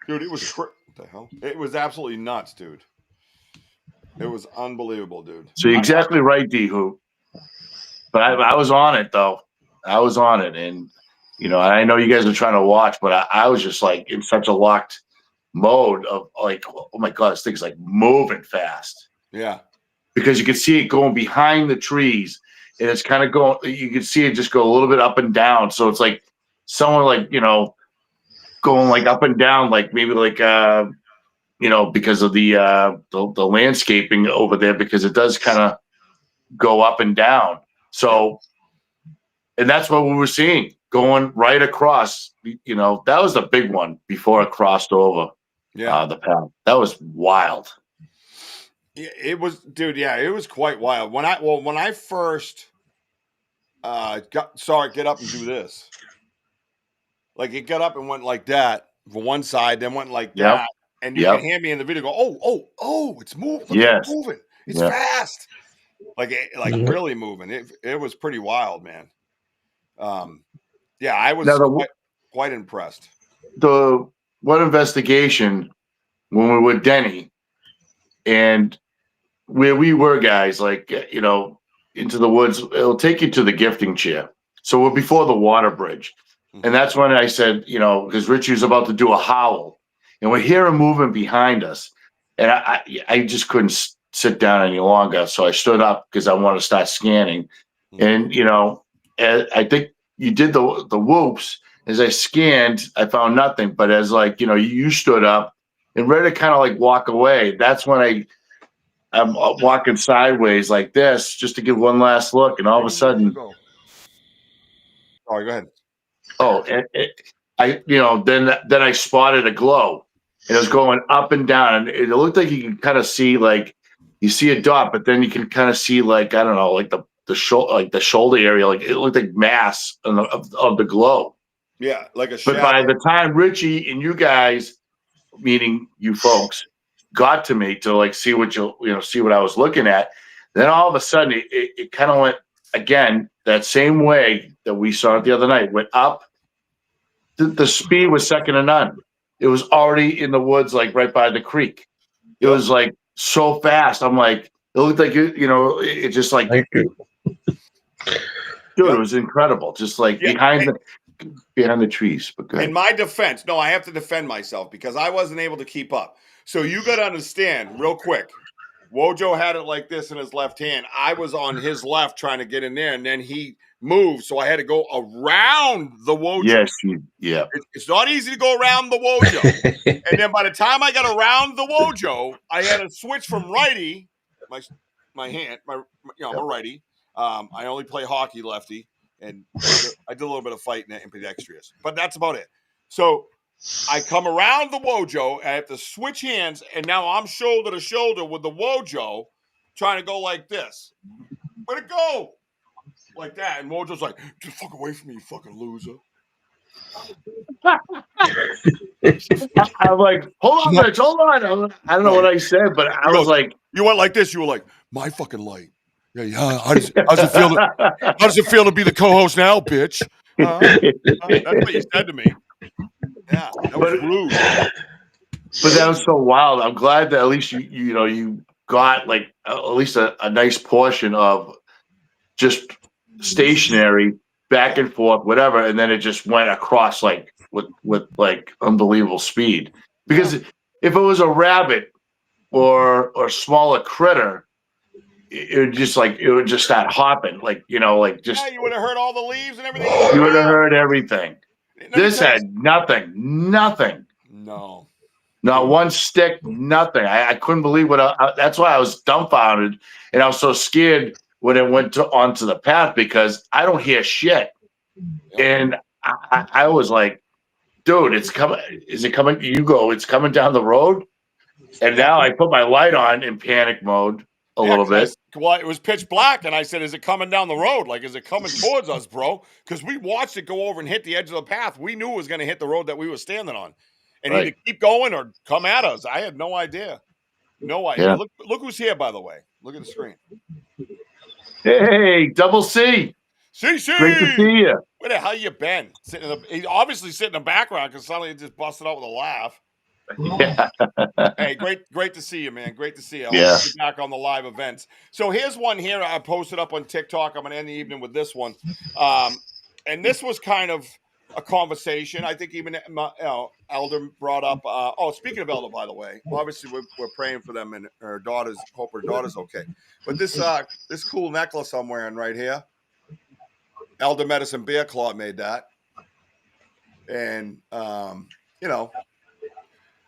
Speaker 1: Dude, it was what the hell? It was absolutely nuts, dude. It was unbelievable, dude.
Speaker 3: So you're exactly right, D-Hoop. But I was on it, though. I was on it. And, I know you guys are trying to watch, but I was just like in such a locked mode of like, oh my God, this thing's like moving fast.
Speaker 1: Yeah.
Speaker 3: Because you can see it going behind the trees, and it's kind of going, you can see it just go a little bit up and down. So it's like someone like, going like up and down, like maybe like, because of the landscaping over there, because it does kind of go up and down. So, and that's what we were seeing going right across, that was the big one before it crossed over the path. That was wild.
Speaker 1: Yeah, it was, dude. Yeah, it was quite wild. When I first saw it get up and do this, like it got up and went like that for one side, then went like that, and you can hear me in the video go, oh, it's moving. It's moving. It's fast. Like really moving. It was pretty wild, man. I was quite impressed.
Speaker 3: The one investigation when we were with Denny, and where we were, guys, like, into the woods, it'll take you to the gifting chair. So we're before the water bridge. And that's when I said, because Richie was about to do a howl, and we hear him moving behind us. And I just couldn't sit down any longer. So I stood up because I wanted to start scanning. And, I think you did the whoops. As I scanned, I found nothing. But as you stood up and ready to kind of like walk away, that's when I'm walking sideways like this just to give one last look, and all of a sudden,
Speaker 1: go ahead.
Speaker 3: Then I spotted a glow, and it was going up and down, and it looked like you could kind of see like you see a dot, but then you can kind of see like I don't know, like the shoulder area, like it looked like mass of the glow.
Speaker 1: Yeah, like a shadow.
Speaker 3: But by the time Richie and you guys, meaning you folks, got to me to like see what see what I was looking at, then all of a sudden it kind of went again that same way that we saw it the other night. Went up. The speed was second to none. It was already in the woods, like right by the creek. It was like so fast. I'm like, it looked like it just like.
Speaker 7: Thank you.
Speaker 3: Dude, it was incredible. Just like behind the trees. But good.
Speaker 1: In my defense, no, I have to defend myself because I wasn't able to keep up. So you got to understand real quick. Wojo had it like this in his left hand. I was on his left trying to get in there, and then he moved, so I had to go around the Wojo.
Speaker 3: Yes,
Speaker 1: it's not easy to go around the Wojo. And then by the time I got around the Wojo, I had to switch from righty, my hand, I'm a righty. I only play hockey lefty, and I did a little bit of fighting at ambidextrous, but that's about it. So I come around the Wojo, I have to switch hands, and now I'm shoulder to shoulder with the Wojo, trying to go like this. Where'd it go? Like that. And Wojo's like, get the fuck away from me, you fucking loser.
Speaker 3: I'm like, hold on, Rich, hold on. I don't know what I said, but I was like,
Speaker 1: you went like this. You were like, my fucking light. Yeah. How does it feel to be the co-host now, bitch? That's what you said to me. Yeah, that was rude.
Speaker 3: But that was so wild. I'm glad that at least you got like at least a nice portion of just stationary back and forth, whatever, and then it just went across like with like unbelievable speed. Because if it was a rabbit or smaller critter, it would just start hopping, like you would
Speaker 1: have heard all the leaves and everything.
Speaker 3: You would have heard everything. This had nothing.
Speaker 1: No.
Speaker 3: Not one stick, nothing. I couldn't believe that's why I was dumbfounded, and I was so scared when it went onto the path because I don't hear shit. And I was like, dude, it's coming. Is it coming? You go, it's coming down the road. And now I put my light on in panic mode a little bit.
Speaker 1: Well, it was pitch black, and I said, is it coming down the road? Like, is it coming towards us, bro? Because we watched it go over and hit the edge of the path. We knew it was going to hit the road that we were standing on. And either keep going or come at us. I had no idea. No idea. Yeah. Look who's here, by the way. Look at the screen.
Speaker 3: Hey, Double C.
Speaker 1: CC.
Speaker 3: Great to see you.
Speaker 1: Where the hell you been? He's obviously sitting in the background because suddenly he just busted out with a laugh.
Speaker 3: Yeah.
Speaker 1: Hey, great to see you, man. Great to see you. I hope to be back on the live events. So here's one here I posted up on TikTok. I'm going to end the evening with this one. And this was kind of a conversation. I think even Elder brought up. Speaking of Elder, by the way, obviously we're praying for them and her daughters. Hope her daughter's okay. But this cool necklace I'm wearing right here, Elder Medicine Bear Claw made that, and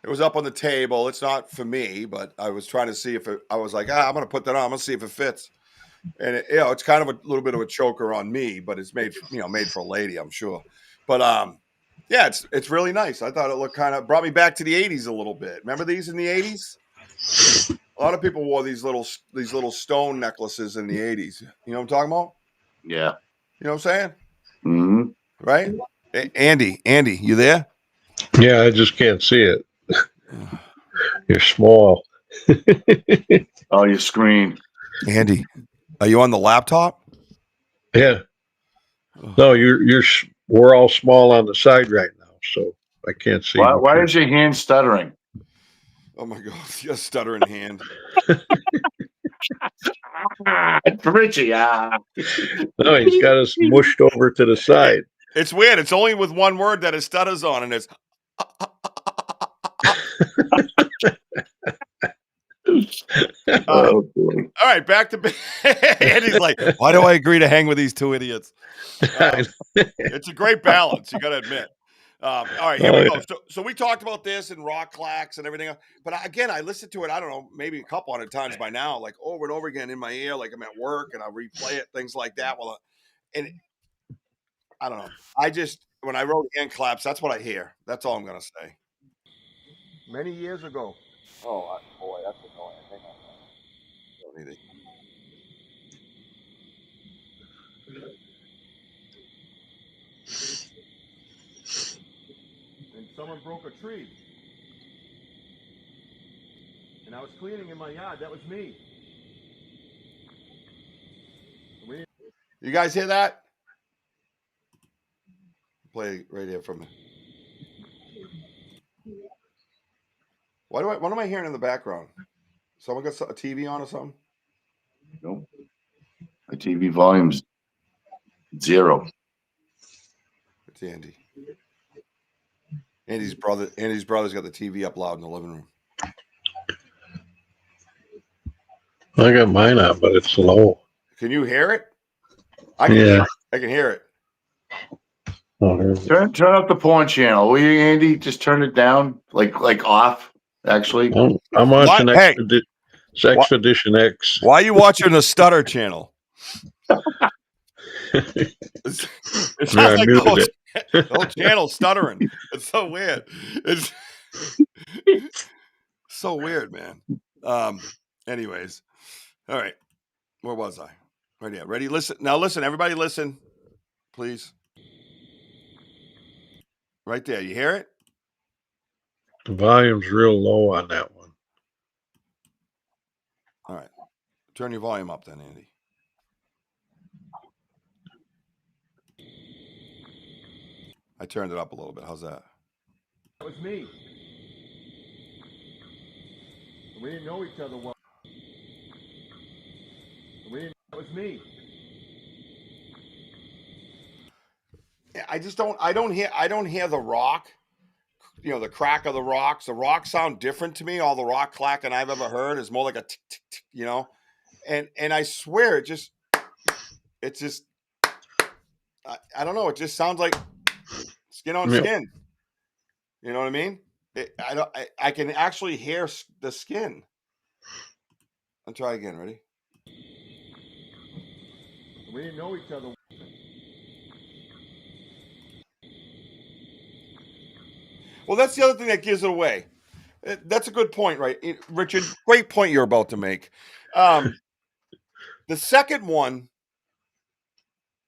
Speaker 1: it was up on the table. It's not for me, but I was trying to see if I was like, I'm going to put that on. I'm going to see if it fits. And it's kind of a little bit of a choker on me, but it's made for a lady, I'm sure. But it's really nice. I thought it looked brought me back to the 80s a little bit. Remember these in the 80s? A lot of people wore these little stone necklaces in the 80s. You know what I'm talking about?
Speaker 3: Yeah.
Speaker 1: You know what I'm saying?
Speaker 3: Mm-hmm.
Speaker 1: Right? Andy, you there?
Speaker 7: Yeah, I just can't see it. You're small.
Speaker 3: Oh, your screen.
Speaker 1: Andy, are you on the laptop?
Speaker 7: Yeah. No, we're all small on the side right now, so I can't see.
Speaker 3: Why is your hand stuttering?
Speaker 1: Oh my God, you got a stuttering hand.
Speaker 3: Richie,
Speaker 7: No, he's got us mushed over to the side.
Speaker 1: It's weird. It's only with one word that it stutters on, and it's. All right, back to Andy's like, why do I agree to hang with these two idiots? It's a great balance, you got to admit. All right, here we go. So we talked about this and rock clacks and everything else. But again, I listened to it, I don't know, maybe a couple hundred times by now, like over and over again in my ear, like I'm at work and I replay it, things like that. Well, and I don't know. I just, when I wrote hand claps, that's what I hear. That's all I'm going to say. Many years ago. Oh, boy, that's annoying. Hang on. Don't need it. And someone broke a tree. And I was cleaning in my yard. That was me. You guys hear that? Play right here from me. What am I hearing in the background? Someone got a TV on or something?
Speaker 3: Nope. The TV volume's 0.
Speaker 1: It's Andy. Andy's brother's got the TV up loud in the living room.
Speaker 7: I got mine on, but it's low.
Speaker 1: Can you hear it? I can hear it.
Speaker 7: Oh,
Speaker 3: Turn up the porn channel, will you, Andy? Just turn it down, like off. Actually,
Speaker 7: I'm watching
Speaker 1: Hey.
Speaker 7: Expedition X.
Speaker 1: Why are you watching the Stutter channel? It sounds like the whole channel stuttering. It's so weird. It's so weird, man. Anyways, all right. Where was I? Right here. Ready? Listen. Now listen, everybody listen, please. Right there. You hear it?
Speaker 7: The volume's real low on that one.
Speaker 1: All right. Turn your volume up then, Andy. I turned it up a little bit. How's that? That was me. We didn't know each other well. That was me. I don't hear the rock, the crack of the rocks. The rocks sound different to me. All the rock clacking I've ever heard is more like a tick, tick, tick, and I swear it's just, I don't know. It just sounds like skin on skin. You know what I mean? I can actually hear the skin. I'll try again. Ready? We didn't know each other. Well, that's the other thing that gives it away. That's a good point, right? Richard, great point you're about to make. The second one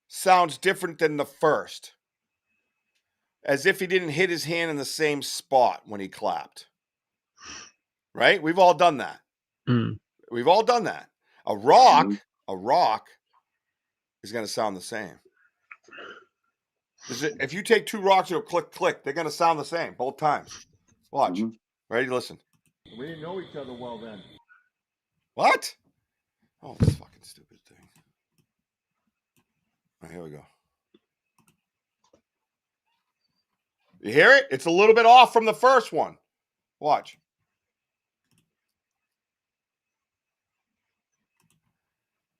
Speaker 1: sounds different than the first. As if he didn't hit his hand in the same spot when he clapped. Right? We've all done that.
Speaker 7: Mm.
Speaker 1: We've all done that. A rock is going to sound the same. If you take two rocks, you'll click, click. They're going to sound the same both times. Watch. Mm-hmm. Ready? Listen. We didn't know each other well then. What? Oh, this fucking stupid thing. All right, here we go. You hear it? It's a little bit off from the first one. Watch.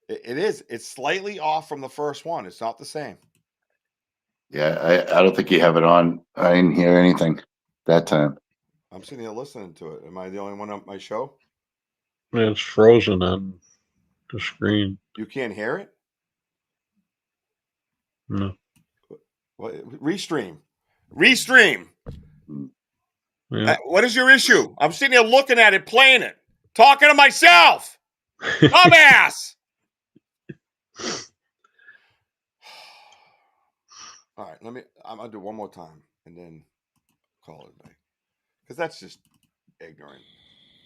Speaker 1: It is. It's slightly off from the first one. It's not the same.
Speaker 3: Yeah, I don't think you have it on. I didn't hear anything that time.
Speaker 1: I'm sitting here listening to it. Am I the only one on my show?
Speaker 7: It's frozen on the screen.
Speaker 1: You can't hear it?
Speaker 7: No.
Speaker 1: What? Restream. Restream.
Speaker 7: Yeah.
Speaker 1: What is your issue? I'm sitting here looking at it, playing it, talking to myself. Dumbass. All right, I'm going to do one more time and then call it back. Because that's just ignorant.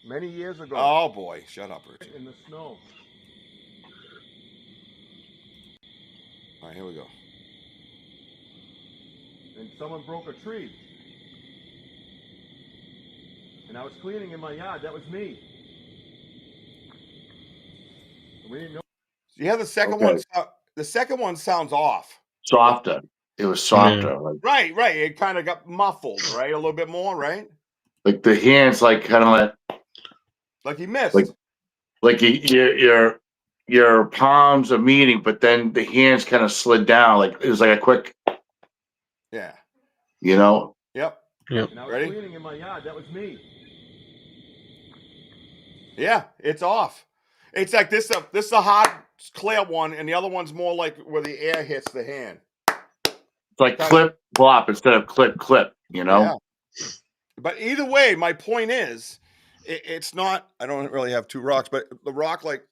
Speaker 1: Many years ago. Oh, boy. Shut up, Richie. In the snow. All right, here we go. And someone broke a tree. And I was cleaning in my yard. That was me. We didn't know. You have the second one. The second one sounds off.
Speaker 3: Softer. It was softer.
Speaker 1: Yeah. Right. It kind of got muffled, right? A little bit more, right?
Speaker 3: Like the hands, kind of
Speaker 1: like he missed.
Speaker 3: Like your palms are meeting, but then the hands kind of slid down. Like it was like a quick.
Speaker 1: Yeah.
Speaker 3: You know.
Speaker 1: Yep.
Speaker 7: Yep.
Speaker 10: And I was
Speaker 1: Ready?
Speaker 10: cleaning in my yard. That was me.
Speaker 1: Yeah, it's off. It's like this. This is a hot, clear one, and the other one's more like where the air hits the hand.
Speaker 3: It's like clip plop instead of clip clip. You know.
Speaker 1: Yeah. But either way, my point is, it's not. I don't really have two rocks, but the rock like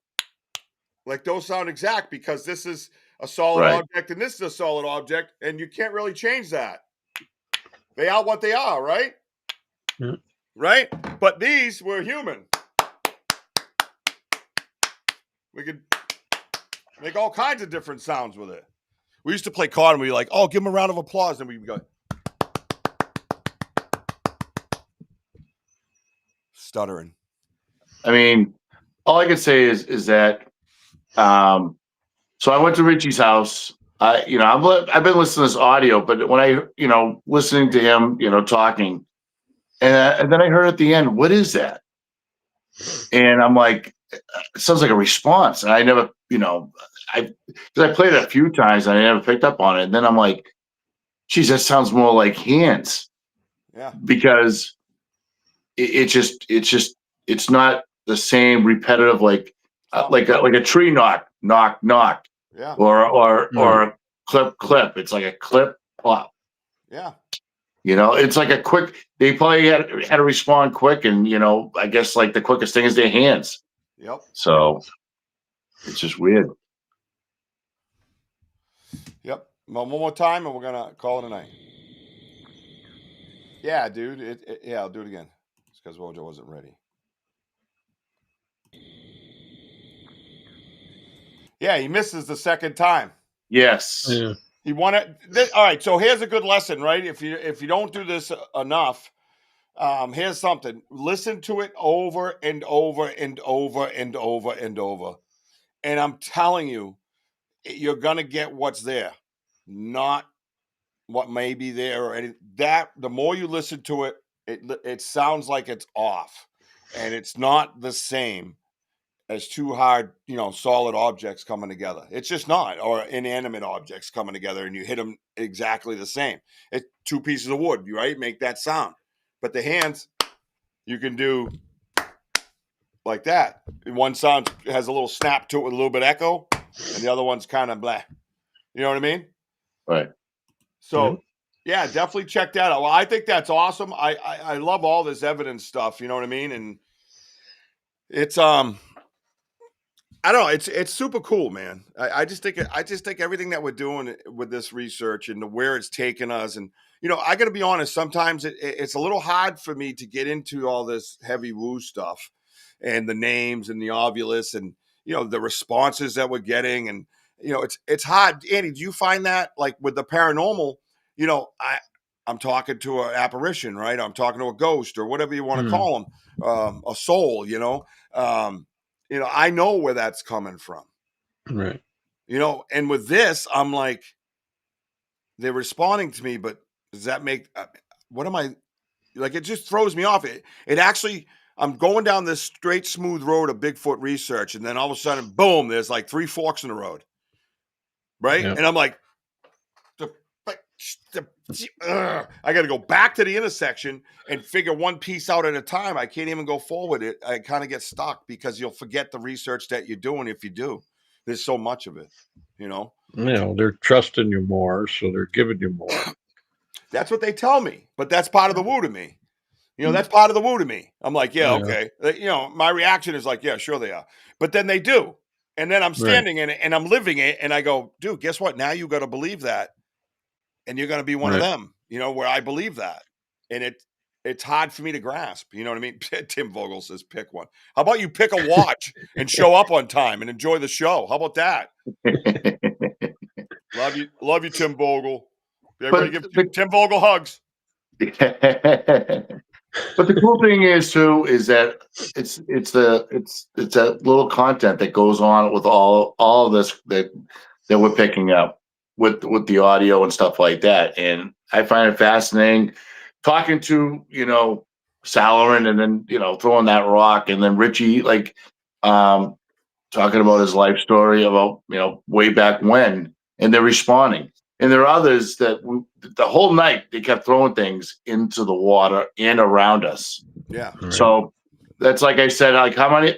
Speaker 1: those sound exact because this is a solid object and this is a solid object, and you can't really change that. They are what they are, right?
Speaker 7: Yeah.
Speaker 1: Right? But these were human. We could make all kinds of different sounds with it. We used to play card and we'd be like, oh, give them a round of applause. And we'd go stuttering.
Speaker 3: I mean, all I can say is that so I went to Richie's house. I've been listening to this audio, but when I listening to him talking, and then I heard at the end, what is that? And I'm like, it sounds like a response. And I never, because I played it a few times and I never picked up on it. And then I'm like, geez, that sounds more like hands.
Speaker 1: Yeah.
Speaker 3: Because it's not the same repetitive like a tree knock.
Speaker 1: Yeah.
Speaker 3: Or clip. It's like a clip plop.
Speaker 1: Yeah.
Speaker 3: It's like a quick. They probably had to respond quick, and I guess like the quickest thing is their hands.
Speaker 1: Yep.
Speaker 3: So it's just weird.
Speaker 1: Yep. Well, one more time, and we're gonna call it a night. Yeah, dude. Yeah, I'll do it again. It's because Wojo wasn't ready. Yeah, he misses the second time.
Speaker 3: Yes.
Speaker 7: Yeah.
Speaker 1: He wanted. All right. So here's a good lesson, right? If you don't do this enough, here's something. Listen to it over and over and over and over and over, and I'm telling you, you're gonna get what's there, not what may be there or anything. That the more you listen to it, it sounds like it's off, and it's not the same as two hard, solid objects coming together. It's just not, or inanimate objects coming together, and you hit them exactly the same. It's two pieces of wood, right? Make that sound, but the hands, you can do like that. One sound has a little snap to it with a little bit of echo, and the other one's kind of blah. You know what I mean?
Speaker 3: Right.
Speaker 1: So, yeah, definitely check that out. Well, I think that's awesome. I love all this evidence stuff. You know what I mean? And it's I don't know. It's super cool, man. I just think everything that we're doing with this research and where it's taken us, and I got to be honest. Sometimes it's a little hard for me to get into all this heavy woo stuff, and the names and the ovulus, and the responses that we're getting, and it's hard. Andy, do you find that like with the paranormal? I'm talking to an apparition, right? I'm talking to a ghost or whatever you want to call them, a soul. I know where that's coming from.
Speaker 7: Right.
Speaker 1: And with this, I'm like, they're responding to me, but does that make, what am I, like, it just throws me off. It actually, I'm going down this straight, smooth road of Bigfoot research, and then all of a sudden, boom, there's like 3 forks in the road. Right? Yep. And I'm like, I got to go back to the intersection and figure one piece out at a time. I can't even go forward. I kind of get stuck because you'll forget the research that you're doing if you do. There's so much of it,
Speaker 7: they're trusting you more, so they're giving you more.
Speaker 1: That's what they tell me, but that's part of the woo to me. That's part of the woo to me. I'm like, yeah, okay. My reaction is like, yeah, sure they are. But then they do. And then I'm standing in it and I'm living it. And I go, dude, guess what? Now you got to believe that. And you're going to be one of them, where I believe that. And it's hard for me to grasp. You know what I mean? Tim Vogel says, pick one. How about you pick a watch and show up on time and enjoy the show? How about that? Love you, Tim Vogel. Everybody give Tim Vogel hugs.
Speaker 3: But the cool thing is that it's that little content that goes on with all of this that we're picking up with the audio and stuff like that. And I find it fascinating talking to, Salarin and then, throwing that rock, and then Richie, like, talking about his life story about, way back when, and they're responding. And there are others that the whole night they kept throwing things into the water and around us.
Speaker 1: Yeah.
Speaker 7: Right.
Speaker 3: So that's like I said, like how many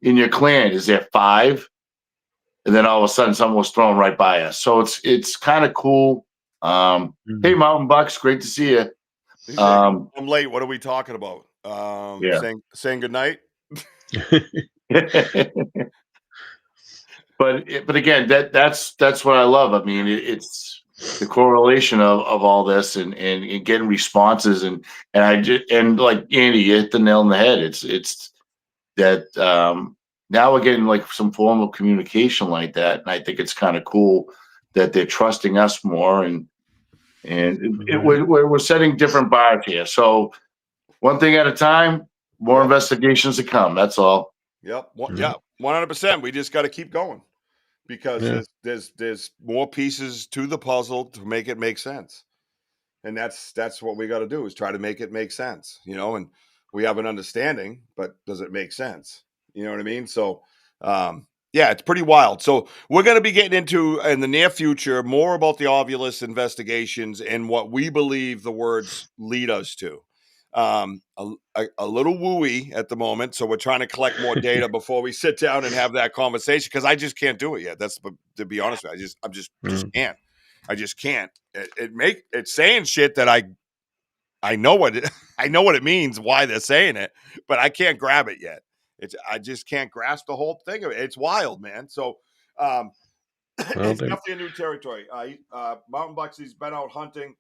Speaker 3: in your clan? Is there 5? And then all of a sudden someone was thrown right by us. So it's kind of cool. Hey, Mountain Bucks, great to see you.
Speaker 1: I'm late. What are we talking about?
Speaker 3: Yeah.
Speaker 1: Saying good night.
Speaker 3: But again, that's what I love. I mean, it's the correlation of all this and getting responses and like Andy, you hit the nail on the head. It's that now we're getting like some form of communication like that, and I think it's kind of cool that they're trusting us more and we're setting different bars here. So one thing at a time, more investigations to come. That's all.
Speaker 1: Yep. Yeah. 100%. We just got to keep going because there's more pieces to the puzzle to make it make sense. And that's what we got to do is try to make it make sense, and we have an understanding, but does it make sense? You know what I mean? So, yeah, it's pretty wild. So we're going to be getting into in the near future more about the Ovulus investigations and what we believe the words lead us to. A little wooey at the moment, so we're trying to collect more data before we sit down and have that conversation because I just can't do it yet. That's to be honest with you, I just can't. I just can't. It's saying shit that I know what it means, why they're saying it, but I can't grab it yet. I just can't grasp the whole thing of it. It's wild, man. So it's definitely a new territory. Mountain Bucks, he's been out hunting,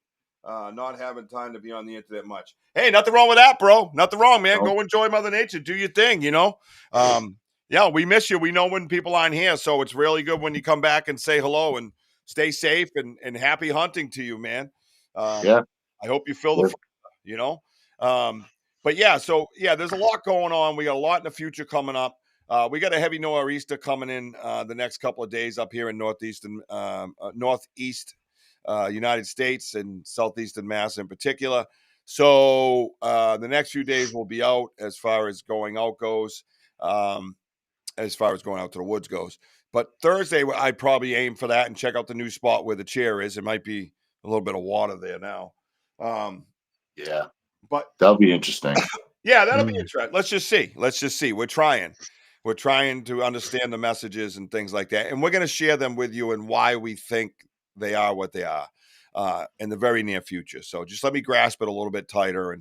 Speaker 1: not having time to be on the internet much. Hey, nothing wrong with that, bro. Nothing wrong, man. Go enjoy Mother Nature. Do your thing, Yeah, we miss you. We know when people aren't here, so it's really good when you come back and say hello and stay safe and happy hunting to you, man. I hope you feel the but yeah, so yeah, there's a lot going on. We got a lot in the future coming up. We got a heavy nor'easter coming in the next couple of days up here in northeast United States and southeastern Mass in particular. So the next few days will be out as far as going out goes, as far as going out to the woods goes. But Thursday, I'd probably aim for that and check out the new spot where the chair is. It might be a little bit of water there now.
Speaker 3: Yeah,
Speaker 1: but
Speaker 3: that'll be interesting.
Speaker 1: Yeah, that'll be interesting. Let's just see. We're trying to understand the messages and things like that, and we're going to share them with you and why we think they are what they are in the very near future. So just let me grasp it a little bit tighter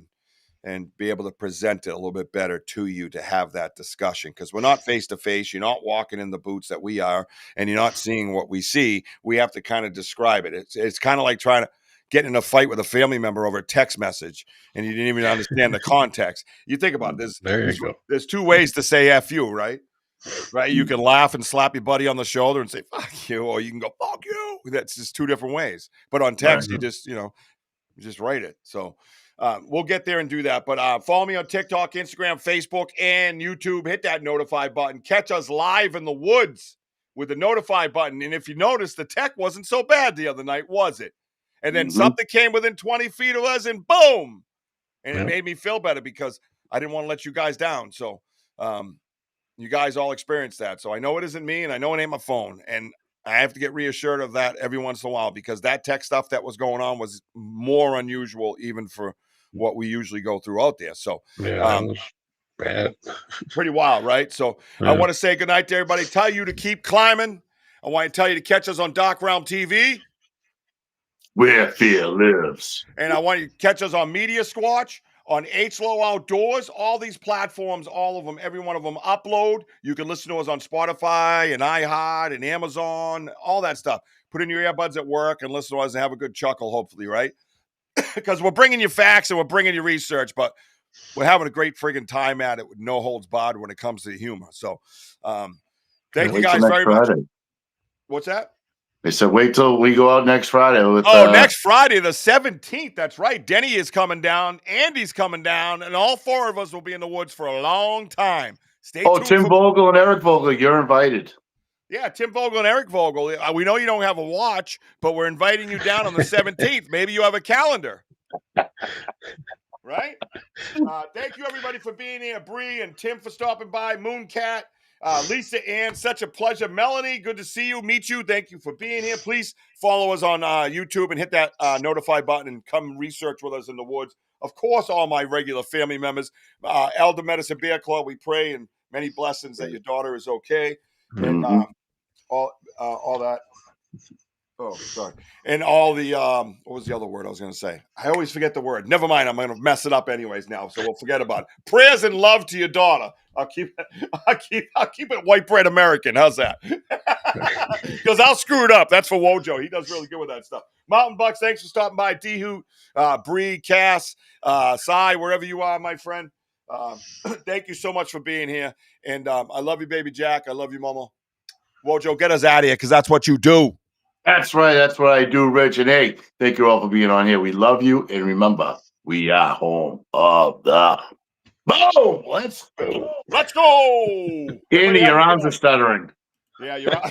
Speaker 1: and be able to present it a little bit better to you to have that discussion, because we're not face to face. You're not walking in the boots that we are, and you're not seeing what we see. We have to kind of describe it. It's kind of like trying to get in a fight with a family member over a text message and you didn't even understand the context. You think about it, there's 2 ways to say F you, right? You can laugh and slap your buddy on the shoulder and say fuck you, or you can go fuck you. That's just 2 different ways. But on text, you just write it. So we'll get there and do that. But follow me on TikTok, Instagram, Facebook, and YouTube. Hit that notify button. Catch us live in the woods with the notify button. And if you notice, the tech wasn't so bad the other night, was it? And then something came within 20 feet of us and boom. And it made me feel better because I didn't want to let you guys down. So you guys all experienced that. So I know it isn't me and I know it ain't my phone. And I have to get reassured of that every once in a while because that tech stuff that was going on was more unusual even for what we usually go through out there. So
Speaker 7: that was bad.
Speaker 1: Pretty wild, right? So I want to say goodnight to everybody. Tell you to keep climbing. I want to tell you to catch us on Dark Realm TV.
Speaker 3: Where fear lives.
Speaker 1: And I want you to catch us on Media Squatch, on HLO Outdoors, all these platforms, all of them, every one of them upload. You can listen to us on Spotify and iHeart and Amazon, all that stuff. Put in your earbuds at work and listen to us and have a good chuckle, hopefully, right? Because we're bringing you facts and we're bringing you research, but we're having a great friggin' time at it with no holds barred when it comes to the humor. So thank you guys very much. What's that?
Speaker 3: They said, wait till we go out next Friday. With,
Speaker 1: next Friday, the 17th. That's right. Denny is coming down. Andy's coming down. And all 4 of us will be in the woods for a long time. Stay tuned.
Speaker 3: Tim Vogel and Eric Vogel, you're invited.
Speaker 1: Yeah, Tim Vogel and Eric Vogel. We know you don't have a watch, but we're inviting you down on the 17th. Maybe you have a calendar. Right? Thank you, everybody, for being here. Bree and Tim for stopping by. Mooncat. Lisa Ann, such a pleasure. Melanie, good to see you, meet you. Thank you for being here. Please follow us on YouTube and hit that notify button and come research with us in the woods. Of course, all my regular family members. Elder Medicine Bear Club, we pray and many blessings that your daughter is okay. And all that. Oh, sorry. And all the what was the other word I was going to say? I always forget the word. Never mind. I'm going to mess it up anyways now, so we'll forget about it. Prayers and love to your daughter. I'll keep it white bread American. How's that? Because I'll screw it up. That's for Wojo. He does really good with that stuff. Mountain Bucks, thanks for stopping by. D-Hoot, Bree, Cass, Cy, wherever you are, my friend. Thank you so much for being here. And I love you, baby Jack. I love you, Momo. Wojo, get us out of here because that's what you do.
Speaker 3: That's right. That's what I do, Rich. And hey, thank you all for being on here. We love you. And remember, we are home of the boom. Let's go.
Speaker 1: Let's go.
Speaker 3: Andy, your arms are stuttering.
Speaker 1: Yeah, you're